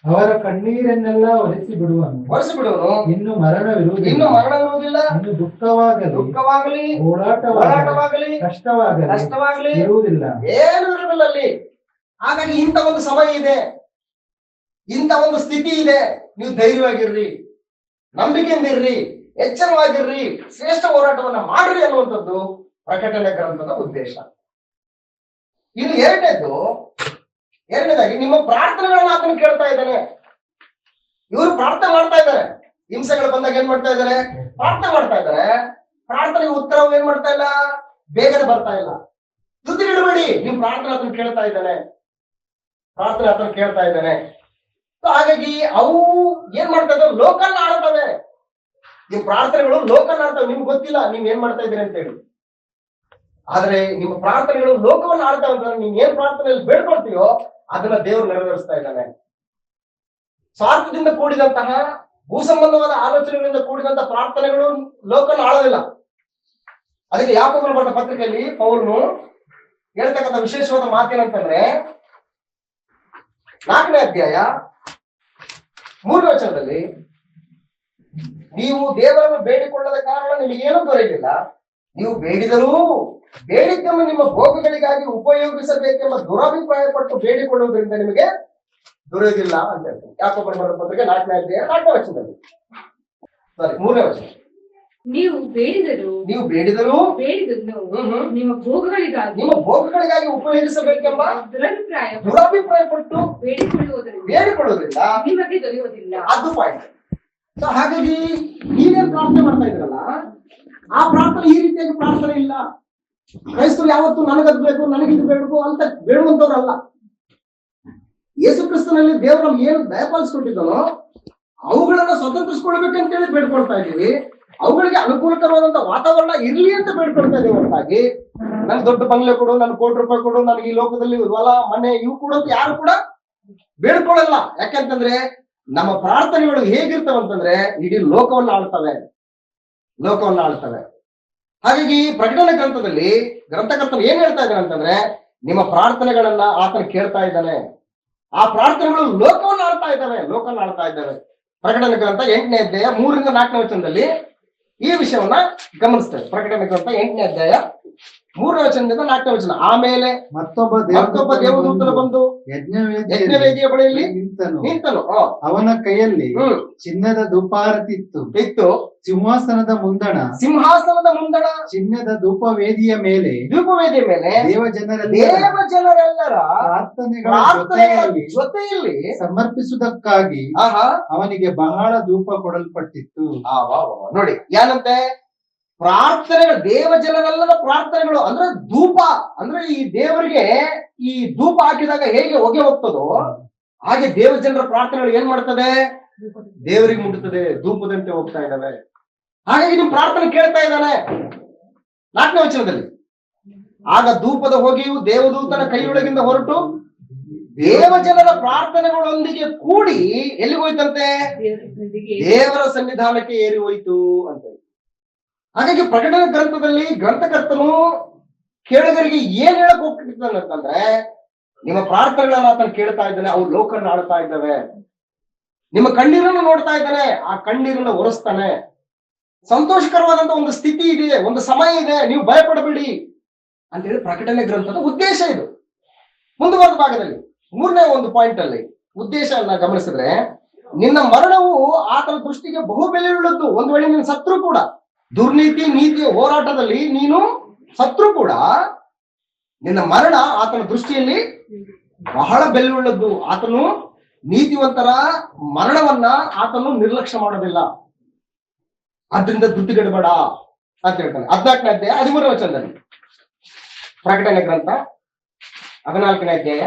ಅವರ ಕಣ್ಣೀರನ್ನೆಲ್ಲ ಒರೆಸಿ ಬಿಡುವನು. ಇನ್ನು ಮರಣವಿರುವುದಿಲ್ಲ. ಇನ್ನು ದುಃಖವಾಗಲಿ ಹೋರಾಟವಾಗಲಿ ಕಷ್ಟವಾಗಲಿ ಇರುವುದಿಲ್ಲ. ಏನು ಇರುವುದಿಲ್ಲ ಅಲ್ಲಿ. ಹಾಗಾಗಿ ಇಂಥ ಒಂದು ಸಮಯ ಇದೆ, ಇಂಥ ಒಂದು ಸ್ಥಿತಿ ಇದೆ. ನೀವು ಧೈರ್ಯವಾಗಿರ್ರಿ, ನಂಬಿಕೆಯಿಂದಿರ್ರಿ, ಎಚ್ಚರವಾಗಿರ್ರಿ, ಶ್ರೇಷ್ಠ ಹೋರಾಟವನ್ನ ಮಾಡ್ರಿ ಅನ್ನುವಂಥದ್ದು ಪ್ರಕಟಣೆ ಗ್ರಂಥದ ಉದ್ದೇಶ. ಇನ್ನು ಎರಡನೇದಾಗಿ ನಿಮ್ಮ ಪ್ರಾರ್ಥನೆಗಳನ್ನ ಆತನು ಕೇಳ್ತಾ ಇದ್ದಾನೆ. ಇವರು ಪ್ರಾರ್ಥನೆ ಮಾಡ್ತಾ ಇದ್ದಾರೆ. ಹಿಂಸೆಗಳು ಬಂದಾಗ ಏನ್ ಮಾಡ್ತಾ ಇದ್ದಾರೆ? ಪ್ರಾರ್ಥನೆ ಮಾಡ್ತಾ ಇದ್ದಾರೆ. ಪ್ರಾರ್ಥನೆಗೆ ಉತ್ತರವು ಏನ್ ಮಾಡ್ತಾ ಇಲ್ಲ? ಬೇಗನೆ ಬರ್ತಾ ಇಲ್ಲ. ತುದಿಗಿಡಬೇಡಿ, ನೀವು ಪ್ರಾರ್ಥನೆ ಆತನು ಕೇಳ್ತಾ ಇದ್ದಾನೆ. ಹಾಗಾಗಿ ಅವು ಏನ್ ಮಾಡ್ತಾ ಇದ್ದಾವೆ? ಲೋಕಲ್ ಆಡ್ತವೆ. ನಿಮ್ ಪ್ರಾರ್ಥನೆಗಳು ಲೋಕಲ್ ಆಡ್ತವೆ. ನಿಮ್ಗೆ ಗೊತ್ತಿಲ್ಲ ನೀವ್ ಏನ್ ಮಾಡ್ತಾ ಇದ್ದೀರಿ ಅಂತ ಹೇಳಿ. ಆದ್ರೆ ನಿಮ್ಮ ಪ್ರಾರ್ಥನೆಗಳು ಲೋಕವನ್ನು ಆಡ್ತಾವೆ ಅಂತಂದ್ರೆ ನೀವ್ ಏನ್ ಪ್ರಾರ್ಥನೆಯಲ್ಲಿ ಬೇಡ್ಕೊಳ್ತೀಯೋ ಅದನ್ನ ದೇವರು ನೆರವೇರಿಸ್ತಾ ಇದ್ದಾನೆ. ಸ್ವಾರ್ಥದಿಂದ ಕೂಡಿದಂತಹ ಭೂ ಸಂಬಂಧವಾದ ಆಲೋಚನೆಗಳಿಂದ ಕೂಡಿದಂತಹ ಪ್ರಾರ್ಥನೆಗಳು ಲೋಕವನ್ನು ಆಳೋದಿಲ್ಲ. ಅದಕ್ಕೆ ಯಾಕೋಬನು ಬರೆದ ಪತ್ರಿಕೆಯಲ್ಲಿ ಪೌಲನು ಹೇಳ್ತಕ್ಕಂಥ ವಿಶೇಷವಾದ ಮಾತೇನಂತಂದ್ರೆ 4ನೇ ಅಧ್ಯಾಯ 3ನೇ ವಚನದಲ್ಲಿ, ನೀವು ದೇವರನ್ನು ಬೇಡಿಕೊಳ್ಳದ ಕಾರಣ ನಿಮಗೇನೂ ದೊರೆಯಲಿಲ್ಲ. ನೀವು ಬೇಡಿದ್ದನ್ನು ನಿಮ್ಮ ಭೋಗಗಳಿಗಾಗಿ ಉಪಯೋಗಿಸಬೇಕೆಂಬ ದುರಾಭಿಪ್ರಾಯ ಪಟ್ಟು ಬೇಡಿಕೊಳ್ಳುವುದರಿಂದ ನಿಮಗೆ ದೊರೆಯುವುದಿಲ್ಲ ಅಂತ ಹೇಳ್ತಾರೆ. ಯಾಕೋಬನ ಬರೆದ ಪತ್ರಿಕೆ 4ನೇ ಅಧ್ಯಾಯ 4ನೇ ವಚನದಲ್ಲಿ. ಸಾರಿ 3ನೇ ವಚನ. ನೀವು ಬೇಡಿದರೂ ಬೇಡಿದನ್ನು ನಿಮ್ಮ ಭೋಗಗಳಿಗಾಗಿ ಉಪಯೋಗಿಸಬೇಕೆಂಬ ದುರಭಿಪ್ರಾಯ ಪಟ್ಟು ಬೇಡಿಕೊಳ್ಳುವುದರಿಂದ ನಿಮಗೆ ದೊರೆಯುವುದಿಲ್ಲ. ಅದು ಪಾಯಿಂಟ್. ಸೊ ಹಾಗಾಗಿ ನೀವೇನ್ ಪ್ರಾರ್ಥನೆ ಮಾಡ್ತಾ ಇದ್ರಲ್ಲ, ಆ ಪ್ರಾರ್ಥನೆ ಈ ರೀತಿಯಾಗಿ ಪ್ರಾರ್ಥನೆ ಇಲ್ಲ. ಕ್ರೈಸ್ತರು ಯಾವತ್ತು ನನಗದ್ ಬೇಕು, ನನಗಿದು ಬೇಕು ಅಂತ ಬೇಡುವಂತವ್ರಲ್ಲ. ಯೇಸು ಕ್ರಿಸ್ತನಲ್ಲಿ ದೇವರು ನಮ್ಗೆ ಏನು ದಯಪಾಲಿಸ್ಕೊಟ್ಟಿದ್ದಾನೋ ಅವುಗಳನ್ನ ಸ್ವತಂತ್ರಿಸ್ಕೊಳ್ಬೇಕಂತೇಳಿ ಬೇಡ್ಕೊಳ್ತಾ ಇದೀವಿ. ಅವುಗಳಿಗೆ ಅನುಕೂಲಕರವಾದಂತ ವಾತಾವರಣ ಇರ್ಲಿ ಅಂತ ಬೇಡ್ಕೊಳ್ತಾ ಇದೀವಿ ಹೊರತಾಗಿ ನನ್ಗೆ ದೊಡ್ಡ ಬಂಗ್ಲೆ ಕೊಡು, ನನ್ ₹1,00,00,000 ಕೊಡು, ನನಗೆ ಈ ಲೋಕದಲ್ಲಿ ಹೊಲ ಮನೆ ಇವು ಕೊಡು ಅಂತ ಯಾರು ಕೂಡ ಬೇಡ್ಕೊಳ್ಳಲ್ಲ. ಯಾಕಂತಂದ್ರೆ ನಮ್ಮ ಪ್ರಾರ್ಥನೆಗಳು ಹೇಗಿರ್ತವಂತಂದ್ರೆ ಇಡೀ ಲೋಕವನ್ನ ಆಳ್ತವೆ. ಹಾಗಾಗಿ ಪ್ರಕಟಣೆ ಗ್ರಂಥದಲ್ಲಿ ಗ್ರಂಥಕರ್ತನು ಏನ್ ಹೇಳ್ತಾ ಇದ್ದಾನೆ ಅಂತಂದ್ರೆ, ನಿಮ್ಮ ಪ್ರಾರ್ಥನೆಗಳನ್ನ ಆತನ ಕೇಳ್ತಾ ಇದ್ದಾನೆ. ಆ ಪ್ರಾರ್ಥನೆಗಳು ಲೋಕವನ್ನು ಆಳ್ತಾ ಇದ್ದಾವೆ. ಪ್ರಕಟಣೆ ಗ್ರಂಥ 8ನೇ ಅಧ್ಯಾಯ 3ರಿಂದ 4ನೇ ವಚನದಲ್ಲಿ ಈ ವಿಷಯವನ್ನ ಗಮನಿಸ್ತೇವೆ. ಪ್ರಕಟಣೆ ಗ್ರಂಥ 8ನೇ ಅಧ್ಯಾಯ 3ನೇ ವಚನದಿಂದ 4ನೇ ವಚನ. ಆಮೇಲೆ ಮತ್ತೊಬ್ಬ ದೇವದೂತನು ಬಂದು ಯಜ್ಞವೇದಿಯ ಬಳಿಯಲ್ಲಿ ನಿಂತನು. ಅವನ ಕೈಯಲ್ಲಿ ಚಿನ್ನದ ಧೂಪಾರತಿ ಇತ್ತು. ಸಿಂಹಾಸನದ ಮುಂದಣ ಚಿನ್ನದ ಧೂಪವೇದಿಯ ಮೇಲೆ ದೇವಜನರೆಲ್ಲರ ಪ್ರಾರ್ಥನೆಗಳ ಜೊತೆಯಲ್ಲಿ ಸಮರ್ಪಿಸುವುದಕ್ಕಾಗಿ ಅವನಿಗೆ ಬಹಳ ಧೂಪ ಕೊಡಲ್ಪಟ್ಟಿತ್ತು. ನೋಡಿ ಏನಂತೆ, ಪ್ರಾರ್ಥನೆಗಳು, ದೇವಜನರೆಲ್ಲರ ಪ್ರಾರ್ಥನೆಗಳು ಅಂದ್ರೆ ಧೂಪ. ಅಂದ್ರೆ ಈ ದೇವರಿಗೆ ಈ ಧೂಪ ಹಾಕಿದಾಗ ಹೇಗೆ ಹೊಗೆ ಹೋಗ್ತದೋ ಹಾಗೆ ದೇವಜನರ ಪ್ರಾರ್ಥನೆಗಳು ಏನ್ ಮಾಡ್ತದೆ, ದೇವರಿಗೆ ಮುಟ್ಟುತ್ತದೆ, ಧೂಪದಂತೆ ಹೋಗ್ತಾ ಇದ್ದಾವೆ. ಹಾಗಾಗಿ ನಿಮ್ ಪ್ರಾರ್ಥನೆ ಕೇಳ್ತಾ ಇದ್ದಾನೆ. 4ನೇ ವಚನದಲ್ಲಿ, ಆಗ ಧೂಪದ ಹೊಗೆಯು ದೇವದೂತನ ಕೈಯೊಳಗಿಂದ ಹೊರಟು ದೇವಜನರ ಪ್ರಾರ್ಥನೆಗಳೊಂದಿಗೆ ಕೂಡಿ ಎಲ್ಲಿ ಹೋಯ್ತಂತೆ, ದೇವರ ಸನ್ನಿಧಾನಕ್ಕೆ ಏರಿ ಹೋಯ್ತು ಅಂತ. ಹಾಗಾಗಿ ಪ್ರಕಟಣೆ ಗ್ರಂಥದಲ್ಲಿ ಗ್ರಂಥಕರ್ತನು ಕೇಳುಗರಿಗೆ ಏನ್ ಹೇಳಕ್ ಹೋಗ್ತಿದ್ದಾನೆ ಅಂತಂದ್ರೆ, ನಿಮ್ಮ ಪ್ರಾರ್ಥನೆಗಳನ್ನ ಆತನ ಕೇಳ್ತಾ ಇದ್ದಾನೆ, ಅವು ಲೋಕನ್ನ ಆಳ್ತಾ ಇದ್ದಾವೆ. ನಿಮ್ಮ ಕಣ್ಣೀರನ್ನು ನೋಡ್ತಾ ಇದ್ದಾನೆ, ಆ ಕಣ್ಣೀರನ್ನು ಒರೆಸ್ತಾನೆ. ಸಂತೋಷಕರವಾದಂತ ಒಂದು ಸ್ಥಿತಿ ಇದೆ, ಒಂದು ಸಮಯ ಇದೆ, ನೀವು ಭಯಪಡಬೇಡಿ ಅಂತ ಹೇಳಿ ಪ್ರಕಟಣೆ ಗ್ರಂಥದ ಉದ್ದೇಶ ಇದು. ಮುಂದುವರೆದ ಭಾಗದಲ್ಲಿ 3ನೇ ಒಂದು ಪಾಯಿಂಟ್ ಅಲ್ಲಿ ಉದ್ದೇಶವನ್ನ ಗಮನಿಸಿದ್ರೆ, ನಿನ್ನ ಮರಣವು ಆತನ ದೃಷ್ಟಿಗೆ ಬಹು ಬೆಲೆಯುಳ್ಳದ್ದು. ಒಂದು ವೇಳೆ ನೀನು ಸತ್ರು ಕೂಡ, ದುರ್ನೀತಿ ನೀತಿಯ ಹೋರಾಟದಲ್ಲಿ ನೀನು ಸತ್ರು ಕೂಡ, ನಿನ್ನ ಮರಣ ಆತನ ದೃಷ್ಟಿಯಲ್ಲಿ ಬಹಳ ಬೆಲೆಯುಳ್ಳದ್ದು. ಆತನು ನೀತಿವಂತರ ಮರಣವನ್ನ ಆತನು ನಿರ್ಲಕ್ಷ್ಯ ಮಾಡೋದಿಲ್ಲ. ಆದ್ರಿಂದ ಧೃತಿಗೆಡಬೇಡ ಅಂತ ಹೇಳ್ತಾನೆ. 14ನೇ ಅಧ್ಯಾಯ 13ನೇ ವಚನದಲ್ಲಿ, ಪ್ರಕಟಣೆ ಗ್ರಂಥ 14ನೇ ಅಧ್ಯಾಯ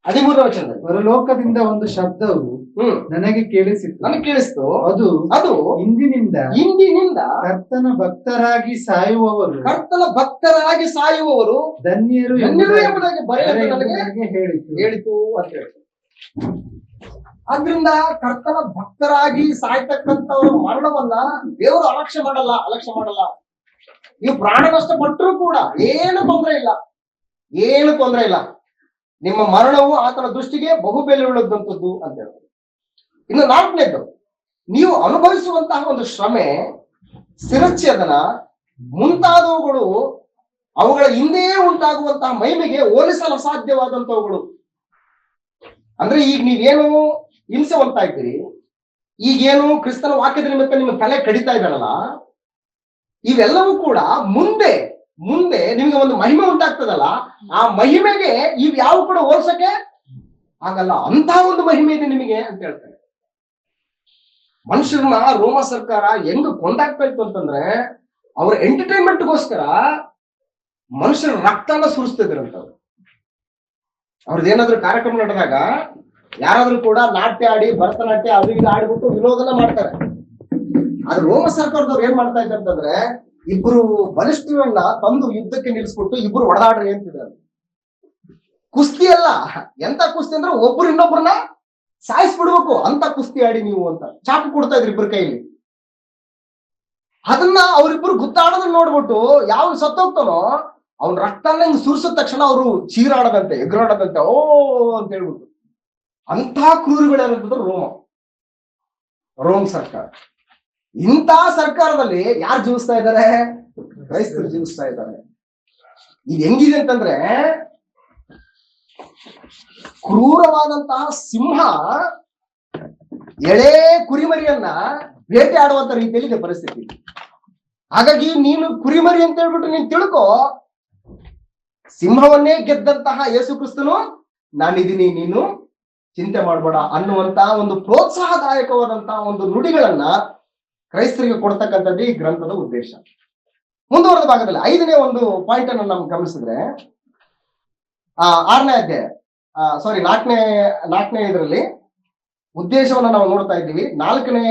13ನೇ ವಚನದಲ್ಲಿ, ಪರಲೋಕದಿಂದ ಒಂದು ಶಬ್ದವು ನನಗೆ ಕೇಳಿಸಿತು. ಅದು ಇಂದಿನಿಂದ ಕರ್ತನ ಭಕ್ತರಾಗಿ ಸಾಯುವವರು ಧನ್ಯರು ಎಂಬುದಾಗಿ ಬರೆಯಲು ಹೇಳಿತು ಅಂತ ಹೇಳ್ತಾರೆ. ಆದ್ರಿಂದ ಕರ್ತನ ಭಕ್ತರಾಗಿ ಸಾಯ್ತಕ್ಕಂಥವ್ರ ಮರಣವನ್ನ ದೇವರು ಅಲಕ್ಷ್ಯ ಮಾಡಲ್ಲ. ನೀವು ಪ್ರಾಣ ನಷ್ಟ ಪಟ್ಟರೂ ಕೂಡ ಏನು ತೊಂದರೆ ಇಲ್ಲ. ನಿಮ್ಮ ಮರಣವು ಆತನ ದೃಷ್ಟಿಗೆ ಬಹು ಬೆಲೆ ಉಳ್ಳದಂಥದ್ದು ಅಂತ ಹೇಳ್ತಾರೆ. ಇನ್ನು 4ನೇದು, ನೀವು ಅನುಭವಿಸುವಂತಹ ಒಂದು ಶ್ರಮೆ, ಶಿರಚ್ಛೇದನ ಮುಂತಾದವುಗಳು ಅವುಗಳ ಹಿಂದೆ ಉಂಟಾಗುವಂತಹ ಮಹಿಮೆಗೆ ಹೋಲಿಸಲು ಅಸಾಧ್ಯವಾದಂತವುಗಳು. ಅಂದ್ರೆ ಈಗ ನೀವೇನು ಹಿಂಸೆ ಹೊಂದ್ತಾ ಇದ್ದೀರಿ, ಈಗೇನು ಕ್ರಿಸ್ತನ ವಾಕ್ಯದ ನಿಮಿತ್ತ ನಿಮ್ಮ ತಲೆ ಕಡಿತಾ ಇದ್ದಾರಲ್ಲ, ಇವೆಲ್ಲವೂ ಕೂಡ ಮುಂದೆ ನಿಮಗೆ ಒಂದು ಮಹಿಮೆ ಉಂಟಾಗ್ತದಲ್ಲ, ಆ ಮಹಿಮೆಗೆ ಇವ್ ಯಾವ ಕೂಡ ಹೋಲ್ಸಕ್ಕೆ ಆಗಲ್ಲ. ಅಂತ ಒಂದು ಮಹಿಮೆ ಇದೆ ನಿಮಗೆ ಅಂತ ಹೇಳ್ತಾರೆ. ಮನುಷ್ಯರನ್ನ ರೋಮ ಸರ್ಕಾರ ಹೆಂಗ್ ಕೊಂದಾಗ್ತಾ ಇತ್ತು ಅಂತಂದ್ರೆ, ಅವ್ರ ಎಂಟರ್ಟೈನ್ಮೆಂಟ್ಗೋಸ್ಕರ ಮನುಷ್ಯರ ರಕ್ತನ ಸುರಿಸ್ತಿದ್ರಂತವ್ರು. ಅವ್ರದ್ದೇನಾದ್ರೂ ಕಾರ್ಯಕ್ರಮ ನಡೆದಾಗ ಯಾರಾದ್ರೂ ಕೂಡ ನಾಟ್ಯ ಆಡಿ, ಭರತನಾಟ್ಯ ಅದು ಇದು ಆಡ್ಬಿಟ್ಟು ವಿನೋದನ ಮಾಡ್ತಾರೆ. ಆದ್ರೆ ರೋಮ ಸರ್ಕಾರದವ್ರು ಏನ್ ಮಾಡ್ತಾ ಇದ್ದಾರೆ ಅಂತಂದ್ರೆ, ಇಬ್ರು ಬಲಿಷ್ಠರನ್ನ ತಂದು ಯುದ್ಧಕ್ಕೆ ನಿಲ್ಲಿಸ್ಬಿಟ್ಟು ಇಬ್ರು ಹೊಡೆದಾಡ್ರಿ ಅಂತಿದ್ದಾರೆ. ಕುಸ್ತಿ ಅಲ್ಲ, ಎಂತ ಕುಸ್ತಿ ಅಂದ್ರೆ ಒಬ್ರು ಇನ್ನೊಬ್ರನ್ನ ಸಾಯಿಸ್ಬಿಡ್ಬೇಕು ಅಂತ ಕುಸ್ತಿ ಆಡಿ ನೀವು ಅಂತ ಚಾಕು ಕೊಡ್ತಾ ಇದ್ರಿ ಇಬ್ರ ಕೈಲಿ. ಅದನ್ನ ಅವ್ರಿಬ್ರು ಗುದ್ದಾಡೋದನ್ನ ನೋಡ್ಬಿಟ್ಟು ಯಾವ ಸತ್ತೋಗ್ತಾನೋ ಅವ್ನ ರಕ್ತನ ಹಿಂಗ್ ಸುರಿಸಿದ ತಕ್ಷಣ ಅವರು ಚೀರಾಡದಂತೆ, ಎಗರಾಡದಂತೆ, ಓ ಅಂತ ಹೇಳ್ಬಿಟ್ಟು. ಅಂತ ಕ್ರೂರಿಗಳೇನಂತಂದ್ರೆ ರೋಮ್ ಸರ್ಕಾರ. ಇಂಥ ಸರ್ಕಾರದಲ್ಲಿ ಯಾರು ಜೀವಿಸ್ತಾ ಇದ್ದಾರೆ? ಕ್ರೈಸ್ತರು ಜೀವಿಸ್ತಾ ಇದ್ದಾರೆ. ಇದು ಹೆಂಗಿದೆ ಅಂತಂದ್ರೆ, ಕ್ರೂರವಾದಂತಹ ಸಿಂಹ ಎಳೆ ಕುರಿಮರಿಯನ್ನ ಬೇಟೆ ಆಡುವಂತ ರೀತಿಯಲ್ಲಿ ಇದೆ ಪರಿಸ್ಥಿತಿ. ಹಾಗಾಗಿ ನೀನು ಕುರಿಮರಿ ಅಂತ ಹೇಳ್ಬಿಟ್ಟು ನೀನ್ ತಿಳ್ಕೊ, ಸಿಂಹವನ್ನೇ ಗೆದ್ದಂತಹ ಯೇಸು ಕ್ರಿಸ್ತನು ನಾನಿದ್ದೀನಿ, ನೀನು ಚಿಂತೆ ಮಾಡಬೇಡ ಅನ್ನುವಂತ ಒಂದು ಪ್ರೋತ್ಸಾಹದಾಯಕವಾದಂತಹ ಒಂದು ನುಡಿಗಳನ್ನ ಕ್ರೈಸ್ತರಿಗೆ ಕೊಡ್ತಕ್ಕಂಥದ್ದು ಈ ಗ್ರಂಥದ ಉದ್ದೇಶ. ಮುಂದುವರೆದ ಭಾಗದಲ್ಲಿ 5ನೇ ಒಂದು ಪಾಯಿಂಟ್ ಅನ್ನು ನಾವು ಗಮನಿಸಿದ್ರೆ, 6ನೇ ಅಧ್ಯಾಯ, ಸಾರಿ 4ನೇ ಇದರಲ್ಲಿ ಉದ್ದೇಶವನ್ನ ನಾವು ನೋಡ್ತಾ ಇದ್ದೀವಿ. 4ನೇ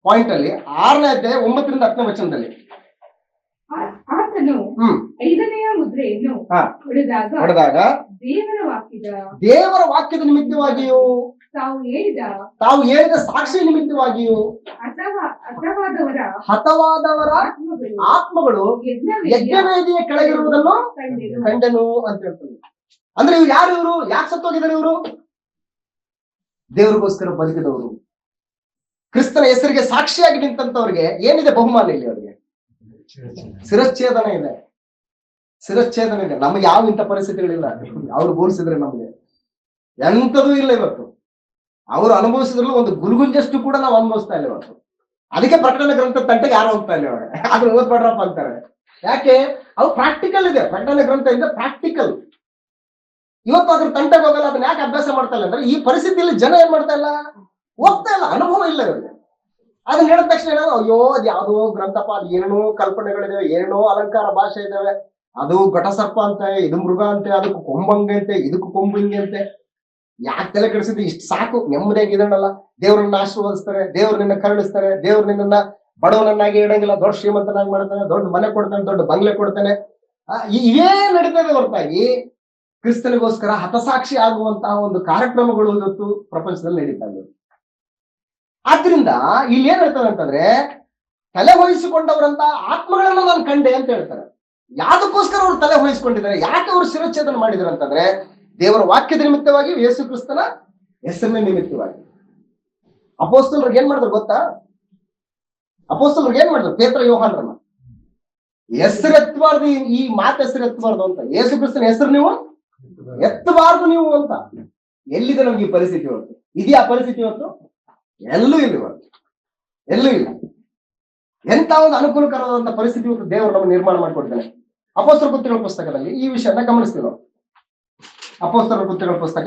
ಪಾಯಿಂಟ್ ಅಲ್ಲಿ 6ನೇ ಅಧ್ಯಾಯ 9ರಿಂದ 10ನೇ ವಚನದಲ್ಲಿ ಆತನು 5ನೆಯ ಮುದ್ರೆಯನ್ನು ಹೊಡೆದಾಗ ದೇವರ ವಾಕ್ಯದ ನಿಮಿತ್ತವಾಗಿಯೂ ತಾವು ಹೇಳಿದ ಸಾಕ್ಷಿ ನಿಮಿತ್ತವಾಗಿಯೂ ಹತವಾದವರ ಆತ್ಮಗಳು ಯಜ್ಞವೇದಿಯ ಕೆಳಗಿರುವುದನ್ನು ಕಂಡನು ಅಂತ ಹೇಳ್ತಾರೆ. ಅಂದ್ರೆ ಇವ್ರು ಯಾರು? ಇವರು ಯಾಕೆ ಸತ್ತೋಗಿದ್ದಾರೆ? ಇವರು ದೇವರಿಗೋಸ್ಕರ ಬದುಕಿದವರು, ಕ್ರಿಸ್ತನ ಹೆಸರಿಗೆ ಸಾಕ್ಷಿಯಾಗಿ ನಿಂತಂತವ್ರಿಗೆ ಏನಿದೆ ಬಹುಮಾನ? ಇಲ್ಲಿ ಅವರಿಗೆ ಶಿರಚ್ಛೇದನ ಇದೆ, ಶಿರಚ್ಛೇದನ ಇದೆ. ನಮ್ಗೆ ಯಾವ ಇಂಥ ಪರಿಸ್ಥಿತಿಗಳಿಲ್ಲ. ಅವ್ರು ಬೋಲಿಸಿದ್ರೆ ನಮ್ಗೆ ಎಂಥದೂ ಇಲ್ಲ ಇವತ್ತು. ಅವ್ರು ಅನುಭವಿಸಿದ್ರಲ್ಲೂ ಒಂದು ಗುಲ್ಗುಂಜಷ್ಟು ಕೂಡ ನಾವು ಅನುಭವಿಸ್ತಾ ಇಲ್ಲ ಇವತ್ತು. ಅದಕ್ಕೆ ಪ್ರಕಟಣೆ ಗ್ರಂಥ ತಂಟೆಗೆ ಯಾರು ಹೋಗ್ತಾ ಇಲ್ಲ ಇವಾಗ, ಅದನ್ನ ಓದ್ಬೇಡ್ರಪ್ಪ ಅಂತಾರೆ. ಯಾಕೆ? ಅವು ಪ್ರಾಕ್ಟಿಕಲ್ ಇದೆ. ಪ್ರಕಟಣೆ ಗ್ರಂಥ ಇಂದ ಪ್ರಾಕ್ಟಿಕಲ್. ಇವತ್ತು ಅದ್ರ ತಂಟೆಗೆ ಹೋಗಲ್ಲ. ಅದನ್ನ ಯಾಕೆ ಅಭ್ಯಾಸ ಮಾಡ್ತಾ ಇಲ್ಲ ಅಂದ್ರೆ ಈ ಪರಿಸ್ಥಿತಿಯಲ್ಲಿ ಜನ ಏನ್ ಮಾಡ್ತಾ ಇಲ್ಲ, ಹೋಗ್ತಾ ಇಲ್ಲ, ಅನುಭವ ಇಲ್ಲ ಇವ್ರಿಗೆ. ಅದನ್ನ ಹೇಳಿದ ತಕ್ಷಣ ಏನಾದ್ರು ಅಯ್ಯೋ ಅದು ಯಾವ್ದೋ ಗ್ರಂಥಪ್ಪ, ಅದು ಏನೇನೋ ಕಲ್ಪನೆಗಳಿದಾವೆ, ಏನೇನೋ ಅಲಂಕಾರ ಭಾಷೆ ಇದಾವೆ, ಅದು ಘಟಸರ್ಪ ಅಂತೆ, ಇದು ಮೃಗ ಅಂತೆ, ಅದಕ್ಕೆ ಕೊಂಬಂಗೆ ಅಂತೆ, ಇದಕ್ಕೆ ಕೊಂಬಂಗೆ ಅಂತೆ. ಯಾಕೆ ತಲೆ ಕೆಡಿಸಿದ್ರೆ ಇಷ್ಟು ಸಾಕು, ನೆಮ್ಮದಿಯಾಗಿ ಇದನ್ನಲ್ಲ. ದೇವ್ರನ್ನ ಆಶೀರ್ವದಿಸ್ತಾರೆ, ದೇವ್ರು ನಿನ್ನ ಕರುಣಿಸ್ತಾರೆ, ದೇವ್ರು ನಿನ್ನ ಬಡವನನ್ನಾಗಿ ಇಡಂಗಿಲ್ಲ, ದೊಡ್ಡ ಶ್ರೀಮಂತನಾಗಿ ಮಾಡ್ತಾನೆ, ದೊಡ್ಡ ಮನೆ ಕೊಡ್ತಾನೆ, ದೊಡ್ಡ ಬಂಗ್ಲೆ ಕೊಡ್ತಾನೆ. ಇವೇ ನಡೀತದೆ ಹೊರತಾಗಿ ಕ್ರಿಸ್ತನಿಗೋಸ್ಕರ ಹತಸಾಕ್ಷಿ ಆಗುವಂತಹ ಒಂದು ಕಾರ್ಯಕ್ರಮಗಳು ಇವತ್ತು ಪ್ರಪಂಚದಲ್ಲಿ ನಡೀತಾ ಇದೆ. ಆದ್ರಿಂದ ಇಲ್ಲಿ ಏನ್ ಹೇಳ್ತಾರೆ ಅಂತಂದ್ರೆ, ತಲೆ ವಹಿಸಿಕೊಂಡವರಂತ ಆತ್ಮಗಳನ್ನ ನಾನು ಕಂಡೆ ಅಂತ ಹೇಳ್ತಾರೆ. ಯಾವ್ದಕ್ಕೋಸ್ಕರ ಅವ್ರು ತಲೆ ವಹಿಸ್ಕೊಂಡಿದ್ದಾರೆ, ಯಾಕೆ ಅವ್ರು ಶಿರಚ್ಛೇದನ ಮಾಡಿದ್ರು ಅಂತಂದ್ರೆ, ದೇವರ ವಾಕ್ಯದ ನಿಮಿತ್ತವಾಗಿ, ಯೇಸು ಕ್ರಿಸ್ತನ ಹೆಸರಿನ ನಿಮಿತ್ತವಾಗಿ. ಅಪೊಸ್ತಲರಿಗೆ ಏನ್ ಮಾಡಿದ್ರು ಗೊತ್ತಾ? ಅಪೊಸ್ತಲರಿಗೆ ಏನ್ ಮಾಡಿದ್ರು? ಪೇತ್ರ ಯೋಹಾನರನ್ನ ಹೆಸರೆತ್ತಬಾರ್ದು, ಈ ಮಾತು ಹೆಸರೆತ್ತಬಾರ್ದು ಅಂತ. ಯೇಸು ಕ್ರಿಸ್ತನ ಹೆಸರು ನೀವು ಎತ್ತಬಾರ್ದು ನೀವು ಅಂತ. ಎಲ್ಲಿದೆ ನಮ್ಗೆ ಈ ಪರಿಸ್ಥಿತಿ ಇವತ್ತು? ಇದೆಯಾ ಪರಿಸ್ಥಿತಿ ಇವತ್ತು? ಎಲ್ಲೂ ಇಲ್ಲ ಇವತ್ತು, ಎಲ್ಲೂ ಇಲ್ಲ. ಎಂತ ಒಂದು ಅನುಕೂಲಕರವಾದಂತ ಪರಿಸ್ಥಿತಿ ಇವತ್ತು ದೇವರು ನಮಗೆ ನಿರ್ಮಾಣ ಮಾಡಿಕೊಡ್ತಾನೆ. ಅಪೊಸ್ತಲರ ಕೃತ್ಯಗಳ ಪುಸ್ತಕದಲ್ಲಿ ಈ ವಿಷಯನ ಗಮನಿಸ್ತೀವಿ ನಾವು. ಅಪೊಸ್ತಲರ ಕೃತ್ಯಗಳ ಪುಸ್ತಕ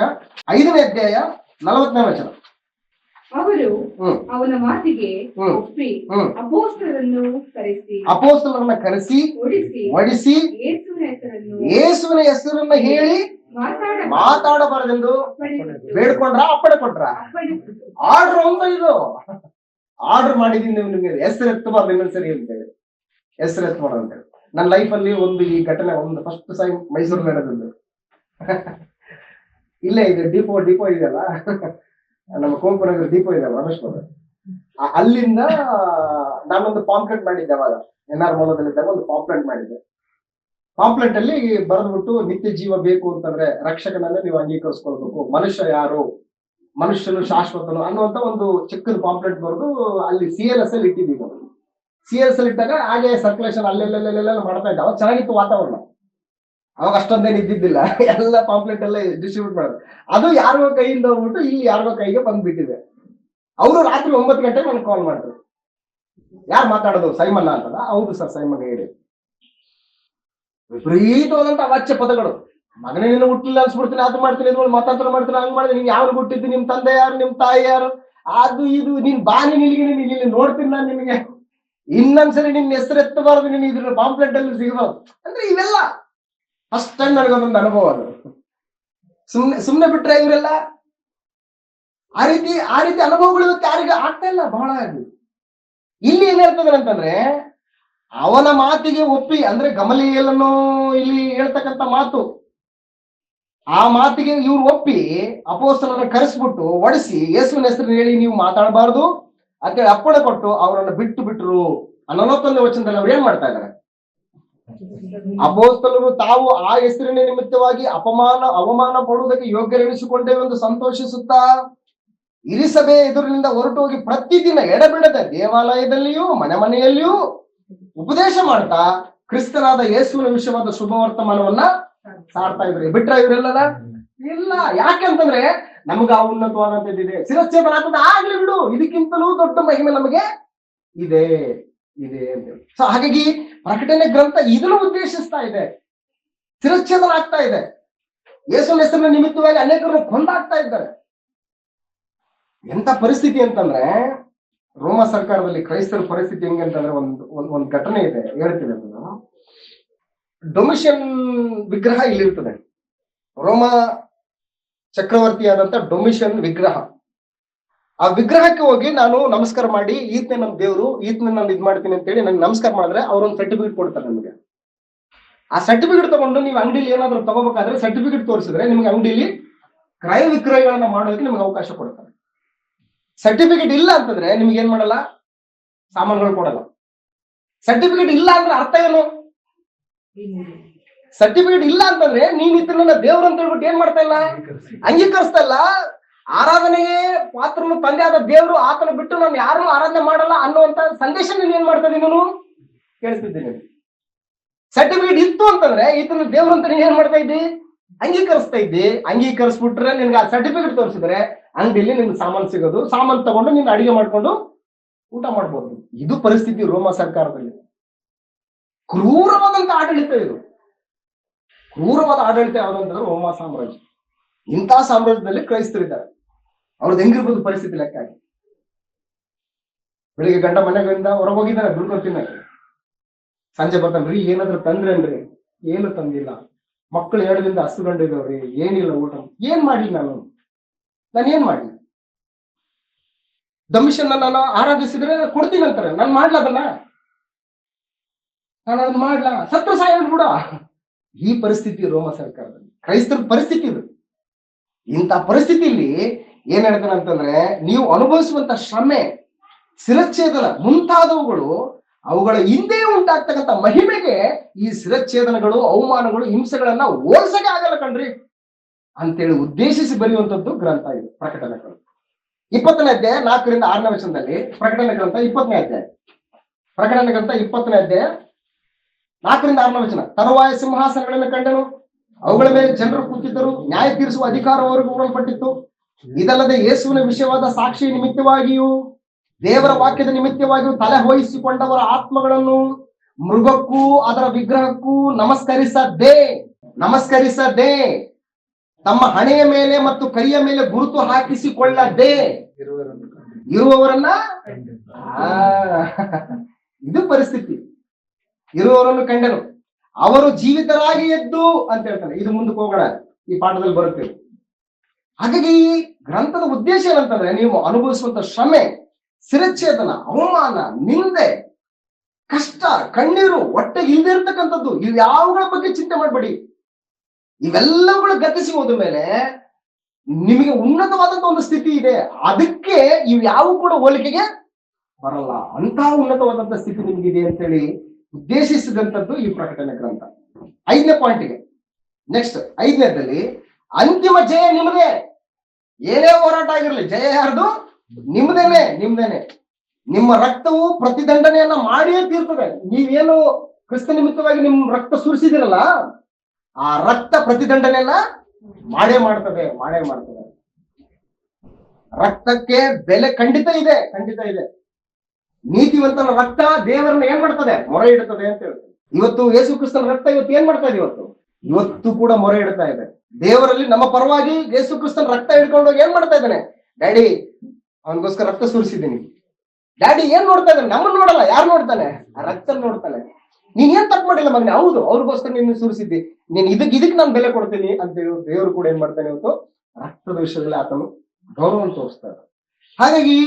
5ನೇ ಅಧ್ಯಾಯ 40ನೇ ವಚನ. ಅವರು ಅವನ ಮಾತಿಗೆ ಒಪ್ಪಿ ಅಪೊಸ್ತಲರನ್ನ ಕರೆಸಿ ಒಡಿಸಿ ಯೇಸುವಿನ ಹೆಸರನ್ನ ಹೇಳಿ ಮಾತಾಡಬಾರದೆಂದು ಬೇಡ್ಕೊಂಡ್ರ, ಅಪ್ಪಣೆ ಕೊಟ್ರ? ಆರ್ಡರ್ ಒಂದು ಇದು ಆರ್ಡರ್ ಮಾಡಿದೀನಿ ನಿಮ್ಗೆ, ಹೆಸರು ಎತ್ತಬಾರ್ದು ಇನ್ನೊಂದ್ ಸರಿ ಅಂತೇಳಿ, ಹೆಸರು ಎತ್ತಬಾರ್ದು ಅಂತೇಳಿ. ನನ್ನ ಲೈಫಲ್ಲಿ ಒಂದು ಈ ಘಟನೆ ಒಂದು ಫಸ್ಟ್ ಟೈಮ್ ಮೈಸೂರು ನಡೆದದ್ದು. ಇಲ್ಲೇ ಇದೆ ಡಿಪೋ ಇದೆಯಲ್ಲ, ನಮ್ಮ ಕುಂಕುನಗರ ಡಿಪೋ ಇದೆ ಮಹೇಶ್ವರ. ಅಲ್ಲಿಂದ ನಾನೊಂದು ಪಾಂಪ್ಲೆಟ್ ಮಾಡಿದ್ದೆ ಅವಾಗ, NR ಮೂಲದಲ್ಲಿದ್ದಾಗ ಒಂದು ಪಾಂಪ್ಲೆಟ್ ಮಾಡಿದ್ದೆ. ಪಾಂಪ್ಲೆಟ್ ಅಲ್ಲಿ ಬರೆದ್ಬಿಟ್ಟು, ನಿತ್ಯ ಜೀವ ಬೇಕು ಅಂತಂದ್ರೆ ರಕ್ಷಕನನ್ನ ನೀವು ಅಂಗೀಕರಿಸ್ಕೊಳ್ಬೇಕು, ಮನುಷ್ಯ ಯಾರು, ಮನುಷ್ಯನು ಶಾಶ್ವತನು ಅನ್ನುವಂತ ಒಂದು ಚಿಕ್ಕದ ಪಾಂಪ್ಲೆಟ್ ಬರೆದು ಅಲ್ಲಿ CLS ಅಲ್ಲಿ ಇಟ್ಟಿದ್ದೀವಿ. CLS ಅಲ್ಲಿ ಇಟ್ಟಾಗ ಹಾಗೆ ಸರ್ಕ್ಯುಲೇಷನ್ ಅಲ್ಲೆಲ್ಲ ಮಾಡ್ತಾ ಇದ್ದ. ಅವಾಗ ಚೆನ್ನಾಗಿತ್ತು ವಾತಾವರಣ. ಅವಾಗ ಅಷ್ಟೊಂದೇನು ಇದ್ದಿದ್ದಿಲ್ಲ, ಎಲ್ಲ ಪಾಂಪ್ಲೆಟ್ ಎಲ್ಲ ಡಿಸ್ಟ್ರಿಬ್ಯೂಟ್ ಮಾಡೋದು. ಅದು ಯಾರಿಗೋ ಕೈಯಿಂದ ಹೋಗ್ಬಿಟ್ಟು ಇಲ್ಲಿ ಯಾರಿಗೋ ಕೈಗೆ ಬಂದ್ಬಿಟ್ಟಿದೆ. ಅವರು ರಾತ್ರಿ 9 ಗಂಟೆಗೆ ನನಗೆ ಕಾಲ್ ಮಾಡಿದ್ರು. ಯಾರು ಮಾತಾಡೋದು? ಸೈಮನ್ ಅಂತದ. ಹೌದು ಸರ್, ಸೈಮನ್ ಹೇಳಿ. ವಿಪರೀತವಾದಂತ ಅವಾಚ್ಯ ಪದಗಳು. ಮಗನೇ ನೀನು ಹುಟ್ಟಿಲ್ಲ ಅನ್ಸ್ಬಿಡ್ತೀನಿ, ಅದು ಮಾಡ್ತೀನಿ, ಇದು ಮತಾಂತರ ಮಾಡ್ತೀನಿ, ಹಂಗ್ ಮಾಡಿದ್ರೆ ನೀನ್ ಯಾರು ಹುಟ್ಟಿದ್ದು, ನಿಮ್ ತಂದೆ ಯಾರು, ನಿಮ್ ತಾಯಿ ಯಾರು, ಅದು ಇದು, ನೀನ್ ಬಾನಿ ನಿಲ್ಗೆ, ನೀನ್ ಇಲ್ಲಿ ನೋಡ್ತೀನಿ ನಾನು ನಿನಗೆ, ಇನ್ನೊಂದ್ಸರಿ ನಿನ್ನ ಹೆಸರು ಎತ್ತಬಾರದು, ನೀನ್ ಇದ್ರ ಪಾಂಪ್ಲೆಟ್ ಅಲ್ಲಿ ಸಿಗಬಾರ್ದು ಅಂದ್ರೆ ಇವೆಲ್ಲ ಫಸ್ಟ್ ಟೈಮ್ ನನಗೊಂದೊಂದು ಅನುಭವ. ಅದು ಸುಮ್ನೆ ಬಿಟ್ರೆ ಇವರೆಲ್ಲ ಆ ರೀತಿ ಅನುಭವಗಳು ಇವತ್ತು ಯಾರಿಗೆ ಆಗ್ತಾ ಇಲ್ಲ ಬಹಳ ಆಗಿ. ಇಲ್ಲಿ ಏನ್ ಹೇಳ್ತದೆ ಅಂತಂದ್ರೆ, ಅವನ ಮಾತಿಗೆ ಒಪ್ಪಿ, ಅಂದ್ರೆ ಗಮಲಿಯಲನ್ನು ಇಲ್ಲಿ ಹೇಳ್ತಕ್ಕಂಥ ಮಾತು, ಆ ಮಾತಿಗೆ ಇವ್ರು ಒಪ್ಪಿ ಅಪೊಸ್ತಲರನ್ನ ಕರೆಸ್ಬಿಟ್ಟು ಒಡಿಸಿ ಯೇಸುವಿನ ಹೆಸರು ಹೇಳಿ ನೀವು ಮಾತಾಡಬಾರ್ದು ಅಂತೇಳಿ ಅಪ್ಪಣೆ ಕೊಟ್ಟು ಅವರನ್ನ ಬಿಟ್ರು. 41ನೇ ವಚನದಲ್ಲಿ ಅವ್ರು ಏನ್ ಮಾಡ್ತಾ ಇದ್ದಾರೆ? ಅಪೊಸ್ತಲರು ತಾವು ಆ ಹೆಸರಿನ ನಿಮಿತ್ತವಾಗಿ ಅವಮಾನ ಪಡುವುದಕ್ಕೆ ಯೋಗ್ಯರೆನಿಸಿಕೊಂಡೇವೆ ಎಂದು ಸಂತೋಷಿಸುತ್ತಾ ಇರಿಸಬೆ ಎದುರಿನಿಂದ ಹೊರಟು ಹೋಗಿ ಪ್ರತಿದಿನ ಎಡಬಿಡದೆ ದೇವಾಲಯದಲ್ಲಿಯೂ ಮನೆಯಲ್ಲಿಯೂ ಉಪದೇಶ ಮಾಡ್ತಾ ಕ್ರಿಸ್ತನಾದ ಯೇಸುವಿನ ವಿಷಯವಾದ ಶುಭವರ್ತಮಾನವನ್ನ ಸಾರ್ತಾ ಇದ್ರಿ. ಬಿಟ್ರ ಇವರೆಲ್ಲ ಇಲ್ಲ. ಯಾಕೆಂತಂದ್ರೆ ನಮ್ಗೆ ಆ ಉನ್ನತವಾದಂತದ್ದಿದೆ, ಶಿರಚ್ಛೇದನ ಆಗ್ತದೆ, ಆಗ್ಲಿ ಬಿಡು, ಇದಕ್ಕಿಂತಲೂ ದೊಡ್ಡ ಮಹಿಮೆ ನಮಗೆ ಇದೆ ಇದೆ ಅಂತ. ಸೊ ಹಾಗಾಗಿ ಪ್ರಕಟಣೆ ಗ್ರಂಥ ಇದನ್ನು ಉದ್ದೇಶಿಸ್ತಾ ಇದೆ. ಶಿರಚ್ಛೇದನ ಆಗ್ತಾ ಇದೆ. ಯೇಸುವಿನ ಹೆಸರಿನ ನಿಮಿತ್ತವಾಗಿ ಅನೇಕರನ್ನು ಕೊಂದಾಗ್ತಾ ಇದ್ದಾರೆ. ಎಂತ ಪರಿಸ್ಥಿತಿ ಅಂತಂದ್ರೆ ರೋಮ ಸರ್ಕಾರದಲ್ಲಿ ಕ್ರೈಸ್ತರ ಪರಿಸ್ಥಿತಿ ಹೆಂಗೆ ಅಂತಂದ್ರೆ ಒಂದು ಘಟನೆ ಇದೆ, ಹೇಳ್ತೀನಿ ಅದನ್ನ. ಡೊಮಿಷನ್ ವಿಗ್ರಹ ಇಲ್ಲಿರ್ತದೆ. ರೋಮ ಚಕ್ರವರ್ತಿಯಾದಂತ ಡೊಮಿಷನ್ ವಿಗ್ರಹ. ಆ ವಿಗ್ರಹಕ್ಕೆ ಹೋಗಿ ನಾನು ನಮಸ್ಕಾರ ಮಾಡಿ ಈತನೇ ನಮ್ಮ ದೇವರು, ಈತನ ನಾನು ಇದ್ ಮಾಡ್ತೀನಿ ಅಂತ ಹೇಳಿ ನನ್ಗೆ ನಮಸ್ಕಾರ ಮಾಡಿದ್ರೆ ಅವ್ರೊಂದು ಸರ್ಟಿಫಿಕೇಟ್ ಕೊಡ್ತಾರೆ ನಮಗೆ. ಆ ಸರ್ಟಿಫಿಕೇಟ್ ತಗೊಂಡು ನೀವು ಅಂಗಡಿಲಿ ಏನಾದ್ರು ತಗೋಬೇಕಾದ್ರೆ ಸರ್ಟಿಫಿಕೇಟ್ ತೋರಿಸಿದ್ರೆ ನಿಮ್ಗೆ ಅಂಗಡಿಲಿ ಕ್ರಯ ವಿಕ್ರಯಗಳನ್ನ ಮಾಡೋದಕ್ಕೆ ನಿಮ್ಗೆ ಅವಕಾಶ ಕೊಡ್ತಾರೆ. ಸರ್ಟಿಫಿಕೇಟ್ ಇಲ್ಲ ಅಂತಂದ್ರೆ ನಿಮ್ಗೆ ಏನ್ ಮಾಡಲ್ಲ, ಸಾಮಾನುಗಳು ಕೊಡಲ್ಲ. ಸರ್ಟಿಫಿಕೇಟ್ ಇಲ್ಲ ಅಂದ್ರೆ ಅರ್ಥ ಏನು? ಸರ್ಟಿಫಿಕೇಟ್ ಇಲ್ಲ ಅಂತಂದ್ರೆ ನೀನ್ ಇದನ್ನ ದೇವ್ರ ಅಂತ ಹೇಳ್ಬಿಟ್ಟು ಏನ್ ಮಾಡ್ತಾ ಇಲ್ಲ, ಅಂಗೀಕರಿಸ್ತಾ ಇಲ್ಲ. ಆರಾಧನೆಗೆ ಪಾತ್ರನು ತಂದೆ ಆದ ದೇವರು, ಆತನ ಬಿಟ್ಟು ನಾನು ಯಾರನ್ನೂ ಆರಾಧನೆ ಮಾಡಲ್ಲ ಅನ್ನುವಂತ ಸಂದೇಶ ನೀನು ಏನ್ ಮಾಡ್ತಾ ಇದೀನಿ, ನಾನು ಕೇಳಿಸ್ತಿದ್ದೀನಿ. ಸರ್ಟಿಫಿಕೇಟ್ ಇತ್ತು ಅಂತಂದ್ರೆ ಈತನ ದೇವ್ರು ಅಂತ ನೀನ್ ಏನ್ ಮಾಡ್ತಾ ಇದ್ದಿ, ಅಂಗೀಕರಿಸ್ತಾ ಇದ್ದಿ. ಅಂಗೀಕರಿಸ್ಬಿಟ್ರೆ ನಿನ್ಗೆ ಆ ಸರ್ಟಿಫಿಕೇಟ್ ತೋರಿಸಿದ್ರೆ ಅಂಗಡಿಲಿ ನಿಮ್ಗೆ ಸಾಮಾನು ಸಿಗೋದು, ಸಾಮಾನು ತಗೊಂಡು ನೀನು ಅಡಿಗೆ ಮಾಡ್ಕೊಂಡು ಊಟ ಮಾಡ್ಬೋದು. ಇದು ಪರಿಸ್ಥಿತಿ ರೋಮ ಸರ್ಕಾರದಲ್ಲಿ. ಕ್ರೂರವಾದಂತ ಆಡಳಿತ ಇದು. ಕ್ರೂರವಾದ ಆಡಳಿತ ಯಾವ್ದಂತಂದ್ರೆ ರೋಮ ಸಾಮ್ರಾಜ್ಯ. ಇಂಥ ಸಾಮ್ರಾಜ್ಯದಲ್ಲಿ ಕ್ರೈಸ್ತರಿದ್ದಾರೆ. ಅವ್ರದ್ದು ಹೆಂಗಿರ್ಬೋದು ಪರಿಸ್ಥಿತಿ ಲೆಕ್ಕ ಆಗಿ. ಬೆಳಿಗ್ಗೆ ಗಂಡ ಮನೆಗಳಿಂದ ಹೊರಗೆ ಹೋಗಿದ್ದಾರೆ ದುಡ್ಕೊತೀನಿ, ಸಂಜೆ ಬರ್ತಾನ್ರಿ ಏನಾದ್ರು ತಂದ್ರೇನ್ರಿ, ಏನು ತಂದಿಲ್ಲ. ಮಕ್ಕಳು 7 ದಿನದಿಂದ ಹಸುಗಂಡಿದವ್ರಿ, ಏನಿಲ್ಲ ಊಟ. ಏನ್ ಮಾಡ್ಲಿ ನಾನೇನ್ ಮಾಡ್ಲಿ? ಡೊಮಿಷನ್ ನಾನು ಆರಾಧಿಸಿದ್ರೆ ಕೊಡ್ತೀನಿ ಅಂತಾರೆ. ನಾನು ಮಾಡ್ಲಾ ಅದನ್ನ? ನಾನು ಅದನ್ನ ಮಾಡ್ಲಾ? ಸತ್ರ ಸಾಯ ಕೂಡ. ಈ ಪರಿಸ್ಥಿತಿ ರೋಮ ಸರ್ಕಾರದಲ್ಲಿ, ಕ್ರೈಸ್ತರ ಪರಿಸ್ಥಿತಿ ಇದು. ಇಂಥ ಪರಿಸ್ಥಿತಿಯಲ್ಲಿ ಏನ್ ಹೇಳ್ತಾನೆ ಅಂತಂದ್ರೆ, ನೀವು ಅನುಭವಿಸುವಂತ ಶ್ರಮೆ, ಶಿರಚ್ಛೇದನ ಮುಂತಾದವುಗಳು ಅವುಗಳ ಹಿಂದೆ ಉಂಟಾಗ್ತಕ್ಕಂಥ ಮಹಿಮೆಗೆ ಈ ಶಿರಚ್ಛೇದನಗಳು, ಅವಮಾನಗಳು, ಹಿಂಸೆಗಳನ್ನ ಹೋಲ್ಸಕ್ಕೆ ಆಗಲ್ಲ ಕಣ್ರಿ ಅಂತೇಳಿ ಉದ್ದೇಶಿಸಿ ಬರೆಯುವಂತದ್ದು ಗ್ರಂಥ ಇದು ಪ್ರಕಟಣೆ ಗ್ರಂಥ. 20ನೇ ಅಧ್ಯಾಯ 4ರಿಂದ 6ನೇ ವಚನದಲ್ಲಿ ಪ್ರಕಟಣೆ ಗ್ರಂಥ 20ನೇ ಅಧ್ಯಾಯ, ಪ್ರಕಟಣೆ ಗ್ರಂಥ 20ನೇ ಅಧ್ಯಾಯ 4ರಿಂದ 6ನೇ ವಚನ. ತರುವಾಯ ಸಿಂಹಾಸನಗಳನ್ನು ಕಂಡನು, ಅವುಗಳ ಮೇಲೆ ಜನರು ಕೂತಿದ್ದರು, ನ್ಯಾಯ ತೀರಿಸುವ ಅಧಿಕಾರವರೆಗೂ ಕೊಡಲ್ಪಟ್ಟಿತ್ತು. ಇದಲ್ಲದೆ ಯೇಸುವಿನ ವಿಷಯವಾದ ಸಾಕ್ಷಿ ನಿಮಿತ್ತವಾಗಿಯೂ ದೇವರ ವಾಕ್ಯದ ನಿಮಿತ್ತವಾಗಿಯೂ ತಲೆ ಹೋಯಿಸಿಕೊಂಡವರ ಆತ್ಮಗಳನ್ನು ಮೃಗಕ್ಕೂ ಅದರ ವಿಗ್ರಹಕ್ಕೂ ನಮಸ್ಕರಿಸದೆ ತಮ್ಮ ಹಣೆಯ ಮೇಲೆ ಮತ್ತು ಕೈಯ ಮೇಲೆ ಗುರುತು ಹಾಕಿಸಿಕೊಳ್ಳದೆ ಇರುವವರನ್ನ, ಇದು ಪರಿಸ್ಥಿತಿ. ಇರುವವರನ್ನು ಕಂಡನು, ಅವರು ಜೀವಿತರಾಗಿ ಎದ್ದು ಅಂತ ಹೇಳ್ತಾನೆ. ಇದು ಮುಂದಕ್ಕೆ ಹೋಗೋಣ, ಈ ಪಾಠದಲ್ಲಿ ಬರುತ್ತೇವೆ. ಹಾಗಾಗಿ ಈ ಗ್ರಂಥದ ಉದ್ದೇಶ ಏನಂತಂದ್ರೆ, ನೀವು ಅನುಭವಿಸುವಂತ ಶ್ರಮೆ, ಶಿರಚ್ಛೇದನ, ಅವಮಾನ, ನಿಂದೆ, ಕಷ್ಟ, ಕಣ್ಣೀರು, ಹೊಟ್ಟೆಗೆ ಇಲ್ಲದೆ ಇರ್ತಕ್ಕಂಥದ್ದು, ಇವ್ಯಾವುಗಳ ಬಗ್ಗೆ ಚಿಂತೆ ಮಾಡಬೇಡಿ. ಇವೆಲ್ಲವುಗಳು ಗತಿಸಿ ಹೋದ ಮೇಲೆ ನಿಮಗೆ ಉನ್ನತವಾದಂತ ಒಂದು ಸ್ಥಿತಿ ಇದೆ. ಅದಕ್ಕೆ ಇವ್ಯಾವು ಕೂಡ ಹೋಲಿಕೆಗೆ ಬರಲ್ಲ. ಅಂತ ಉನ್ನತವಾದಂತ ಸ್ಥಿತಿ ನಿಮ್ಗಿದೆ ಅಂತೇಳಿ ಉದ್ದೇಶಿಸಿದಂಥದ್ದು ಈ ಪ್ರಕಟಣೆ ಗ್ರಂಥ. 5ನೇ ಪಾಯಿಂಟ್ಗೆ ನೆಕ್ಸ್ಟ್, 5ನೇದಲ್ಲಿ ಅಂತಿಮ ಜಯ ನಿಮ್ಮದೇ. ಏನೇ ಹೋರಾಟ ಆಗಿರಲಿ, ಜಯ ಯಾರ್ದು? ನಿಮ್ದೇನೆ. ನಿಮ್ಮ ರಕ್ತವು ಪ್ರತಿದಂಡನೆಯನ್ನ ಮಾಡಿಯೇ ತೀರ್ತದೆ. ನೀವೇನು ಕ್ರಿಸ್ತ ನಿಮಿತ್ತವಾಗಿ ನಿಮ್ ರಕ್ತ ಸುರಿಸಿದಿರಲ್ಲ, ಆ ರಕ್ತ ಪ್ರತಿದಂಡನೆಯನ್ನ ಮಾಡೇ ಮಾಡ್ತದೆ. ರಕ್ತಕ್ಕೆ ಬೆಲೆ ಖಂಡಿತ ಇದೆ. ನೀತಿವಂತನ ರಕ್ತ ದೇವರನ್ನ ಏನ್ ಮಾಡ್ತದೆ? ಮೊರೆ ಇಡುತ್ತದೆ ಅಂತ ಹೇಳ್ತಾರೆ. ಇವತ್ತು ಯೇಸು ಕ್ರಿಸ್ತನ ರಕ್ತ ಇವತ್ತು ಏನ್ ಮಾಡ್ತಾ ಇದೆ? ಇವತ್ತು ಕೂಡ ಮೊರೆ ಇಡ್ತಾ ಇದೆ ದೇವರಲ್ಲಿ. ನಮ್ಮ ಪರವಾಗಿ ಯೇಸು ಕ್ರಿಸ್ತನ ರಕ್ತ ಹಿಡ್ಕೊಂಡೋಗಿ ಏನ್ ಮಾಡ್ತಾ ಇದ್ದಾನೆ? ಡ್ಯಾಡಿ, ಅವನಿಗೋಸ್ಕರ ರಕ್ತ ಸುರಿಸಿದ್ದೀನಿ. ಡ್ಯಾಡಿ ಏನ್ ನೋಡ್ತಾ ಇದ್ದಾನೆ? ನಮ್ಮನ್ನ ನೋಡಲ್ಲ. ಯಾರು ನೋಡ್ತಾನೆ? ಆ ರಕ್ತ ನೋಡ್ತಾನೆ. ನೀನ್ ಏನ್ ತಪ್ಪು ಮಾಡಿಲ್ಲ ಮಗನೇ, ಹೌದು ಅವ್ರಿಗೋಸ್ಕರ ನೀನು ಸುರಿಸಿದ್ದಿ, ನೀನ್ ಇದಕ್ಕೆ ನಾನು ಬೆಲೆ ಕೊಡ್ತೀನಿ ಅಂತ ಹೇಳಿ ದೇವರು ಕೂಡ ಏನ್ ಮಾಡ್ತಾನೆ? ಇವತ್ತು ರಕ್ತದ ವಿಷಯದಲ್ಲಿ ಆತನು ಗೌರವ ತೋರಿಸ್ತಾರೆ. ಹಾಗಾಗಿ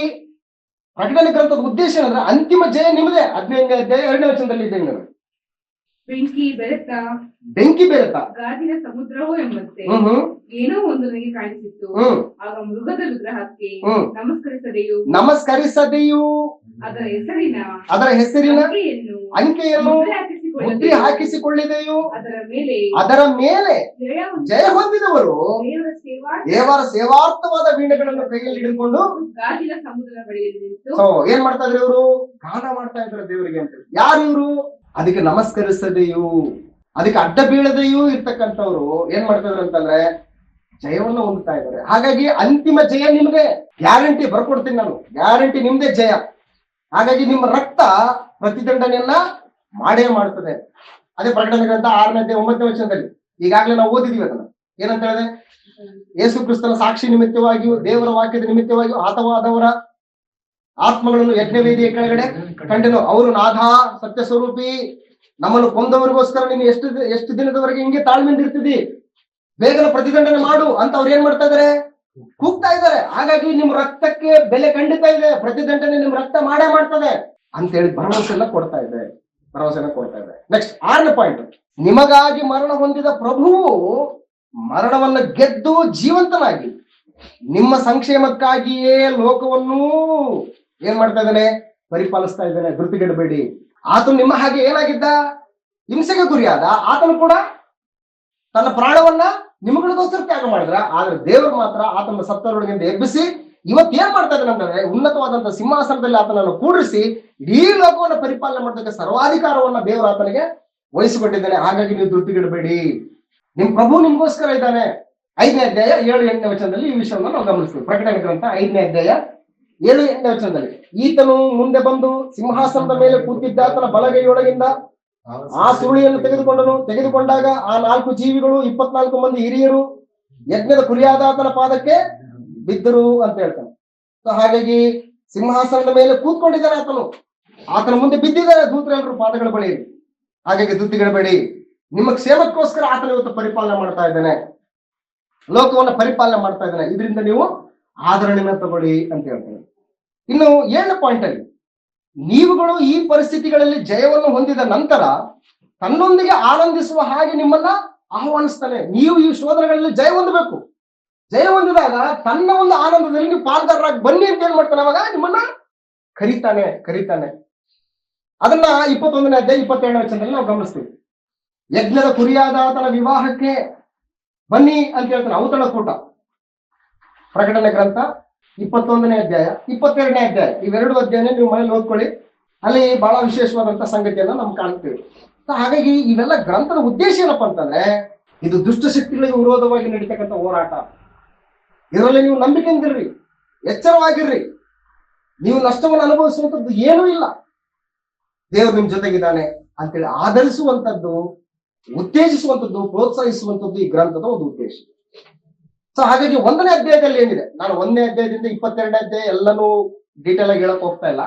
ಪ್ರಕಟಣೆ ಗ್ರಂಥದ ಉದ್ದೇಶ ಏನಂದ್ರೆ, ಅಂತಿಮ ಜಯ ನಿಮ್ಮದೇ. 15ನೇ ಅಧ್ಯಾಯ 2ನೇ ವಚನದಲ್ಲಿ ಇದೆ. ಬೆಂಕಿ ಬೆರೆತ ಗಾಜಿನ ಸಮುದ್ರವೋ ಎಂಬಂತೆ ಏನೋ ಒಂದು ನನಗೆ ಕಾಣಿಸಿತ್ತು. ಆಗ ಮೃಗದ ವಿಗ್ರಹಕ್ಕೆ ನಮಸ್ಕರಿಸದೆಯೂ ಅದರ ಹೆಸರಿನ ಅಂಕೆಯನ್ನು ಮುದ್ರೆ ಹಾಕಿಸಿಕೊಳ್ಳಿದೆಯೂ ಅದರ ಮೇಲೆ ಜಯ ಹೊಂದಿದವರು ದೇವರ ಸೇವಾರ್ಥವಾದ ವೀಣೆಗಳನ್ನು ಕೈಯಲ್ಲಿ ಹಿಡಿದುಕೊಂಡು ಗಾಜಿನ ಸಮುದ್ರದ ಬಳಿಯಲ್ಲಿ ನಿಂತು ಏನ್ ಮಾಡ್ತಾ ಇದ್ರು? ಇವರು ಗಾನ ಮಾಡ್ತಾ ಇದ್ರು ದೇವರಿಗೆ ಅಂತ. ಯಾರು ಇವರು? ಅದಕ್ಕೆ ನಮಸ್ಕರಿಸದೆಯೂ, ಅದಕ್ಕೆ ಅಡ್ಡ ಬೀಳದೆಯೂ ಇರ್ತಕ್ಕಂಥವ್ರು ಏನ್ ಮಾಡ್ತಾ ಇದ್ರು ಅಂತಂದ್ರೆ ಜಯವನ್ನು ಹೊಂದುತ್ತಾ ಇದ್ದಾರೆ. ಹಾಗಾಗಿ ಅಂತಿಮ ಜಯ ನಿಮ್ದೆ. ಗ್ಯಾರಂಟಿ ಬರ್ಕೊಡ್ತೀನಿ ನಾನು, ಗ್ಯಾರಂಟಿ ನಿಮ್ದೇ ಜಯ. ಹಾಗಾಗಿ ನಿಮ್ಮ ರಕ್ತ ಪ್ರತಿದಂಡನೆಯನ್ನ ಮಾಡೇ ಮಾಡ್ತದೆ. ಅದೇ ಪ್ರಕಟಣೆ ಗ್ರಂಥ 6ನೇ ಅಧ್ಯಾಯ 9ನೇ ವಚನದಲ್ಲಿ ಈಗಾಗಲೇ ನಾವು ಓದಿದೀವಿ ಅದನ್ನ. ಏನಂತ ಹೇಳಿದ್ರೆ, ಯೇಸು ಕ್ರಿಸ್ತನ ಸಾಕ್ಷಿ ನಿಮಿತ್ತವಾಗಿಯೂ ದೇವರ ವಾಕ್ಯದ ನಿಮಿತ್ತವಾಗಿಯೂ ಹತವಾದವರ ಆತ್ಮಗಳನ್ನು ಯಜ್ಞವೇದಿಯ ಕೆಳಗಡೆ ಕಂಡೆನು. ಅವರು ನಾಥ ಸತ್ಯ ಸ್ವರೂಪಿ, ನಮ್ಮನ್ನು ಕೊಂದವರಿಗೋಸ್ಕರ ನೀನು ಎಷ್ಟು ದಿನದವರೆಗೆ ಹಿಂಗೆ ತಾಳ್ಮೆಯಿಂದ ಇರ್ತಿದ್ದಿ, ಬೇಗನ ಪ್ರತಿದಂಡನೆ ಮಾಡು ಅಂತ ಅವ್ರು ಏನ್ ಮಾಡ್ತಾ ಇದಾರೆ, ಕೂಗ್ತಾ ಇದ್ದಾರೆ. ಹಾಗಾಗಿ ನಿಮ್ ರಕ್ತಕ್ಕೆ ಬೆಲೆ ಖಂಡಿತ ಇದೆ, ಪ್ರತಿದಂಡನೆ ನಿಮ್ ರಕ್ತ ಮಾಡೇ ಮಾಡ್ತದೆ ಅಂತೇಳಿ ಭರವಸೆಲ್ಲ ಕೊಡ್ತಾ ಇದೆ. ನೆಕ್ಸ್ಟ್ 6ನೇ ಪಾಯಿಂಟ್, ನಿಮಗಾಗಿ ಮರಣ ಹೊಂದಿದ ಪ್ರಭುವು ಮರಣವನ್ನ ಗೆದ್ದು ಜೀವಂತನಾಗಿ ನಿಮ್ಮ ಸಂಕ್ಷೇಮಕ್ಕಾಗಿಯೇ ಲೋಕವನ್ನು ಏನ್ ಮಾಡ್ತಾ ಇದ್ದಾನೆ, ಪರಿಪಾಲಿಸ್ತಾ ಇದ್ದಾನೆ. ಧೃತಿಗೆಡಬೇಡಿ. ಆತನು ನಿಮ್ಮ ಹಾಗೆ ಏನಾಗಿದ್ದ, ಹಿಂಸೆಗೆ ಗುರಿಯಾದ. ಆತನು ಕೂಡ ತನ್ನ ಪ್ರಾಣವನ್ನ ನಿಮಗಳಿಗೋಸ್ಕರ ತ್ಯಾಗ ಮಾಡಿದ್ರ. ಆದ್ರೆ ದೇವರು ಮಾತ್ರ ಆತನ ಸತ್ತವರೊಳಗಿಂದ ಎಬ್ಬಿಸಿ ಇವತ್ತು ಏನ್ ಮಾಡ್ತಾ ಇದ್ದಾನೆ ಅಂದ್ರೆ, ಉನ್ನತವಾದಂತಹ ಸಿಂಹಾಸನದಲ್ಲಿ ಆತನನ್ನು ಕೂಡಿಸಿ ಇಡೀ ಲೋಕವನ್ನು ಪರಿಪಾಲನೆ ಮಾಡೋದಕ್ಕೆ ಸರ್ವಾಧಿಕಾರವನ್ನ ದೇವರು ಆತನಿಗೆ ವಹಿಸಿಕೊಟ್ಟಿದ್ದಾನೆ. ಹಾಗಾಗಿ ನೀವು ಧೃತಿಗೆಡಬೇಡಿ, ನಿಮ್ ಪ್ರಭು ನಿಮ್ಗೋಸ್ಕರ ಇದ್ದಾನೆ. 5ನೇ ಅಧ್ಯಾಯ 7-8ನೇ ವಚನದಲ್ಲಿ ಈ ವಿಷಯವನ್ನು ನಾವು ಗಮನಿಸ್ತೀವಿ. ಪ್ರಕಟಣೆ ಗ್ರಂಥ 5ನೇ ಅಧ್ಯಾಯ 7-8ನೇ ವಚನದಲ್ಲಿ, ಈತನು ಮುಂದೆ ಬಂದು ಸಿಂಹಾಸನದ ಮೇಲೆ ಕೂತಿದ್ದ ಆತನ ಬಲಗೈಯೊಳಗಿಂದ ಆ ಸುರುಳಿಯನ್ನು ತೆಗೆದುಕೊಂಡಾಗ ಆ 4 ಜೀವಿಗಳು 24 ಮಂದಿ ಹಿರಿಯರು ಯಜ್ಞದ ಕುರಿಯಾದ ಆತನ ಪಾದಕ್ಕೆ ಬಿದ್ದರು ಅಂತ ಹೇಳ್ತಾನೆ. ಹಾಗಾಗಿ ಸಿಂಹಾಸನದ ಮೇಲೆ ಕೂತ್ಕೊಂಡಿದ್ದಾನೆ ಆತನ ಮುಂದೆ ಬಿದ್ದಿದ್ದಾರೆ ದೂತರೆಲ್ಲರೂ ಪಾದಗಳ ಬಳಿ. ಹಾಗಾಗಿ ಧೃತಿಗೆಡಬೇಡಿ, ನಿಮ್ಮ ಕ್ಷೇಮಕ್ಕೋಸ್ಕರ ಆತನ ಇವತ್ತು ಪರಿಪಾಲನೆ ಮಾಡ್ತಾ ಇದ್ದಾನೆ, ಲೋಕವನ್ನು ಪರಿಪಾಲನೆ ಮಾಡ್ತಾ ಇದ್ದಾನೆ. ಇದರಿಂದ ನೀವು ಆದರಣೆನ ತಗೊಳ್ಳಿ ಅಂತ ಹೇಳ್ತಾನೆ. ಇನ್ನು 7ನೇ ಪಾಯಿಂಟ್ ಅಲ್ಲಿ, ನೀವುಗಳು ಈ ಪರಿಸ್ಥಿತಿಗಳಲ್ಲಿ ಜಯವನ್ನು ಹೊಂದಿದ ನಂತರ ತನ್ನೊಂದಿಗೆ ಆನಂದಿಸುವ ಹಾಗೆ ನಿಮ್ಮನ್ನ ಆಹ್ವಾನಿಸ್ತಾನೆ. ನೀವು ಈ ಶೋಧನೆಗಳಲ್ಲಿ ಜಯ ಹೊಂದಬೇಕು. ಜಯ ಹೊಂದಿದಾಗ ತನ್ನ ಒಂದು ಆನಂದದಲ್ಲಿ ನೀವು ಪಾಲ್ಗಾರರಾಗಿ ಬನ್ನಿ ಅಂತ ಏನ್ ಮಾಡ್ತಾನೆ, ಅವಾಗ ನಿಮ್ಮನ್ನ ಕರೀತಾನೆ. ಅದನ್ನ 21ನೇ ಅಧ್ಯಾಯ 27ನೇ ವಚನದಲ್ಲಿ ನಾವು ಗಮನಿಸ್ತೀವಿ. ಯಜ್ಞದ ಕುರಿಯಾದ ಆತನ ವಿವಾಹಕ್ಕೆ ಬನ್ನಿ ಅಂತ ಹೇಳ್ತಾನೆ. ಔತಣಕೂಟ. ಪ್ರಕಟಣೆ ಗ್ರಂಥ 21ನೇ ಅಧ್ಯಾಯ 22ನೇ ಅಧ್ಯಾಯ ಇವೆರಡು ಅಧ್ಯಾಯನೇ ನೀವು ಮನೇಲಿ ಓದ್ಕೊಳ್ಳಿ. ಅಲ್ಲಿ ಬಹಳ ವಿಶೇಷವಾದಂತ ಸಂಗತಿಯನ್ನ ನಾವು ಕಾಣ್ತೀವಿ. ಹಾಗಾಗಿ ಇವೆಲ್ಲ ಗ್ರಂಥದ ಉದ್ದೇಶ ಏನಪ್ಪಾ ಅಂತಂದ್ರೆ, ಇದು ದುಷ್ಟಶಕ್ತಿಗಳಿಗೆ ವಿರೋಧವಾಗಿ ನಡೀತಕ್ಕಂಥ ಹೋರಾಟ. ಇದರಲ್ಲಿ ನೀವು ನಂಬಿಕೆಯಿಂದಿರ್ರಿ, ಎಚ್ಚರವಾಗಿರ್ರಿ. ನೀವು ನಷ್ಟವನ್ನು ಅನುಭವಿಸುವಂಥದ್ದು ಏನೂ ಇಲ್ಲ, ದೇವರು ನಿಮ್ ಜೊತೆಗಿದ್ದಾನೆ ಅಂತೇಳಿ ಆಧರಿಸುವಂಥದ್ದು, ಉತ್ತೇಜಿಸುವಂಥದ್ದು, ಪ್ರೋತ್ಸಾಹಿಸುವಂಥದ್ದು ಈ ಗ್ರಂಥದ ಒಂದು ಉದ್ದೇಶ. ಹಾಗಾಗಿ 1ನೇ ಅಧ್ಯಾಯದಲ್ಲಿ ಏನಿದೆ, ನಾನು 1ನೇ ಅಧ್ಯಾಯದಿಂದ 22ನೇ ಅಧ್ಯಾಯ ಎಲ್ಲನೂ ಡೀಟೇಲ್ ಆಗಿ ಹೇಳಕ್ ಹೋಗ್ತಾ ಇಲ್ಲ.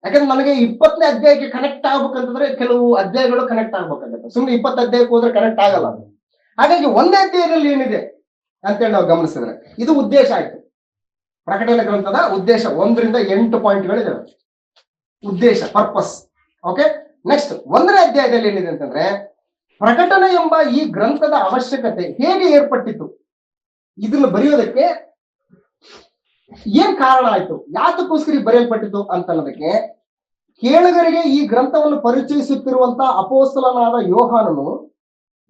ಯಾಕಂದ್ರೆ ನನಗೆ 20ನೇ ಅಧ್ಯಾಯಕ್ಕೆ ಕನೆಕ್ಟ್ ಆಗ್ಬೇಕಂತಂದ್ರೆ ಕೆಲವು ಅಧ್ಯಾಯಗಳು ಕನೆಕ್ಟ್ ಆಗ್ಬೇಕಂತ, ಸುಮ್ಮನೆ 20 ಅಧ್ಯಾಯಕ್ಕೆ ಹೋದ್ರೆ ಕನೆಕ್ಟ್ ಆಗಲ್ಲ. ಹಾಗಾಗಿ 1ನೇ ಅಧ್ಯಾಯದಲ್ಲಿ ಏನಿದೆ ಅಂತೇಳಿ ನಾವು ಗಮನಿಸಿದ್ರೆ ಇದು ಉದ್ದೇಶ ಆಯ್ತು. ಪ್ರಕಟಣೆ ಗ್ರಂಥದ ಉದ್ದೇಶ 1ರಿಂದ 8 ಪಾಯಿಂಟ್ಗಳಿದಾವೆ. ಉದ್ದೇಶ, ಪರ್ಪಸ್. ಓಕೆ, ನೆಕ್ಸ್ಟ್ 1ನೇ ಅಧ್ಯಾಯದಲ್ಲಿ ಏನಿದೆ ಅಂತಂದ್ರೆ, ಪ್ರಕಟಣೆ ಎಂಬ ಈ ಗ್ರಂಥದ ಅವಶ್ಯಕತೆ ಹೇಗೆ ಏರ್ಪಟ್ಟಿತ್ತು, ಇದನ್ನು ಬರೆಯೋದಕ್ಕೆ ಏನ್ ಕಾರಣ ಆಯ್ತು, ಯಾತಕ್ಕೋಸ್ಕರ ಬರೆಯಲ್ಪಟ್ಟಿತ್ತು ಅಂತ ಅನ್ನೋದಕ್ಕೆ ಕೇಳುಗರಿಗೆ ಈ ಗ್ರಂಥವನ್ನು ಪರಿಚಯಿಸುತ್ತಿರುವಂತ ಅಪೋಸ್ತಲನಾದ ಯೋಹಾನನು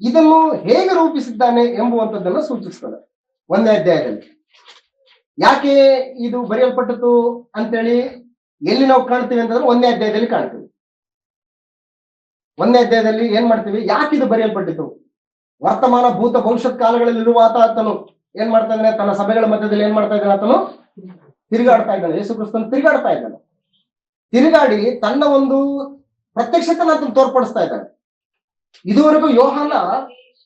ಇದನ್ನು ಹೇಗೆ ರೂಪಿಸಿದ್ದಾನೆ ಎಂಬುವಂಥದ್ದನ್ನು ಸೂಚಿಸ್ತದೆ 1ನೇ ಅಧ್ಯಾಯದಲ್ಲಿ. ಯಾಕೆ ಇದು ಬರೆಯಲ್ಪಟ್ಟಿತು ಅಂತೇಳಿ ಎಲ್ಲಿ ನಾವು ಕಾಣ್ತೀವಿ ಅಂತಂದ್ರೆ 1ನೇ ಅಧ್ಯಾಯದಲ್ಲಿ ಕಾಣ್ತೀವಿ. 1ನೇ ಅಧ್ಯಾಯದಲ್ಲಿ ಏನ್ ಮಾಡ್ತೀವಿ, ಯಾಕೆ ಇದು ಬರೆಯಲ್ಪಟ್ಟಿತು, ವರ್ತಮಾನ ಭೂತ ಭವಿಷ್ಯತ್ ಕಾಲಗಳಲ್ಲಿರುವ ಆತನು ಏನ್ ಮಾಡ್ತಾ ಇದ್ದಾನೆ, ತನ್ನ ಸಭೆಗಳ ಮಧ್ಯದಲ್ಲಿ ಏನ್ ಮಾಡ್ತಾ ಇದ್ದಾನೆ, ಆತನು ತಿರುಗಾಡ್ತಾ ಇದ್ದಾನೆ. ಯೇಸು ಕ್ರಿಸ್ತನು ತಿರುಗಾಡ್ತಾ ಇದ್ದಾನೆ. ತಿರುಗಾಡಿ ತನ್ನ ಒಂದು ಪ್ರತ್ಯಕ್ಷತೆನ ಆತನು ತೋರ್ಪಡಿಸ್ತಾ ಇದ್ದಾನೆ. ಇದುವರೆಗೂ ಯೋಹಾನ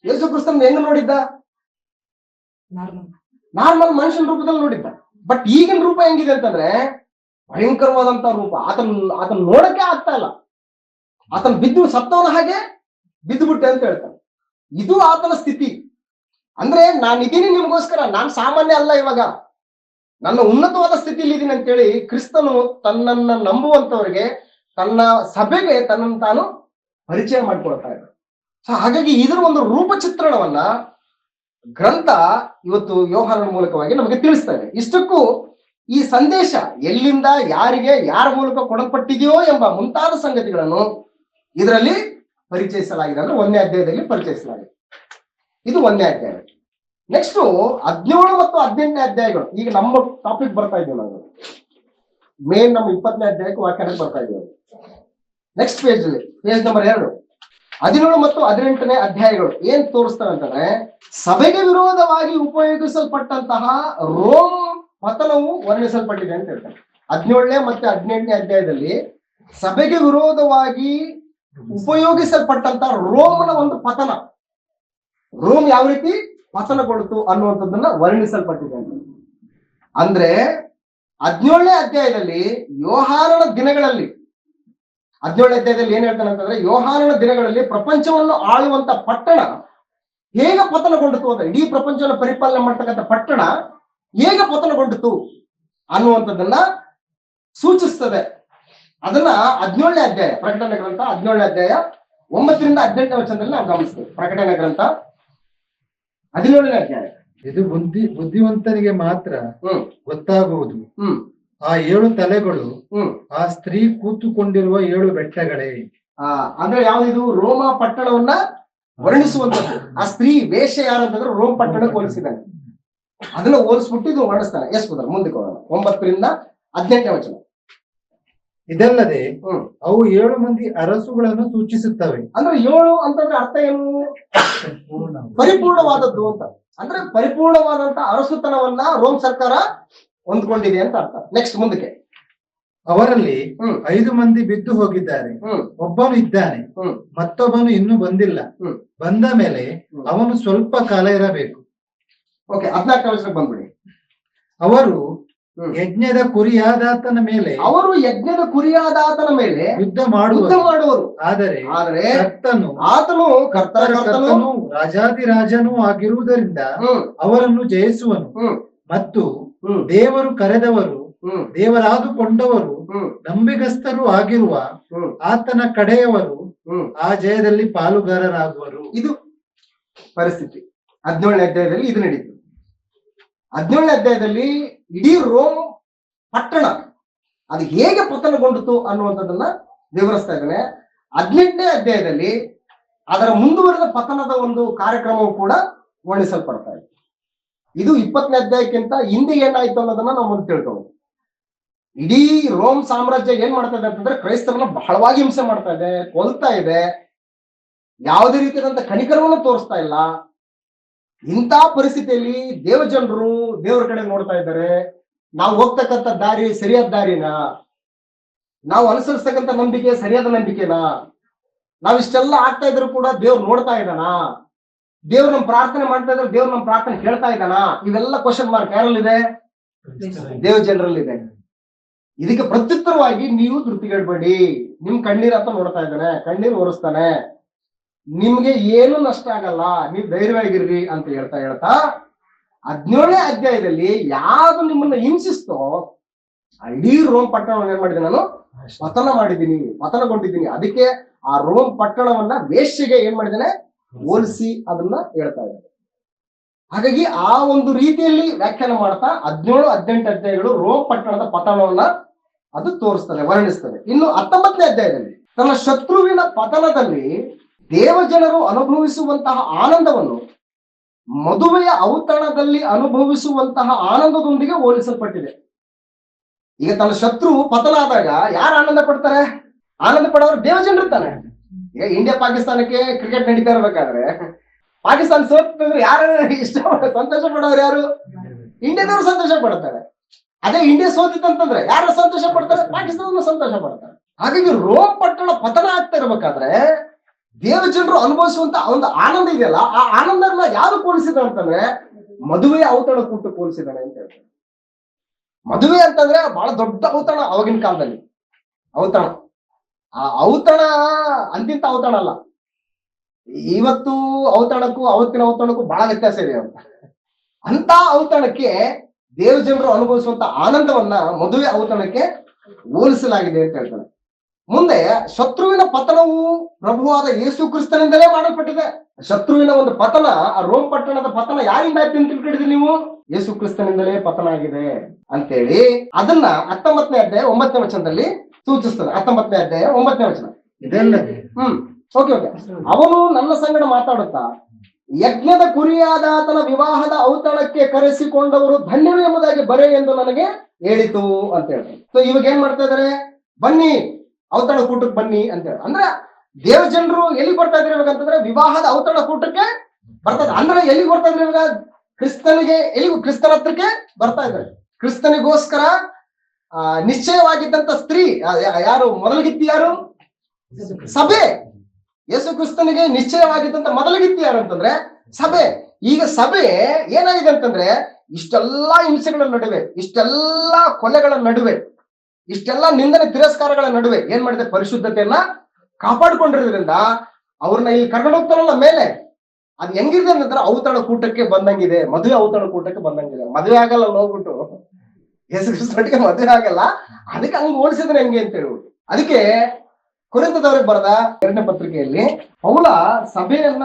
ಯೇಸು ಕ್ರಿಸ್ತನ ಹೆಂಗ್ ನೋಡಿದ್ದ, ನಾರ್ಮಲ್ ಮನುಷ್ಯನ ರೂಪದಲ್ಲಿ ನೋಡಿದ್ದ. ಬಟ್ ಈಗಿನ ರೂಪ ಹೆಂಗಿದೆ ಅಂತಂದ್ರೆ ಭಯಂಕರವಾದಂತ ರೂಪ. ಆತನ ನೋಡಕ್ಕೆ ಆಗ್ತಾ ಇಲ್ಲ. ಆತನ ಬಿದ್ದು ಸತ್ತವನ ಹಾಗೆ ಬಿದ್ದು ಬಿಟ್ಟೆ ಅಂತ ಹೇಳ್ತಾನೆ. ಇದು ಆತನ ಸ್ಥಿತಿ. ಅಂದ್ರೆ ನಾನಿದ್ದೀನಿ ನಿಮ್ಗೋಸ್ಕರ, ನಾನ್ ಸಾಮಾನ್ಯ ಅಲ್ಲ, ಇವಾಗ ನನ್ನ ಉನ್ನತವಾದ ಸ್ಥಿತಿಯಲ್ಲಿ ಇದೀನಿ ಅಂತೇಳಿ ಕ್ರಿಸ್ತನು ತನ್ನನ್ನ ನಂಬುವಂತವರಿಗೆ, ತನ್ನ ಸಭೆಗೆ ತನ್ನನ್ನು ತಾನು ಪರಿಚಯ ಮಾಡಿಕೊಳ್ತಾ ಇದ್ದ. ಹಾಗಾಗಿ ಇದರ ಒಂದು ರೂಪ ಚಿತ್ರಣವನ್ನ ಗ್ರಂಥ ಇವತ್ತು ಯೋಹಾನನ ಮೂಲಕವಾಗಿ ನಮಗೆ ತಿಳಿಸ್ತಾ ಇದೆ. ಇಷ್ಟಕ್ಕೂ ಈ ಸಂದೇಶ ಎಲ್ಲಿಂದ ಯಾರಿಗೆ ಯಾರ ಮೂಲಕ ಕೊಡಲ್ಪಟ್ಟಿದೆಯೋ ಎಂಬ ಮುಂತಾದ ಸಂಗತಿಗಳನ್ನು ಇದರಲ್ಲಿ ಪರಿಚಯಿಸಲಾಗಿದೆ. ಅಂದ್ರೆ 1ನೇ ಅಧ್ಯಾಯದಲ್ಲಿ ಪರಿಚಯಿಸಲಾಗಿದೆ. ಇದು 1ನೇ ಅಧ್ಯಾಯ. ನೆಕ್ಸ್ಟ್ 17 ಮತ್ತು 18ನೇ ಅಧ್ಯಾಯಗಳು. ಈಗ ನಮ್ಮ ಟಾಪಿಕ್ ಬರ್ತಾ ಇದ್ದೀವಿ ನಾವು, ಮೇನ್ ನಮ್ಮ 20ನೇ ಅಧ್ಯಾಯಕ್ಕೆ ವ್ಯಾಖ್ಯಾನಕ್ಕೆ ಬರ್ತಾ ಇದ್ದೀವಿ. ನೆಕ್ಸ್ಟ್ ಪೇಜ್ ಅಲ್ಲಿ, ಪೇಜ್ ನಂಬರ್ 2, 17 ಮತ್ತು 18ನೇ ಅಧ್ಯಾಯಗಳು ಏನ್ ತೋರಿಸ್ತಾರೆ ಅಂತಂದ್ರೆ, ಸಭೆಗೆ ವಿರೋಧವಾಗಿ ಉಪಯೋಗಿಸಲ್ಪಟ್ಟಂತಹ ರೋಮ್ ಪತನವು ವರ್ಣಿಸಲ್ಪಟ್ಟಿದೆ ಅಂತ ಹೇಳ್ತಾರೆ. 17ನೇ ಮತ್ತೆ 18ನೇ ಅಧ್ಯಾಯದಲ್ಲಿ ಸಭೆಗೆ ವಿರೋಧವಾಗಿ ಉಪಯೋಗಿಸಲ್ಪಟ್ಟಂತ ರೋಮನ ಒಂದು ಪತನ, ರೋಮ್ ಯಾವ ರೀತಿ ಪತನಗೊಳ್ತು ಅನ್ನುವಂಥದ್ದನ್ನ ವರ್ಣಿಸಲ್ಪಟ್ಟಿದೆ. ಅಂದ್ರೆ 17ನೇ ಅಧ್ಯಾಯದಲ್ಲಿ ಯೋಹಾನನ ದಿನಗಳಲ್ಲಿ, 17ನೇ ಅಧ್ಯಾಯದಲ್ಲಿ ಏನ್ ಹೇಳ್ತಾನೆ ಅಂತಂದ್ರೆ, ಯೋಹಾನನ ದಿನಗಳಲ್ಲಿ ಪ್ರಪಂಚವನ್ನು ಆಳುವಂತ ಪಟ್ಟಣ ಹೇಗೆ ಪತನಗೊಂಡಿತು ಅಂತ, ಇಡೀ ಪ್ರಪಂಚವನ್ನು ಪರಿಪಾಲನೆ ಮಾಡ್ತಕ್ಕಂಥ ಪಟ್ಟಣ ಹೇಗೆ ಪತನಗೊಂಡಿತು ಅನ್ನುವಂಥದ್ದನ್ನ ಸೂಚಿಸ್ತದೆ. ಅದನ್ನ 17ನೇ ಅಧ್ಯಾಯ ಪ್ರಕಟಣೆ ಗ್ರಂಥ 17ನೇ ಅಧ್ಯಾಯ 9ರಿಂದ 18ನೇ ವಚನದಲ್ಲಿ ನಾವು ಗಮನಿಸ್ತೇವೆ. ಪ್ರಕಟಣೆ ಗ್ರಂಥ 17ನೇ ಅಧ್ಯಾಯ. ಇದು ಬುದ್ಧಿವಂತನಿಗೆ ಮಾತ್ರ ಗೊತ್ತಾಗುವುದು. ಆ 7 ತಲೆಗಳು ಆ ಸ್ತ್ರೀ ಕೂತುಕೊಂಡಿರುವ 7 ಬೆಟ್ಟಗಳೇ. ಅಂದ್ರೆ ಯಾವ್ದಿದು? ರೋಮ ಪಟ್ಟಣವನ್ನ ವರ್ಣಿಸುವಂತದ್ದು. ಆ ಸ್ತ್ರೀ ವೇಷ ಯಾರಂತಂದ್ರೆ ರೋಮ್ ಪಟ್ಟಣಕ್ಕೆ ಹೋಲಿಸಿದ್ದಾನೆ. ಅದನ್ನ ಹೋಲಿಸ್ಬಿಟ್ಟು ಇದು ವರ್ಣಿಸ್ತಾನೆ. ಎಸ್ ಮುಂದಕ್ಕೆ ಹೋಗೋಣ. 9ರಿಂದ 18ನೇ ವಚನ. ಇದಲ್ಲದೆ ಅವು 7 ಮಂದಿ ಅರಸುಗಳನ್ನು ಸೂಚಿಸುತ್ತವೆ. ಅಂದ್ರೆ 7 ಅಂತಂದ್ರೆ ಅರ್ಥ ಏನು? ಪರಿಪೂರ್ಣವಾದದ್ದು ಅಂತ. ಅಂದ್ರೆ ಪರಿಪೂರ್ಣವಾದಂತ ಅರಸುತನವನ್ನ ರೋಮ್ ಸರ್ಕಾರ ಹೊಂದ್ಕೊಂಡಿದೆ ಅಂತ ಅರ್ಥ. ನೆಕ್ಸ್ಟ್ ಮುಂದಕ್ಕೆ. ಅವರಲ್ಲಿ 5 ಮಂದಿ ಬಿದ್ದು ಹೋಗಿದ್ದಾರೆ, ಒಬ್ಬನು ಇದ್ದಾನೆ, ಮತ್ತೊಬ್ಬನು ಇನ್ನೂ ಬಂದಿಲ್ಲ. ಬಂದ ಮೇಲೆ ಅವನು ಸ್ವಲ್ಪ ಕಾಲ ಇರಬೇಕು. ಓಕೆ, 14ನೇ ವಚನಕ್ಕೆ ಬಂದ್ಬಿಡಿ. ಅವರು ಯಜ್ಞದ ಕುರಿಯಾದಾತನ ಮೇಲೆ ಯುದ್ಧ ಯುದ್ಧ ಮಾಡುವರು. ಆದರೆ ಆತನು ಕರ್ತನು ರಾಜಾದಿರಾಜನೂ ಆಗಿರುವುದರಿಂದ ಅವರನ್ನು ಜಯಿಸುವನು. ಮತ್ತು ದೇವರು ಕರೆದವರು, ದೇವರಾದುಕೊಂಡವರು, ನಂಬಿಗಸ್ತರು ಆಗಿರುವ ಆತನ ಕಡೆಯವರು ಆ ಜಯದಲ್ಲಿ ಪಾಲುಗಾರರಾಗುವರು. ಇದು ಪರಿಸ್ಥಿತಿ 17ನೇ ಅಧ್ಯಾಯದಲ್ಲಿ ಇದು ನಡೀತು. 17ನೇ ಅಧ್ಯಾಯದಲ್ಲಿ ಇಡೀ ರೋಮ್ ಪಟ್ಟಣ ಅದು ಹೇಗೆ ಪತನಗೊಂಡಿತು ಅನ್ನುವಂಥದ್ದನ್ನ ವಿವರಿಸ್ತಾ ಇದ್ದಾನೆ. 18ನೇ ಅಧ್ಯಾಯದಲ್ಲಿ ಅದರ ಮುಂದುವರೆದ ಪತನದ ಒಂದು ಕಾರ್ಯಕ್ರಮವು ಕೂಡ ವರ್ಣಿಸಲ್ಪಡ್ತಾ ಇದೆ. ಇದು 20ನೇ ಅಧ್ಯಾಯಕ್ಕಿಂತ ಹಿಂದೆ ಏನಾಯ್ತು ಅನ್ನೋದನ್ನ ನಾವು ಮುಂದೆ ತಿಳ್ಕೋಬಹುದು. ಇಡೀ ರೋಮ್ ಸಾಮ್ರಾಜ್ಯ ಏನ್ ಮಾಡ್ತಾ ಇದೆ ಅಂತಂದ್ರೆ ಕ್ರೈಸ್ತರನ್ನ ಬಹಳವಾಗಿ ಹಿಂಸೆ ಮಾಡ್ತಾ ಇದೆ, ಕೊಲ್ತಾ ಇದೆ, ಯಾವುದೇ ರೀತಿಯಾದಂತ ಕನಿಕರವನ್ನು ತೋರಿಸ್ತಾ ಇಲ್ಲ. ಇಂಥ ಪರಿಸ್ಥಿತಿಯಲ್ಲಿ ದೇವಜನರು ದೇವರ ಕಡೆ ನೋಡ್ತಾ ಇದ್ದಾರೆ. ನಾವು ಹೋಗ್ತಕ್ಕಂಥ ದಾರಿ ಸರಿಯಾದ ದಾರಿನಾ? ನಾವು ಅನುಸರಿಸ್ತಕ್ಕಂಥ ನಂಬಿಕೆ ಸರಿಯಾದ ನಂಬಿಕೆನಾ? ನಾವಿಷ್ಟೆಲ್ಲ ಆಗ್ತಾ ಇದ್ರು ಕೂಡ ದೇವ್ರು ನೋಡ್ತಾ ಇದ್ದಾನ? ದೇವ್ರು ನಮ್ ಪ್ರಾರ್ಥನೆ ಮಾಡ್ತಾ ಇದ್ರೆ ದೇವ್ರು ನಮ್ ಪ್ರಾರ್ಥನೆ ಕೇಳ್ತಾ ಇದ್ದಾನ? ಇವೆಲ್ಲ ಕ್ವಶನ್ ಮಾರ್ಕ್ ಯಾರಲ್ಲಿದೆ? ದೇವ ಜನರಲ್ಲಿದೆ. ಇದಕ್ಕೆ ಪ್ರತ್ಯುತ್ತರವಾಗಿ ನೀವು ಧೃತಿಗೆಡಬೇಡಿ, ನಿಮ್ ಕಣ್ಣೀರ್ ಅಂತ ನೋಡ್ತಾ ಇದ್ದಾನೆ, ಕಣ್ಣೀರ್ ಒರೆಸ್ತಾನೆ, ನಿಮ್ಗೆ ಏನು ನಷ್ಟ ಆಗಲ್ಲ, ನೀವು ಧೈರ್ಯವಾಗಿರ್ರಿ ಅಂತ ಹೇಳ್ತಾ 17ನೇ ಅಧ್ಯಾಯದಲ್ಲಿ ಯಾವ್ದು ನಿಮ್ಮನ್ನ ಹಿಂಸಿಸ್ತೋ ಇಡೀ ರೋಮ್ ಪಟ್ಟಣವನ್ನು ಏನ್ ಮಾಡಿದ್ದೀನಿ ನಾನು? ಪತನಗೊಂಡಿದ್ದೀನಿ. ಅದಕ್ಕೆ ಆ ರೋಮ್ ಪಟ್ಟಣವನ್ನ ವೇಶ್ಯೆಗೆ ಏನ್ ಮಾಡಿದ್ದೇನೆ? ಹೋಲಿಸಿ ಅದನ್ನ ಹೇಳ್ತಾ ಇದ್ದಾರೆ. ಹಾಗಾಗಿ ಆ ಒಂದು ರೀತಿಯಲ್ಲಿ ವ್ಯಾಖ್ಯಾನ ಮಾಡ್ತಾ 17, 18 ಅಧ್ಯಾಯಗಳು ರೋಮ್ ಪಟ್ಟಣದ ಪತನವನ್ನ ಅದು ತೋರಿಸ್ತದೆ, ವರ್ಣಿಸ್ತದೆ. ಇನ್ನು 19ನೇ ಅಧ್ಯಾಯದಲ್ಲಿ ತನ್ನ ಶತ್ರುವಿನ ಪತನದಲ್ಲಿ ದೇವಜನರು ಅನುಭವಿಸುವಂತಹ ಆನಂದವನ್ನು ಮದುವೆಯ ಔತಣದಲ್ಲಿ ಅನುಭವಿಸುವಂತಹ ಆನಂದದೊಂದಿಗೆ ಹೋಲಿಸಲ್ಪಟ್ಟಿದೆ. ಈಗ ತನ್ನ ಶತ್ರು ಪತನ ಆದಾಗ ಯಾರು ಆನಂದ ಪಡ್ತಾರೆ? ಆನಂದ ಪಡೋರು ದೇವಜನರು ಇರ್ತಾನೆ. ಈಗ ಇಂಡಿಯಾ ಪಾಕಿಸ್ತಾನಕ್ಕೆ ಕ್ರಿಕೆಟ್ ನಡೀತಾ ಇರ್ಬೇಕಾದ್ರೆ ಪಾಕಿಸ್ತಾನ ಸೋತಿದ್ರೆ ಯಾರು ಸಂತೋಷ ಪಡೋರು? ಯಾರು? ಇಂಡಿಯಾದವರು ಸಂತೋಷ ಪಡ್ತಾರೆ. ಅದೇ ಇಂಡಿಯಾ ಸೋತಿತ್ತಂತಂದ್ರೆ ಯಾರು ಸಂತೋಷ ಪಡ್ತಾರೆ? ಪಾಕಿಸ್ತಾನ ಸಂತೋಷ ಪಡ್ತಾರೆ. ಹಾಗಾಗಿ ರೋಮ್ ಪಟ್ಟಣ ಪತನ ಆಗ್ತಾ ಇರ್ಬೇಕಾದ್ರೆ ದೇವಜನರು ಅನುಭವಿಸುವಂತ ಒಂದು ಆನಂದ ಇದೆಯಲ್ಲ, ಆ ಆನಂದನ ಯಾರು ಹೋಲಿಸಿದ ಅಂತಂದ್ರೆ ಮದುವೆಯ ಔತಣ ಕೂಟ ಹೋಲಿಸಿದಾನೆ ಅಂತ ಹೇಳ್ತಾರೆ. ಮದುವೆ ಅಂತಂದ್ರೆ ಬಹಳ ದೊಡ್ಡ ಔತಣ ಅವಾಗಿನ ಕಾಲದಲ್ಲಿ. ಔತಣ, ಆ ಔತಣ ಅಂತಿಂತ ಔತಣ ಅಲ್ಲ. ಇವತ್ತು ಔತಣಕ್ಕೂ ಅವತ್ತಿನ ಔತಣಕ್ಕೂ ಬಹಳ ವ್ಯತ್ಯಾಸ ಇದೆ ಅಂತ ಔತಣಕ್ಕೆ ದೇವಜನರು ಅನುಭವಿಸುವಂತ ಆನಂದವನ್ನ ಮದುವೆ ಔತಣಕ್ಕೆ ಹೋಲಿಸಲಾಗಿದೆ ಅಂತ ಹೇಳ್ತಾನೆ. ಮುಂದೆ ಶತ್ರುವಿನ ಪತನವು ಪ್ರಭುವಾದ ಯೇಸು ಕ್ರಿಸ್ತನಿಂದಲೇ ಮಾಡಲ್ಪಟ್ಟಿದೆ. ಶತ್ರುವಿನ ಒಂದು ಪತನ, ಆ ರೋಮ್ ಪಟ್ಟಣದ ಪತನ ಯಾರಿಂದ ಆಯ್ತು ಅಂತ ತಿಳ್ಕೊಂಡಿದ್ರಿ ನೀವು? ಯೇಸು ಕ್ರಿಸ್ತನಿಂದಲೇ ಪತನ ಆಗಿದೆ ಅಂತೇಳಿ ಅದನ್ನ 19ನೇ ಅಧ್ಯಾಯ 9ನೇ ವಚನದಲ್ಲಿ ಸೂಚಿಸ್ತದೆ. 19ನೇ ಅಧ್ಯಾಯ 9ನೇ ವಚನ. ಇದಲ್ಲದೆ ಓಕೆ. ಅವನು ನನ್ನ ಸಂಗಡ ಮಾತಾಡುತ್ತಾ, ಯಜ್ಞದ ಕುರಿಯಾದ ಆತನ ವಿವಾಹದ ಔತಣಕ್ಕೆ ಕರೆಸಿಕೊಂಡವರು ಧನ್ಯರು ಎಂಬುದಾಗಿ ಬರೆ ಎಂದು ನನಗೆ ಹೇಳಿತು ಅಂತ ಹೇಳ್ತಾರೆ. ಸೊ ಇವಾಗ ಏನ್ ಮಾಡ್ತಾ ಇದಾರೆ? ಬನ್ನಿ ಔತಣ ಕೂಟಕ್ಕೆ ಬನ್ನಿ ಅಂತ ಹೇಳಿ. ಅಂದ್ರೆ ದೇವಜನರು ಎಲ್ಲಿ ಬರ್ತಾ ಇದ್ರೆ ಇವಾಗಂತಂದ್ರೆ ವಿವಾಹದ ಔತಣ ಕೂಟಕ್ಕೆ ಬರ್ತಾ ಇದ್ದಾರೆ. ಅಂದ್ರೆ ಎಲ್ಲಿಗೆ ಬರ್ತಾ ಇದ್ರೆ ಇವಾಗ? ಕ್ರಿಸ್ತನ ಹತ್ರಕ್ಕೆ ಬರ್ತಾ ಇದ್ದಾರೆ. ಕ್ರಿಸ್ತನಿಗೋಸ್ಕರ ನಿಶ್ಚಯವಾಗಿದ್ದಂತ ಸ್ತ್ರೀ ಯಾರು ಮೊದಲಗಿತ್ತಿ ಯಾರು? ಸಭೆ. ಯೇಸು ಕ್ರಿಸ್ತನಿಗೆ ನಿಶ್ಚಯವಾಗಿದ್ದಂತ ಮೊದಲಗಿತ್ತಿ ಯಾರು ಅಂತಂದ್ರೆ ಸಭೆ. ಈಗ ಸಭೆ ಏನಾಗಿದೆ ಅಂತಂದ್ರೆ ಇಷ್ಟೆಲ್ಲಾ ಹಿಂಸೆಗಳ ನಡುವೆ, ಇಷ್ಟೆಲ್ಲಾ ಕೊಲೆಗಳ ನಡುವೆ, ಇಷ್ಟೆಲ್ಲಾ ನಿಂದನೆ ತಿರಸ್ಕಾರಗಳ ನಡುವೆ ಏನ್ ಮಾಡಿದೆ? ಪರಿಶುದ್ಧತೆಯನ್ನ ಕಾಪಾಡ್ಕೊಂಡಿರೋದ್ರಿಂದ ಅವ್ರನ್ನ ಇಲ್ಲಿ ಕರ್ಕೊಂಡು ಹೋಗ್ತಾರಲ್ಲ ಮೇಲೆ, ಅದ್ ಹೆಂಗಿದೆ ಅಂತಂದ್ರೆ ಔತಣ ಕೂಟಕ್ಕೆ ಬಂದಂಗಿದೆ, ಮದುವೆ ಔತಣ ಕೂಟಕ್ಕೆ ಬಂದಂಗಿದೆ. ಮದುವೆ ಆಗಲ್ಲ ಹೋಗ್ಬಿಟ್ಟು ಯೇಸು ಕ್ರಿಸ್ತನಿಗೆ ಮದುವೆ ಆಗಲ್ಲ, ಅದಕ್ಕೆ ಹಂಗ್ ಓಡಿಸಿದ್ರೆ ಹೆಂಗೆ ಅಂತ ಹೇಳ್ಬಿಟ್ಟು. ಅದಕ್ಕೆ ಕೊರಿಂಥದವರಿಗೆ ಬರೆದ 2ನೇ ಪತ್ರಿಕೆಯಲ್ಲಿ ಪೌಲ ಸಭೆಯನ್ನ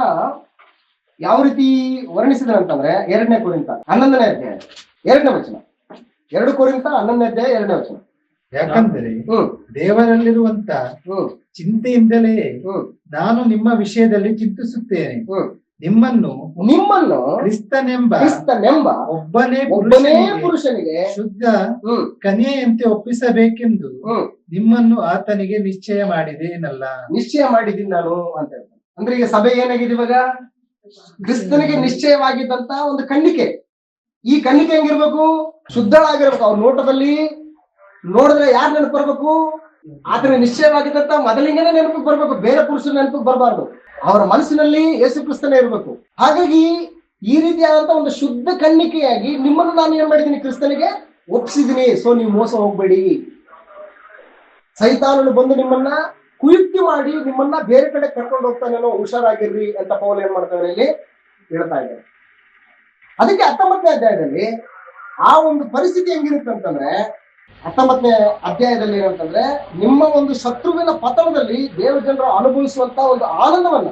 ಯಾವ ರೀತಿ ವರ್ಣಿಸಿದ್ರೆ ಅಂತಂದ್ರೆ 2ನೇ ಕೊರಿಂಥ 11ನೇ ಅಧ್ಯಾಯ 2ನೇ ವಚನ. 2 ಕೊರಿಂಥ 11ನೇ ಅಧ್ಯಾಯ 2ನೇ ವಚನ. ಯಾಕಂದರೆ ದೇವರಲ್ಲಿರುವಂತ ಚಿಂತೆಯಿಂದಲೇ ನಾನು ನಿಮ್ಮ ವಿಷಯದಲ್ಲಿ ಚಿಂತಿಸುತ್ತೇನೆ. ನಿಮ್ಮನ್ನು ಕ್ರಿಸ್ತನೆಂಬ ಒಬ್ಬನೇ ಪುರುಷನಿಗೆ ಶುದ್ಧ ಕನ್ಯೆಯಂತೆ ಒಪ್ಪಿಸಬೇಕೆಂದು ನಿಮ್ಮನ್ನು ಆತನಿಗೆ ನಿಶ್ಚಯ ಮಾಡಿದೇನಲ್ಲ. ನಿಶ್ಚಯ ಮಾಡಿದ್ದೀನಿ ನಾನು ಅಂತ ಹೇಳ್ತಾನೆ. ಅಂದ್ರೆ ಈಗ ಸಭೆ ಏನಾಗಿದೆ ಇವಾಗ? ಕ್ರಿಸ್ತನಿಗೆ ನಿಶ್ಚಯವಾಗಿದ್ದಂತ ಒಂದು ಕಣ್ಣಿಕೆ. ಈ ಕಣ್ಣಿಕೆ ಹೆಂಗಿರ್ಬೇಕು? ಶುದ್ಧಳಾಗಿರ್ಬೇಕು. ಅವ್ರ ನೋಟದಲ್ಲಿ ನೋಡಿದ್ರೆ ಯಾರು ನೆನಪು ಬರ್ಬೇಕು? ಆತನಿಗೆ ನಿಶ್ಚಯವಾಗಿದ್ದಂತ ಮೊದಲಿಂಗನೇ ನೆನಪು ಬರ್ಬೇಕು, ಬೇರೆ ಪುರುಷನ ನೆನಪು ಬರಬಾರ್ದು. ಅವರ ಮನಸ್ಸಿನಲ್ಲಿ ಯೇಸು ಕ್ರಿಸ್ತನೇ ಇರ್ಬೇಕು. ಹಾಗಾಗಿ ಈ ರೀತಿಯಾದಂತ ಒಂದು ಶುದ್ಧ ಕಣ್ಣಿಕೆಯಾಗಿ ನಿಮ್ಮನ್ನು ನಾನು ಏನ್ ಮಾಡಿದ್ದೀನಿ? ಕ್ರಿಸ್ತನಿಗೆ ಒಪ್ಪಿಸಿದೀನಿ. ಸೊ ನೀವು ಮೋಸ ಹೋಗ್ಬೇಡಿ. ಸೈತಾನನು ಬಂದು ನಿಮ್ಮನ್ನ ಕುಯುಕ್ತಿ ಮಾಡಿ ನಿಮ್ಮನ್ನ ಬೇರೆ ಕಡೆ ಕರ್ಕೊಂಡು ಹೋಗ್ತಾನೇನೋ, ಹುಷಾರಾಗಿರ್ರಿ ಅಂತ ಪೌಲ ಏನ್ ಮಾಡ್ತಾನೆ ಇಲ್ಲಿ ಹೇಳ್ತಾ ಇದ್ದಾರೆ. ಅದಕ್ಕೆ 19ನೇ ಅಧ್ಯಾಯದಲ್ಲಿ ಆ ಒಂದು ಪರಿಸ್ಥಿತಿ ಹೆಂಗಿರುತ್ತೆ ಅಂತಂದ್ರೆ 19ನೇ ಅಧ್ಯಾಯದಲ್ಲಿ ಏನಂತಂದ್ರೆ ನಿಮ್ಮ ಒಂದು ಶತ್ರುವಿನ ಪತನದಲ್ಲಿ ದೇವಜನರು ಅನುಭವಿಸುವಂತಹ ಒಂದು ಆನಂದವನ್ನ,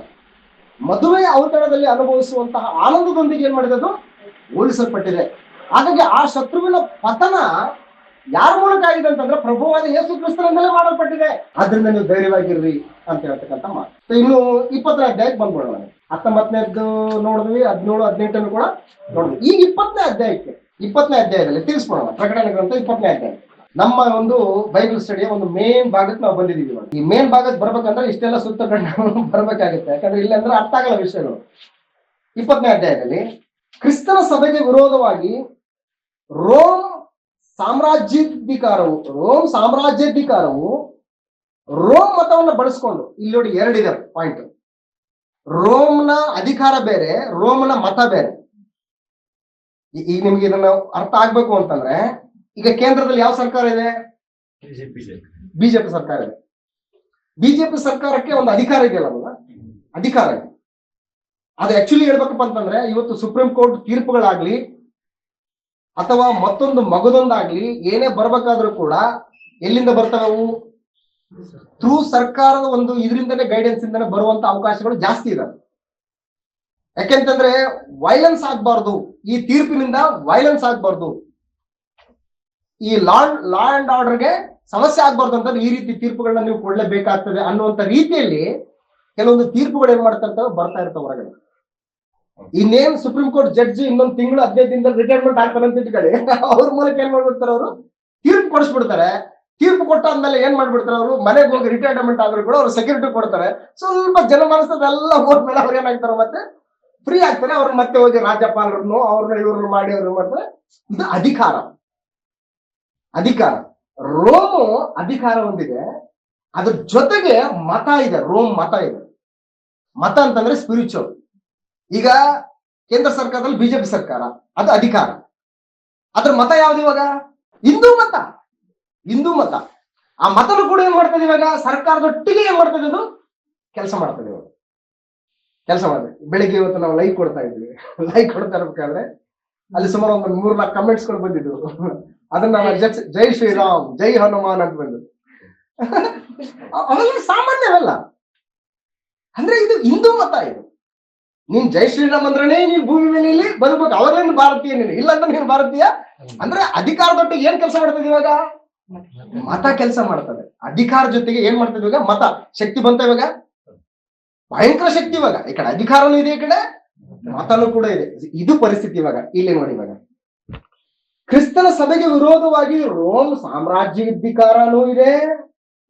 ಮದುವೆಯ ಔತಣದಲ್ಲಿ ಅನುಭವಿಸುವಂತಹ ಆನಂದದೊಂದಿಗೆ ಏನ್ ಮಾಡಿದೆ? ಅದು ಹೋಲಿಸಲ್ಪಟ್ಟಿದೆ. ಹಾಗಾಗಿ ಆ ಶತ್ರುವಿನ ಪತನ ಯಾರ ಮೂಲಕ ಆಗಿದೆ ಅಂತಂದ್ರೆ ಪ್ರಭುವಾದ ಯೇಸು ಕ್ರಿಸ್ತನಿಂದಲೇ ಮಾಡಲ್ಪಟ್ಟಿದೆ. ಆದ್ರಿಂದ ನೀವು ಧೈರ್ಯವಾಗಿರ್ರಿ ಅಂತ ಹೇಳ್ತಕ್ಕಂಥ ಮಾತು. ಇನ್ನು 20ನೇ ಅಧ್ಯಾಯಕ್ಕೆ ಬಂದ್ಬಿಡೋಣ. 19ನೇದ್ದು ನೋಡಿದ್ವಿ, 17, 18 ಕೂಡ ನೋಡಿದ್ವಿ. ಈಗ 20ನೇ ಅಧ್ಯಾಯದಲ್ಲಿ ತಿಳಿಸ್ಕೊಡೋಣ. ಪ್ರಕಟಣೆ ಗ್ರಂಥ 20ನೇ ಅಧ್ಯಾಯ. ನಮ್ಮ ಒಂದು ಬೈಬಲ್ ಸ್ಟಡಿಯ ಒಂದು ಮೇನ್ ಭಾಗಕ್ಕೆ ನಾವು ಬಂದಿದ್ದೀವಿ. ಈ ಮೇನ್ ಭಾಗಕ್ಕೆ ಬರ್ಬೇಕಂದ್ರೆ ಇಷ್ಟೆಲ್ಲ ಸುತ್ತಕೊಂಡು ಬರ್ಬೇಕಾಗುತ್ತೆ. ಯಾಕಂದ್ರೆ ಇಲ್ಲ ಅಂದ್ರೆ ಅರ್ಥ ಆಗಲ್ಲ ವಿಷಯಗಳು. 20ನೇ ಅಧ್ಯಾಯದಲ್ಲಿ ಕ್ರಿಸ್ತನ ಸಭೆಗೆ ವಿರೋಧವಾಗಿ ರೋಮ್ ಸಾಮ್ರಾಜ್ಯಾಧಿಕಾರವು ರೋಮ್ ಮತವನ್ನ ಬಳಸ್ಕೊಂಡು, ಇಲ್ಲಿ ನೋಡಿ 2 ಇದೆ ಪಾಯಿಂಟ್. ರೋಮ್ನ ಅಧಿಕಾರ ಬೇರೆ, ರೋಮ್ನ ಮತ ಬೇರೆ. ಈಗ ನಿಮ್ಗೆ ಇದನ್ನ ಅರ್ಥ ಆಗ್ಬೇಕು ಅಂತಂದ್ರೆ, ಈಗ ಕೇಂದ್ರದಲ್ಲಿ ಯಾವ ಸರ್ಕಾರ ಇದೆ? ಬಿಜೆಪಿ ಸರ್ಕಾರ ಇದೆ. ಬಿಜೆಪಿ ಸರ್ಕಾರಕ್ಕೆ ಒಂದು ಅಧಿಕಾರ ಇದೆಯಲ್ಲ, ಅಧಿಕಾರ ಇದೆ. ಅದು ಆಕ್ಚುಲಿ ಹೇಳ್ಬೇಕಪ್ಪ ಅಂತಂದ್ರೆ ಇವತ್ತು ಸುಪ್ರೀಂ ಕೋರ್ಟ್ ತೀರ್ಪುಗಳಾಗ್ಲಿ ಅಥವಾ ಮತ್ತೊಂದು ಮಗದೊಂದಾಗ್ಲಿ ಏನೇ ಬರ್ಬೇಕಾದ್ರೂ ಕೂಡ ಎಲ್ಲಿಂದ ಬರ್ತವೆ ಅವು? ಥ್ರೂ ಸರ್ಕಾರದ ಒಂದು ಇದರಿಂದನೇ ಗೈಡೆನ್ಸ್ ಇಂದನೇ ಬರುವಂತ ಅವಕಾಶಗಳು ಜಾಸ್ತಿ ಇದಾವೆ. ಯಾಕೆಂತಂದ್ರೆ ವೈಲೆನ್ಸ್ ಆಗ್ಬಾರ್ದು, ಈ ತೀರ್ಪಿನಿಂದ ವೈಲೆನ್ಸ್ ಆಗ್ಬಾರ್ದು, ಈ ಲಾ ಅಂಡ್ ಆರ್ಡರ್ಗೆ ಸಮಸ್ಯೆ ಆಗ್ಬಾರ್ದು ಅಂತಂದ್ರೆ ಈ ರೀತಿ ತೀರ್ಪುಗಳನ್ನ ನೀವು ಕೊಡ್ಲೇಬೇಕಾಗ್ತದೆ ಅನ್ನುವಂತ ರೀತಿಯಲ್ಲಿ ಕೆಲವೊಂದು ತೀರ್ಪುಗಳು ಏನ್ ಮಾಡ್ತಾ ಇರ್ತವೆ, ಬರ್ತಾ ಇರ್ತಾವ ಹೊರಗಡೆ. ಇನ್ನೇನ್ ಸುಪ್ರೀಂ ಕೋರ್ಟ್ ಜಡ್ಜ್ ಇನ್ನೊಂದು ತಿಂಗಳು 15 ದಿನದಲ್ಲಿ ರಿಟೈರ್ಮೆಂಟ್ ಆಗ್ತಾರೆ ಅಂತ ಇಟ್ಕೊಳ್ಳಿ, ಅವ್ರ ಮೂಲಕ ಏನ್ ಮಾಡ್ಬಿಡ್ತಾರೆ, ಅವರು ತೀರ್ಪು ಕೊಡಿಸ್ಬಿಡ್ತಾರೆ. ತೀರ್ಪು ಕೊಟ್ಟಾದ್ಮೇಲೆ ಏನ್ ಮಾಡ್ಬಿಡ್ತಾರೆ, ಅವರು ಮನೆಗೆ ಹೋಗಿ ರಿಟೈರ್ಮೆಂಟ್ ಆದ್ರೂ ಕೂಡ ಅವ್ರು ಸೆಕ್ಯೂರಿಟಿ ಕೊಡ್ತಾರೆ. ಸ್ವಲ್ಪ ಜನಮಾನಸದೆಲ್ಲ ಹೋದ್ಮೇಲೆ ಅವ್ರು ಏನಾಗ್ತಾರೆ, ಮತ್ತೆ ಫ್ರೀ ಆಗ್ತಾರೆ. ಅವ್ರು ಮತ್ತೆ ಹೋಗಿ ರಾಜ್ಯಪಾಲರನ್ನು ಅವ್ರನ್ನ ಇವ್ರನ್ನ ಮಾಡಿ ಅವ್ರು ಮಾಡ್ತಾರೆ. ಇದು ಅಧಿಕಾರ. ರೋಮ್ ಅಧಿಕಾರ ಹೊಂದಿದೆ, ಅದ್ರ ಜೊತೆಗೆ ಮತ ಇದೆ. ರೋಮ್ ಮತ ಇದೆ. ಮತ ಅಂತಂದ್ರೆ ಸ್ಪಿರಿಚುವಲ್. ಈಗ ಕೇಂದ್ರ ಸರ್ಕಾರದಲ್ಲಿ ಬಿಜೆಪಿ ಸರ್ಕಾರ, ಅದು ಅಧಿಕಾರ. ಅದ್ರ ಮತ ಯಾವ್ದು ಇವಾಗ? ಹಿಂದೂ ಮತ. ಆ ಮತನು ಕೂಡ ಏನ್ ಮಾಡ್ತದೆ ಇವಾಗ? ಸರ್ಕಾರದೊಟ್ಟಿಗೆ ಏನ್ ಮಾಡ್ತದೆ, ಅದು ಕೆಲಸ ಮಾಡ್ತದೆ. ಇವಾಗ ಕೆಲಸ ಮಾಡ್ತದೆ. ಬೆಳಿಗ್ಗೆ ಇವತ್ತು ನಾವು ಲೈಕ್ ಕೊಡ್ತಾ ಇದ್ವಿ. ಲೈಕ್ ಕೊಡ್ತಾ ಇರ್ಬೇಕಾದ್ರೆ ಅಲ್ಲಿ ಸುಮಾರು ಒಂದು 3-4 ಕಮೆಂಟ್ಸ್ ಗಳು ಬಂದಿದ್ವು. ಅದನ್ನ ಜೈ ಶ್ರೀರಾಮ್, ಜೈ ಹನುಮಾನ್ ಅಂತ ಬಂದದ್ದು. ಅವೆಲ್ಲ ಸಾಮಾನ್ಯವಲ್ಲ. ಅಂದ್ರೆ ಇದು ಹಿಂದೂ ಮತ. ಇದು ನೀನ್ ಜೈ ಶ್ರೀರಾಮ್ ಅಂದ್ರನೇ ನೀನ್ ಭೂಮಿ ಮೇಲೆ ಇಲ್ಲಿ ಬದುಕಬೇಕು. ಅವರೇನು ಭಾರತೀಯ, ನೀನು ಇಲ್ಲ ಅಂದ್ರೆ ನೀನು ಭಾರತೀಯ. ಅಂದ್ರೆ ಅಧಿಕಾರದೊಟ್ಟಿಗೆ ಏನ್ ಕೆಲಸ ಮಾಡ್ತದೆ ಇವಾಗ? ಮತ ಕೆಲಸ ಮಾಡ್ತದೆ. ಅಧಿಕಾರ ಜೊತೆಗೆ ಏನ್ ಮಾಡ್ತದೆ ಇವಾಗ? ಮತ ಶಕ್ತಿ ಬಂತ ಇವಾಗ, ಭಯಂಕರ ಶಕ್ತಿ. ಇವಾಗ ಈ ಕಡೆ ಅಧಿಕಾರನೂ ಇದೆ, ಈ ಕಡೆ ಮತನೂ ಕೂಡ ಇದೆ. ಇದು ಪರಿಸ್ಥಿತಿ ಇವಾಗ. ಇಲ್ಲಿ ನೋಡಿ, ಇವಾಗ ಕ್ರಿಸ್ತನ ಸಭೆಗೆ ವಿರೋಧವಾಗಿ ರೋಮ್ ಸಾಮ್ರಾಜ್ಯಾಧಿಕಾರನೂ ಇದೆ,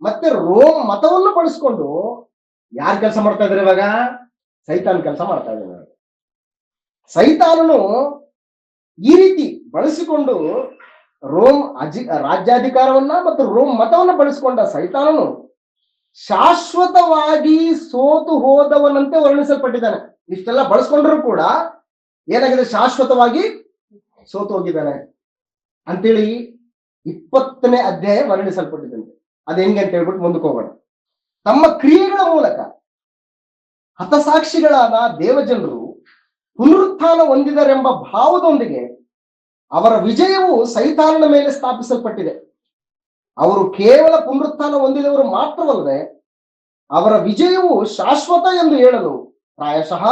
ಮತ್ತೆ ರೋಮ್ ಮತವನ್ನು ಬಳಸ್ಕೊಂಡು ಯಾರು ಕೆಲಸ ಮಾಡ್ತಾ ಇದಾರೆ ಇವಾಗ? ಸೈತಾನ್ ಕೆಲಸ ಮಾಡ್ತಾ ಇದ್ದಾನೆ. ಸೈತಾನನು ಈ ರೀತಿ ಬಳಸಿಕೊಂಡು ರೋಮ್ ರಾಜ್ಯಾಧಿಕಾರವನ್ನ ಮತ್ತು ರೋಮ್ ಮತವನ್ನ ಬಳಸಿಕೊಂಡ ಸೈತಾನನು ಶಾಶ್ವತವಾಗಿ ಸೋತು ಹೋದವನಂತೆ ವರ್ಣಿಸಲ್ಪಟ್ಟಿದ್ದಾನೆ. ಇಷ್ಟೆಲ್ಲ ಬಳಸ್ಕೊಂಡ್ರು ಕೂಡ ಏನಾಗಿದೆ? ಶಾಶ್ವತವಾಗಿ ಸೋತು ಹೋಗಿದ್ದಾನೆ ಅಂತೇಳಿ 20ನೇ ಅಧ್ಯಾಯ ವರ್ಣಿಸಲ್ಪಟ್ಟಿದಂತೆ. ಅದ್ ಹೆಂಗೆ ಅಂತ ಹೇಳ್ಬಿಟ್ಟು ಮುಂದಕ್ಕೆ ಹೋಗೋಣ. ತಮ್ಮ ಕ್ರಿಯೆಗಳ ಮೂಲಕ ಹತಸಾಕ್ಷಿಗಳಾದ ದೇವಜನರು ಪುನರುತ್ಥಾನ ಹೊಂದಿದರೆಂಬ ಭಾವದೊಂದಿಗೆ ಅವರ ವಿಜಯವು ಸೈತಾನನ ಮೇಲೆ ಸ್ಥಾಪಿಸಲ್ಪಟ್ಟಿದೆ. ಅವರು ಕೇವಲ ಪುನರುತ್ಥಾನ ಹೊಂದಿದವರು ಮಾತ್ರವಲ್ಲದೆ ಅವರ ವಿಜಯವು ಶಾಶ್ವತ ಎಂದು ಹೇಳಲು ಪ್ರಾಯಶಃ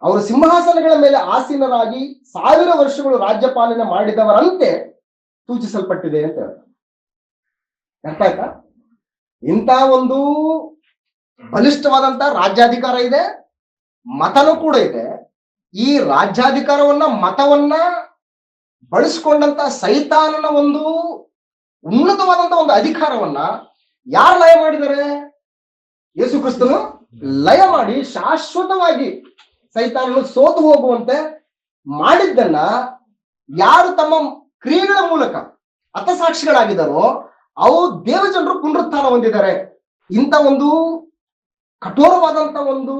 ಅವರು ಸಿಂಹಾಸನಗಳ ಮೇಲೆ ಆಸೀನರಾಗಿ 1000 ವರ್ಷಗಳು ರಾಜ್ಯಪಾಲನೆ ಮಾಡಿದವರಂತೆ ಸೂಚಿಸಲ್ಪಟ್ಟಿದೆ ಅಂತ ಹೇಳ್ತಾರೆ. ಅರ್ಥ ಆಯ್ತಾ? ಇಂಥ ಒಂದು ಬಲಿಷ್ಠವಾದಂತ ರಾಜ್ಯಾಧಿಕಾರ ಇದೆ, ಮತನೂ ಕೂಡ ಇದೆ. ಈ ರಾಜ್ಯಾಧಿಕಾರವನ್ನ ಮತವನ್ನ ಬಳಸಿಕೊಂಡಂತ ಸೈತಾನನ ಒಂದು ಉನ್ನತವಾದಂತ ಒಂದು ಅಧಿಕಾರವನ್ನ ಯಾರು ಲಯ ಮಾಡಿದ್ದಾರೆ? ಯೇಸು ಕ್ರಿಸ್ತನು ಲಯ ಮಾಡಿ ಶಾಶ್ವತವಾಗಿ ಸೈತಾನನು ಸೋತು ಹೋಗುವಂತೆ ಮಾಡಿದ್ದನ್ನ ಯಾರು ತಮ್ಮ ಕ್ರಿಯೆಗಳ ಮೂಲಕ ಹತಸಾಕ್ಷಿಗಳಾಗಿದ್ದಾರೋ ಅವು ದೇವಜನರು ಪುನರುತ್ಥಾನ ಹೊಂದಿದ್ದಾರೆ. ಇಂಥ ಒಂದು ಕಠೋರವಾದಂತ ಒಂದು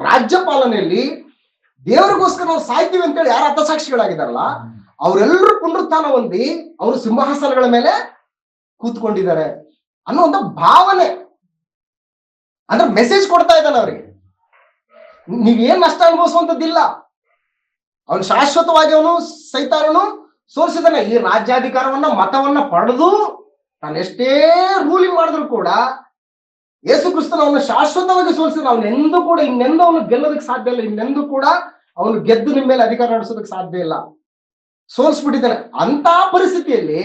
ರಾಜ್ಯಪಾಲನೆಯಲ್ಲಿ ದೇವರಿಗೋಸ್ಕರ ನಾವು ಸಾಯ್ತೀವಿ ಅಂತೇಳಿ ಯಾರು ಹತಸಾಕ್ಷಿಗಳಾಗಿದ್ದಾರಲ್ಲ ಅವರೆಲ್ಲರೂ ಪುನರುತ್ಥಾನ ಹೊಂದಿ ಅವರು ಸಿಂಹಾಸನಗಳ ಮೇಲೆ ಕೂತ್ಕೊಂಡಿದ್ದಾರೆ ಅನ್ನೋ ಒಂದು ಭಾವನೆ. ಅಂದ್ರೆ ಮೆಸೇಜ್ ಕೊಡ್ತಾ ಇದ್ದಾನೆ ಅವರಿಗೆ, ನೀವೇನ್ ನಷ್ಟ ಅನುಭವಿಸುವಂತದ್ದಿಲ್ಲ. ಅವನು ಶಾಶ್ವತವಾಗಿ ಅವನು ಸೈತಾನನು ಸೋಲಿಸಿದಾನೆ. ಈ ರಾಜ್ಯಾಧಿಕಾರವನ್ನ ಮತವನ್ನ ಪಡೆದು ತಾನೆಷ್ಟೇ ರೂಲಿಂಗ್ ಮಾಡಿದ್ರು ಕೂಡ ಯೇಸು ಕ್ರಿಸ್ತನ ಅವನು ಶಾಶ್ವತವಾಗಿ ಸೋಲಿಸಿದ. ಅವನೆಂದೂ ಕೂಡ ಇನ್ನೆಂದೂ ಅವನು ಗೆಲ್ಲೋದಕ್ಕೆ ಸಾಧ್ಯ ಇಲ್ಲ. ಇನ್ನೆಂದೂ ಕೂಡ ಅವನು ಗೆದ್ದು ನಿಮ್ಮ ಮೇಲೆ ಅಧಿಕಾರ ನಡೆಸೋದಕ್ಕೆ ಸಾಧ್ಯ ಇಲ್ಲ. ಸೋಲಿಸ್ಬಿಟ್ಟಿದ್ದಾನೆ. ಅಂತ ಪರಿಸ್ಥಿತಿಯಲ್ಲಿ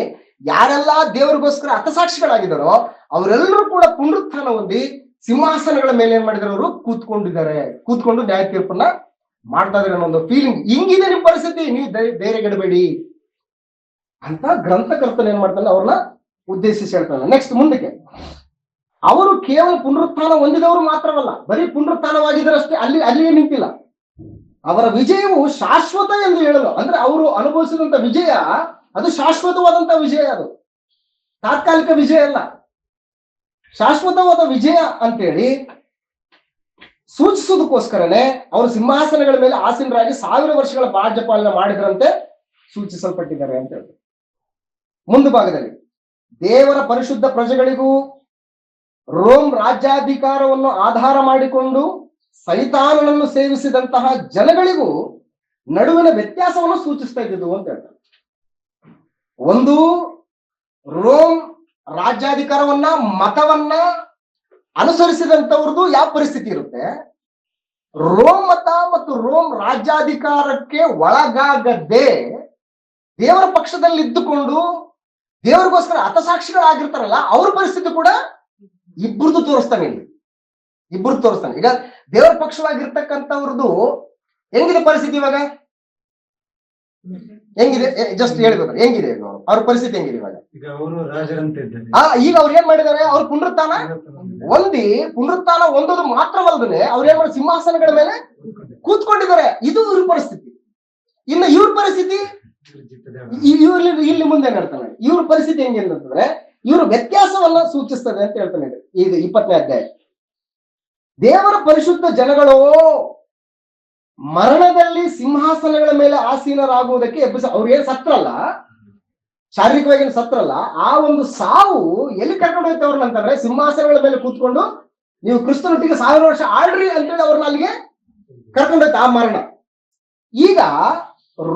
ಯಾರೆಲ್ಲ ದೇವರಿಗೋಸ್ಕರ ಹತಸಾಕ್ಷಿಗಳಾಗಿದ್ದಾರೋ ಅವರೆಲ್ಲರೂ ಕೂಡ ಪುನರುತ್ಥಾನ ಹೊಂದಿ ಸಿಂಹಾಸನಗಳ ಮೇಲೆ ಏನ್ ಮಾಡಿದಾರೆ? ಅವರು ಕೂತ್ಕೊಂಡು ನ್ಯಾಯ ತೀರ್ಪನ್ನ ಮಾಡ್ತಾ ಇದಾರೆ ಅನ್ನೋ ಒಂದು ಫೀಲಿಂಗ್. ಹಿಂಗಿದೆ ನಿಮ್ ಪರಿಸ್ಥಿತಿ, ನೀವು ಧೈರ್ಯಗೆಡಬೇಡಿ ಅಂತ ಗ್ರಂಥಕರ್ತನ ಏನ್ ಮಾಡ್ತಾನೆ? ಅವ್ರನ್ನ ಉದ್ದೇಶಿಸಿ ಹೇಳ್ತಾನೆ. ನೆಕ್ಸ್ಟ್ ಮುಂದಕ್ಕೆ, ಅವರು ಕೇವಲ ಪುನರುತ್ಥಾನ ಹೊಂದಿದವರು ಮಾತ್ರವಲ್ಲ, ಬರೀ ಪುನರುತ್ಥಾನವಾಗಿದ್ದರಷ್ಟೇ ಅಲ್ಲಿ ನಿಂತಿಲ್ಲ. ಅವರ ವಿಜಯವು ಶಾಶ್ವತ ಎಂದು ಹೇಳಲು, ಅಂದ್ರೆ ಅವರು ಅನುಭವಿಸಿದಂತ ವಿಜಯ ಅದು ಶಾಶ್ವತವಾದಂತ ವಿಜಯ, ಅದು ತಾತ್ಕಾಲಿಕ ವಿಜಯ ಅಲ್ಲ, ಶಾಶ್ವತವಾದ ವಿಜಯ ಅಂತೇಳಿ ಸೂಚಿಸೋದಕ್ಕೋಸ್ಕರನೇ ಅವರು ಸಿಂಹಾಸನಗಳ ಮೇಲೆ ಆಸೀನರಾಗಿ 1000 ವರ್ಷಗಳ ರಾಜ್ಯಪಾಲನೆ ಮಾಡಿದ್ರಂತೆ ಸೂಚಿಸಲ್ಪಟ್ಟಿದ್ದಾರೆ ಅಂತ ಹೇಳ್ತಾರೆ. ಮುಂದೆ ಭಾಗದಲ್ಲಿ ದೇವರ ಪರಿಶುದ್ಧ ಪ್ರಜೆಗಳಿಗೂ ರೋಮ್ ರಾಜ್ಯಾಧಿಕಾರವನ್ನು ಆಧಾರ ಮಾಡಿಕೊಂಡು ಸೈತಾನನನ್ನು ಸೇವಿಸಿದಂತಹ ಜನಗಳಿಗೂ ನಡುವಿನ ವ್ಯತ್ಯಾಸವನ್ನು ಸೂಚಿಸ್ತಾ ಇದ್ದಿದ್ದು ಅಂತ ಹೇಳ್ತಾರೆ. ಒಂದು ರೋಮ್ ರಾಜ್ಯಾಧಿಕಾರವನ್ನ ಮತವನ್ನ ಅನುಸರಿಸಿದಂತವ್ರದ್ದು ಯಾವ ಪರಿಸ್ಥಿತಿ ಇರುತ್ತೆ, ರೋಮ್ ಮತ ಮತ್ತು ರೋಮ್ ರಾಜ್ಯಾಧಿಕಾರಕ್ಕೆ ಒಳಗಾಗದೆ ದೇವರ ಪಕ್ಷದಲ್ಲಿ ಇದ್ದುಕೊಂಡು ದೇವರಿಗೋಸ್ಕರ ಹತಸಾಕ್ಷಿಗಳಾಗಿರ್ತಾರಲ್ಲ ಅವ್ರ ಪರಿಸ್ಥಿತಿ ಕೂಡ ಇಬ್ಬರದು ತೋರಿಸ್ತಾನೆ. ಈಗ ದೇವರ ಪಕ್ಷವಾಗಿರ್ತಕ್ಕಂಥವ್ರದ್ದು ಹೆಂಗಿದೆ ಪರಿಸ್ಥಿತಿ ಇವಾಗ? ಹೆಂಗಿದೆ ಜಸ್ಟ್ ಹೇಳ್ಬೇಕು, ಹೆಂಗಿದೆ ಅವ್ರ ಪರಿಸ್ಥಿತಿ ಹೆಂಗಿದೆ ಇವಾಗ? ಈಗ ಅವರು ರಾಜರಂತೆ ಇದ್ದಾರೆ. ಈಗ ಅವ್ರು ಏನ್ ಮಾಡಿದ್ದಾರೆ? ಅವ್ರು ಪುನರುತ್ಥಾನ ಹೊಂದೋದು ಮಾತ್ರವಲ್ಲದೆ ಅವ್ರು ಏನ್ ಮಾಡಿ ಸಿಂಹಾಸನಗಳ ಮೇಲೆ ಕೂತ್ಕೊಂಡಿದ್ದಾರೆ. ಇದು ಇವ್ರ ಪರಿಸ್ಥಿತಿ. ಇನ್ನು ಇವ್ರ ಪರಿಸ್ಥಿತಿ ಇಲ್ಲಿ ಮುಂದೆ ಹೇಳ್ತಾನೆ. ಇವ್ರ ಪರಿಸ್ಥಿತಿ ಹೆಂಗೆ ಅಂತಂದ್ರೆ ಇವರು ವ್ಯತ್ಯಾಸವನ್ನ ಸೂಚಿಸ್ತದೆ ಅಂತ ಹೇಳ್ತಾನೆ. ಇದು 20ನೇ ಅಧ್ಯಾಯ. ದೇವರ ಪರಿಶುದ್ಧ ಜನಗಳು ಮರಣದಲ್ಲಿ ಸಿಂಹಾಸನಗಳ ಮೇಲೆ ಆಸೀನರಾಗುವುದಕ್ಕೆ ಅವ್ರು ಏನ್ ಸತ್ರಲ್ಲ, ಶಾರೀರಿಕವಾಗಿ ಸತ್ರಲ್ಲ, ಆ ಒಂದು ಸಾವು ಎಲ್ಲಿ ಕರ್ಕೊಂಡು ಹೋಯ್ತು ಅವ್ರನ್ನ ಅಂತಂದ್ರೆ ಸಿಂಹಾಸನಗಳ ಮೇಲೆ ಕೂತ್ಕೊಂಡು ನೀವು ಕ್ರಿಸ್ತನೊಟ್ಟಿಗೆ 1000 ವರ್ಷ ಆಳ್ರಿ ಅಂತೇಳಿ ಅವ್ರನ್ನ ಅಲ್ಲಿಗೆ ಕರ್ಕೊಂಡೋಯ್ತು ಆ ಮರಣ. ಈಗ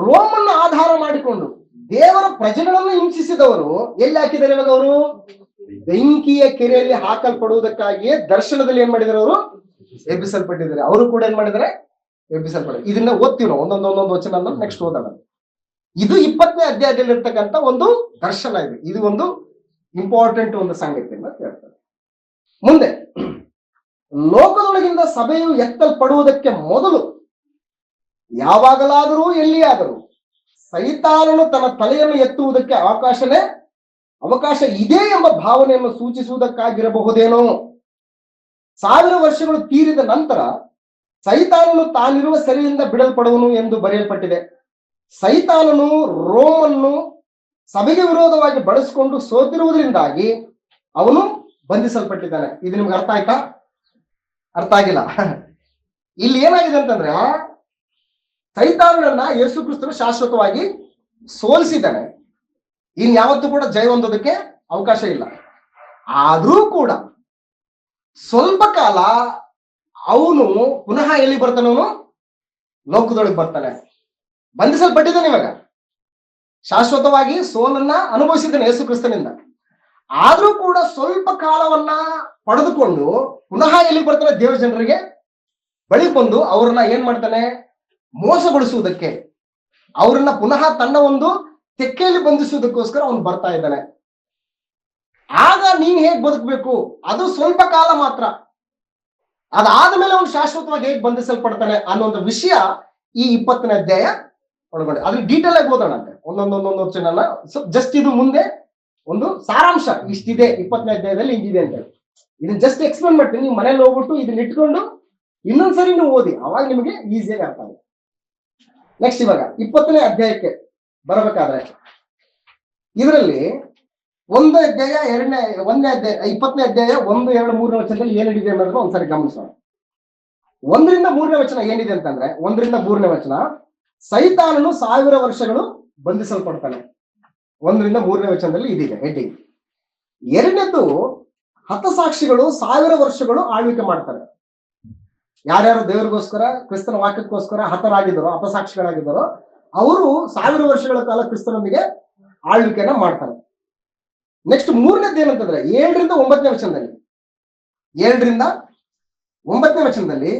ರೋಮನ್ನು ಆಧಾರ ಮಾಡಿಕೊಂಡು ದೇವರ ಪ್ರಜೆಗಳನ್ನು ಹಿಂಸಿಸಿದವರು ಎಲ್ಲಿ ಹಾಕಿದ್ದಾರೆ? ಇವಾಗ ಅವರು ಬೆಂಕಿಯ ಕೆರೆಯಲ್ಲಿ ಹಾಕಲ್ಪಡುವುದಕ್ಕಾಗಿಯೇ ದರ್ಶನದಲ್ಲಿ ಏನ್ ಮಾಡಿದಾರೆ? ಅವರು ಎಬ್ಬಿಸಲ್ಪಟ್ಟಿದ್ದಾರೆ. ಅವರು ಕೂಡ ಏನ್ ಮಾಡಿದ್ದಾರೆ? ಎಬ್ಬಿಸಲ್ಪಟ್ಟಿದ್ದಾರೆ. ಇದನ್ನ ಓದ್ತೀವಿ ನಾವು ಒಂದೊಂದೊಂದು ವಚನ ನೆಕ್ಸ್ಟ್ ಓದೋಣ. ಇದು 20ನೇ ಅಧ್ಯಾಯದಲ್ಲಿ ಇರ್ತಕ್ಕಂಥ ಒಂದು ದರ್ಶನ ಇದೆ. ಇದು ಒಂದು ಇಂಪಾರ್ಟೆಂಟ್ ಒಂದು ಸಂಗತಿ ಅಂತ ಹೇಳ್ತಾರೆ. ಮುಂದೆ, ಲೋಕದೊಳಗಿಂದ ಸಭೆಯು ಎತ್ತಲ್ಪಡುವುದಕ್ಕೆ ಮೊದಲು ಯಾವಾಗಲಾದರೂ ಎಲ್ಲಿಯಾದರೂ ಸೈತಾನನು ತನ್ನ ತಲೆಯನ್ನು ಎತ್ತುವುದಕ್ಕೆ ಅವಕಾಶ ಇದೆ ಎಂಬ ಭಾವನೆಯನ್ನು ಸೂಚಿಸುವುದಕ್ಕಾಗಿರಬಹುದೇನೋ. 1000 ವರ್ಷಗಳು ತೀರಿದ ನಂತರ ಸೈತಾನನು ತಾನಿರುವ ಸೆರೆಯಿಂದ ಬಿಡಲ್ಪಡುವನು ಎಂದು ಬರೆಯಲ್ಪಟ್ಟಿದೆ. ಸೈತಾನನು ರೋಮನ್ನು ಸಭೆಗೆ ವಿರೋಧವಾಗಿ ಬಳಸಿಕೊಂಡು ಸೋತಿರುವುದರಿಂದಾಗಿ ಅವನು ಬಂಧಿಸಲ್ಪಟ್ಟಿದ್ದಾನೆ. ಇದು ನಿಮ್ಗೆ ಅರ್ಥ ಆಯ್ತಾ? ಅರ್ಥ ಆಗಿಲ್ಲ. ಇಲ್ಲಿ ಏನಾಗಿದೆ ಅಂತಂದ್ರೆ ಸೈತಾನನನ್ನ ಯೇಸು ಕ್ರಿಸ್ತನು ಶಾಶ್ವತವಾಗಿ ಸೋಲಿಸಿದ್ದಾನೆ. ಇನ್ ಯಾವತ್ತೂ ಕೂಡ ಜಯ ಹೊಂದೋದಕ್ಕೆ ಅವಕಾಶ ಇಲ್ಲ. ಆದ್ರೂ ಕೂಡ ಸ್ವಲ್ಪ ಕಾಲ ಅವನು ಪುನಃ ಎಲ್ಲಿ ಬರ್ತಾನೆ? ಅವನು ಲೋಕದೊಳಗೆ ಬರ್ತಾನೆ. ಬಂಧಿಸಲ್ಪಟ್ಟಿದ್ದಾನೆ. ಇವಾಗ ಶಾಶ್ವತವಾಗಿ ಸೋಲನ್ನ ಅನುಭವಿಸಿದ್ದಾನೆ ಯೇಸು ಕ್ರಿಸ್ತನಿಂದ. ಆದ್ರೂ ಕೂಡ ಸ್ವಲ್ಪ ಕಾಲವನ್ನ ಪಡೆದುಕೊಂಡು ಪುನಃ ಎಲ್ಲಿ ಬರ್ತಾನೆ? ದೇವ ಜನರಿಗೆ ಬಳಿ ಬಂದು ಅವ್ರನ್ನ ಏನ್ ಮಾಡ್ತಾನೆ? ಮೋಸಗೊಳಿಸುವುದಕ್ಕೆ, ಅವ್ರನ್ನ ಪುನಃ ತನ್ನ ಒಂದು ತೆಕ್ಕೆಯಲ್ಲಿ ಬಂಧಿಸುವುದಕ್ಕೋಸ್ಕರ ಅವನು ಬರ್ತಾ ಇದ್ದಾನೆ. ಆಗ ನೀನ್ ಹೇಗ್ ಬದುಕಬೇಕು? ಅದು ಸ್ವಲ್ಪ ಕಾಲ ಮಾತ್ರ. ಅದಾದ ಮೇಲೆ ಅವನು ಶಾಶ್ವತವಾಗಿ ಹೇಗ್ ಬಂಧಿಸಲ್ಪಡ್ತಾನೆ ಅನ್ನೋ ವಿಷಯ ಈ 20ನೇ ಅಧ್ಯಾಯ ಒಳಗೊಂಡೆ. ಅದ್ರ ಡೀಟೇಲ್ ಆಗಿ ಓದೋಣ ಅಂತೆ ಒಂದೊಂದು ವಚನನ. ಸೊ ಜಸ್ಟ್ ಇದು ಮುಂದೆ ಒಂದು ಸಾರಾಂಶ ಇಷ್ಟಿದೆ 20ನೇ ಅಧ್ಯಾಯದಲ್ಲಿ ಹಿಂಗಿದೆ ಅಂತ ಹೇಳಿ. ಇದನ್ನ ಜಸ್ಟ್ ಎಕ್ಸ್ಪ್ಲೇನ್ ಮಾಡ್ತೀನಿ. ನೀವು ಮನೇಲಿ ಹೋಗ್ಬಿಟ್ಟು ಇದನ್ನ ಇಟ್ಕೊಂಡು ಇನ್ನೊಂದ್ಸರಿ ನೀವು ಓದಿ, ಅವಾಗ ನಿಮಗೆ ಈಸಿಯಾಗಿ ಅರ್ಥ ಆಗುತ್ತೆ. ನೆಕ್ಸ್ಟ್ ಇವಾಗ 20ನೇ ಅಧ್ಯಾಯಕ್ಕೆ ಬರಬೇಕಾದ್ರೆ ಇದರಲ್ಲಿ 1ನೇ ಅಧ್ಯಾಯ 1ನೇ ಅಧ್ಯಾಯ 20ನೇ ಅಧ್ಯಾಯ 1, 2, 3ನೇ ವಚನದಲ್ಲಿ ಏನಿದೆ ಅನ್ನೋದನ್ನ ಒಂದ್ಸರಿ ಗಮನಿಸೋಣ. 1ರಿಂದ 3ನೇ ವಚನ ಏನಿದೆ ಅಂತಂದ್ರೆ 1ರಿಂದ 3ನೇ ವಚನ, ಸೈತಾನನು 1000 ವರ್ಷಗಳು ಬಂಧಿಸಲ್ಪಡ್ತಾನೆ. 1ರಿಂದ 3ನೇ ವಚನದಲ್ಲಿ ಇದಿದೆ ಹೆಡ್ಡಿಂಗ್. 2ನೇದು ಹತಸಾಕ್ಷಿಗಳು 1000 ವರ್ಷಗಳು ಆಳ್ವಿಕೆ ಮಾಡ್ತಾರೆ. ಯಾರ್ಯಾರು ದೇವರಿಗೋಸ್ಕರ ಕ್ರಿಸ್ತನ ವಾಕ್ಯಕ್ಕೋಸ್ಕರ ಹತರಾಗಿದ್ದಾರೋ, ಹತಸಾಕ್ಷಿಗಳಾಗಿದ್ದಾರೋ ಅವರು 1000 ವರ್ಷಗಳ ಕಾಲ ಕ್ರಿಸ್ತನೊಂದಿಗೆ ಆಳ್ವಿಕೆಯನ್ನ ಮಾಡ್ತಾರೆ. ನೆಕ್ಸ್ಟ್ 3ನೇದು ಏನಂತಂದ್ರೆ 7ರಿಂದ 9ನೇ ವಚನದಲ್ಲಿ 7ರಿಂದ 9ನೇ ವಚನದಲ್ಲಿ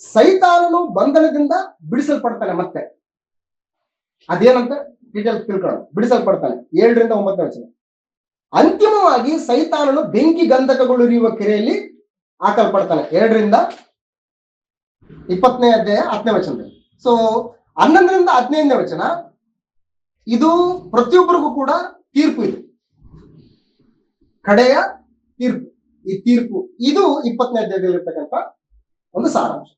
ಸೈತಾನನು ಬಂಧನದಿಂದ ಬಿಡಿಸಲ್ಪಡ್ತಾನೆ. ಮತ್ತೆ ಅದೇನಂತ ಡೀಟೇಲ್ ತಿಳ್ಕೊಳ್ಳೋಣ. ಬಿಡಿಸಲ್ಪಡ್ತಾನೆ 7ರಿಂದ 9ನೇ ವಚನ. ಅಂತಿಮವಾಗಿ ಸೈತಾನನು ಬೆಂಕಿ ಗಂಧಕಗೊಳಿರುವ ಕೆರೆಯಲ್ಲಿ ಹಾಕಲ್ಪಡ್ತಾನೆ 2ರಿಂದ 20ನೇ ಅಧ್ಯಾಯ 10ನೇ ವಚನದಲ್ಲಿ. ಸೊ 11ರಿಂದ 15ನೇ ವಚನ ಇದು ಪ್ರತಿಯೊಬ್ಬರಿಗೂ ಕೂಡ ತೀರ್ಪು ಇದೆ, ಕಡೆಯ ತೀರ್ಪು. ಈ ತೀರ್ಪು ಇದು 20ನೇ ಅಧ್ಯಾಯದಲ್ಲಿ ಇರ್ತಕ್ಕಂಥ ಒಂದು ಸಾರಾಂಶ.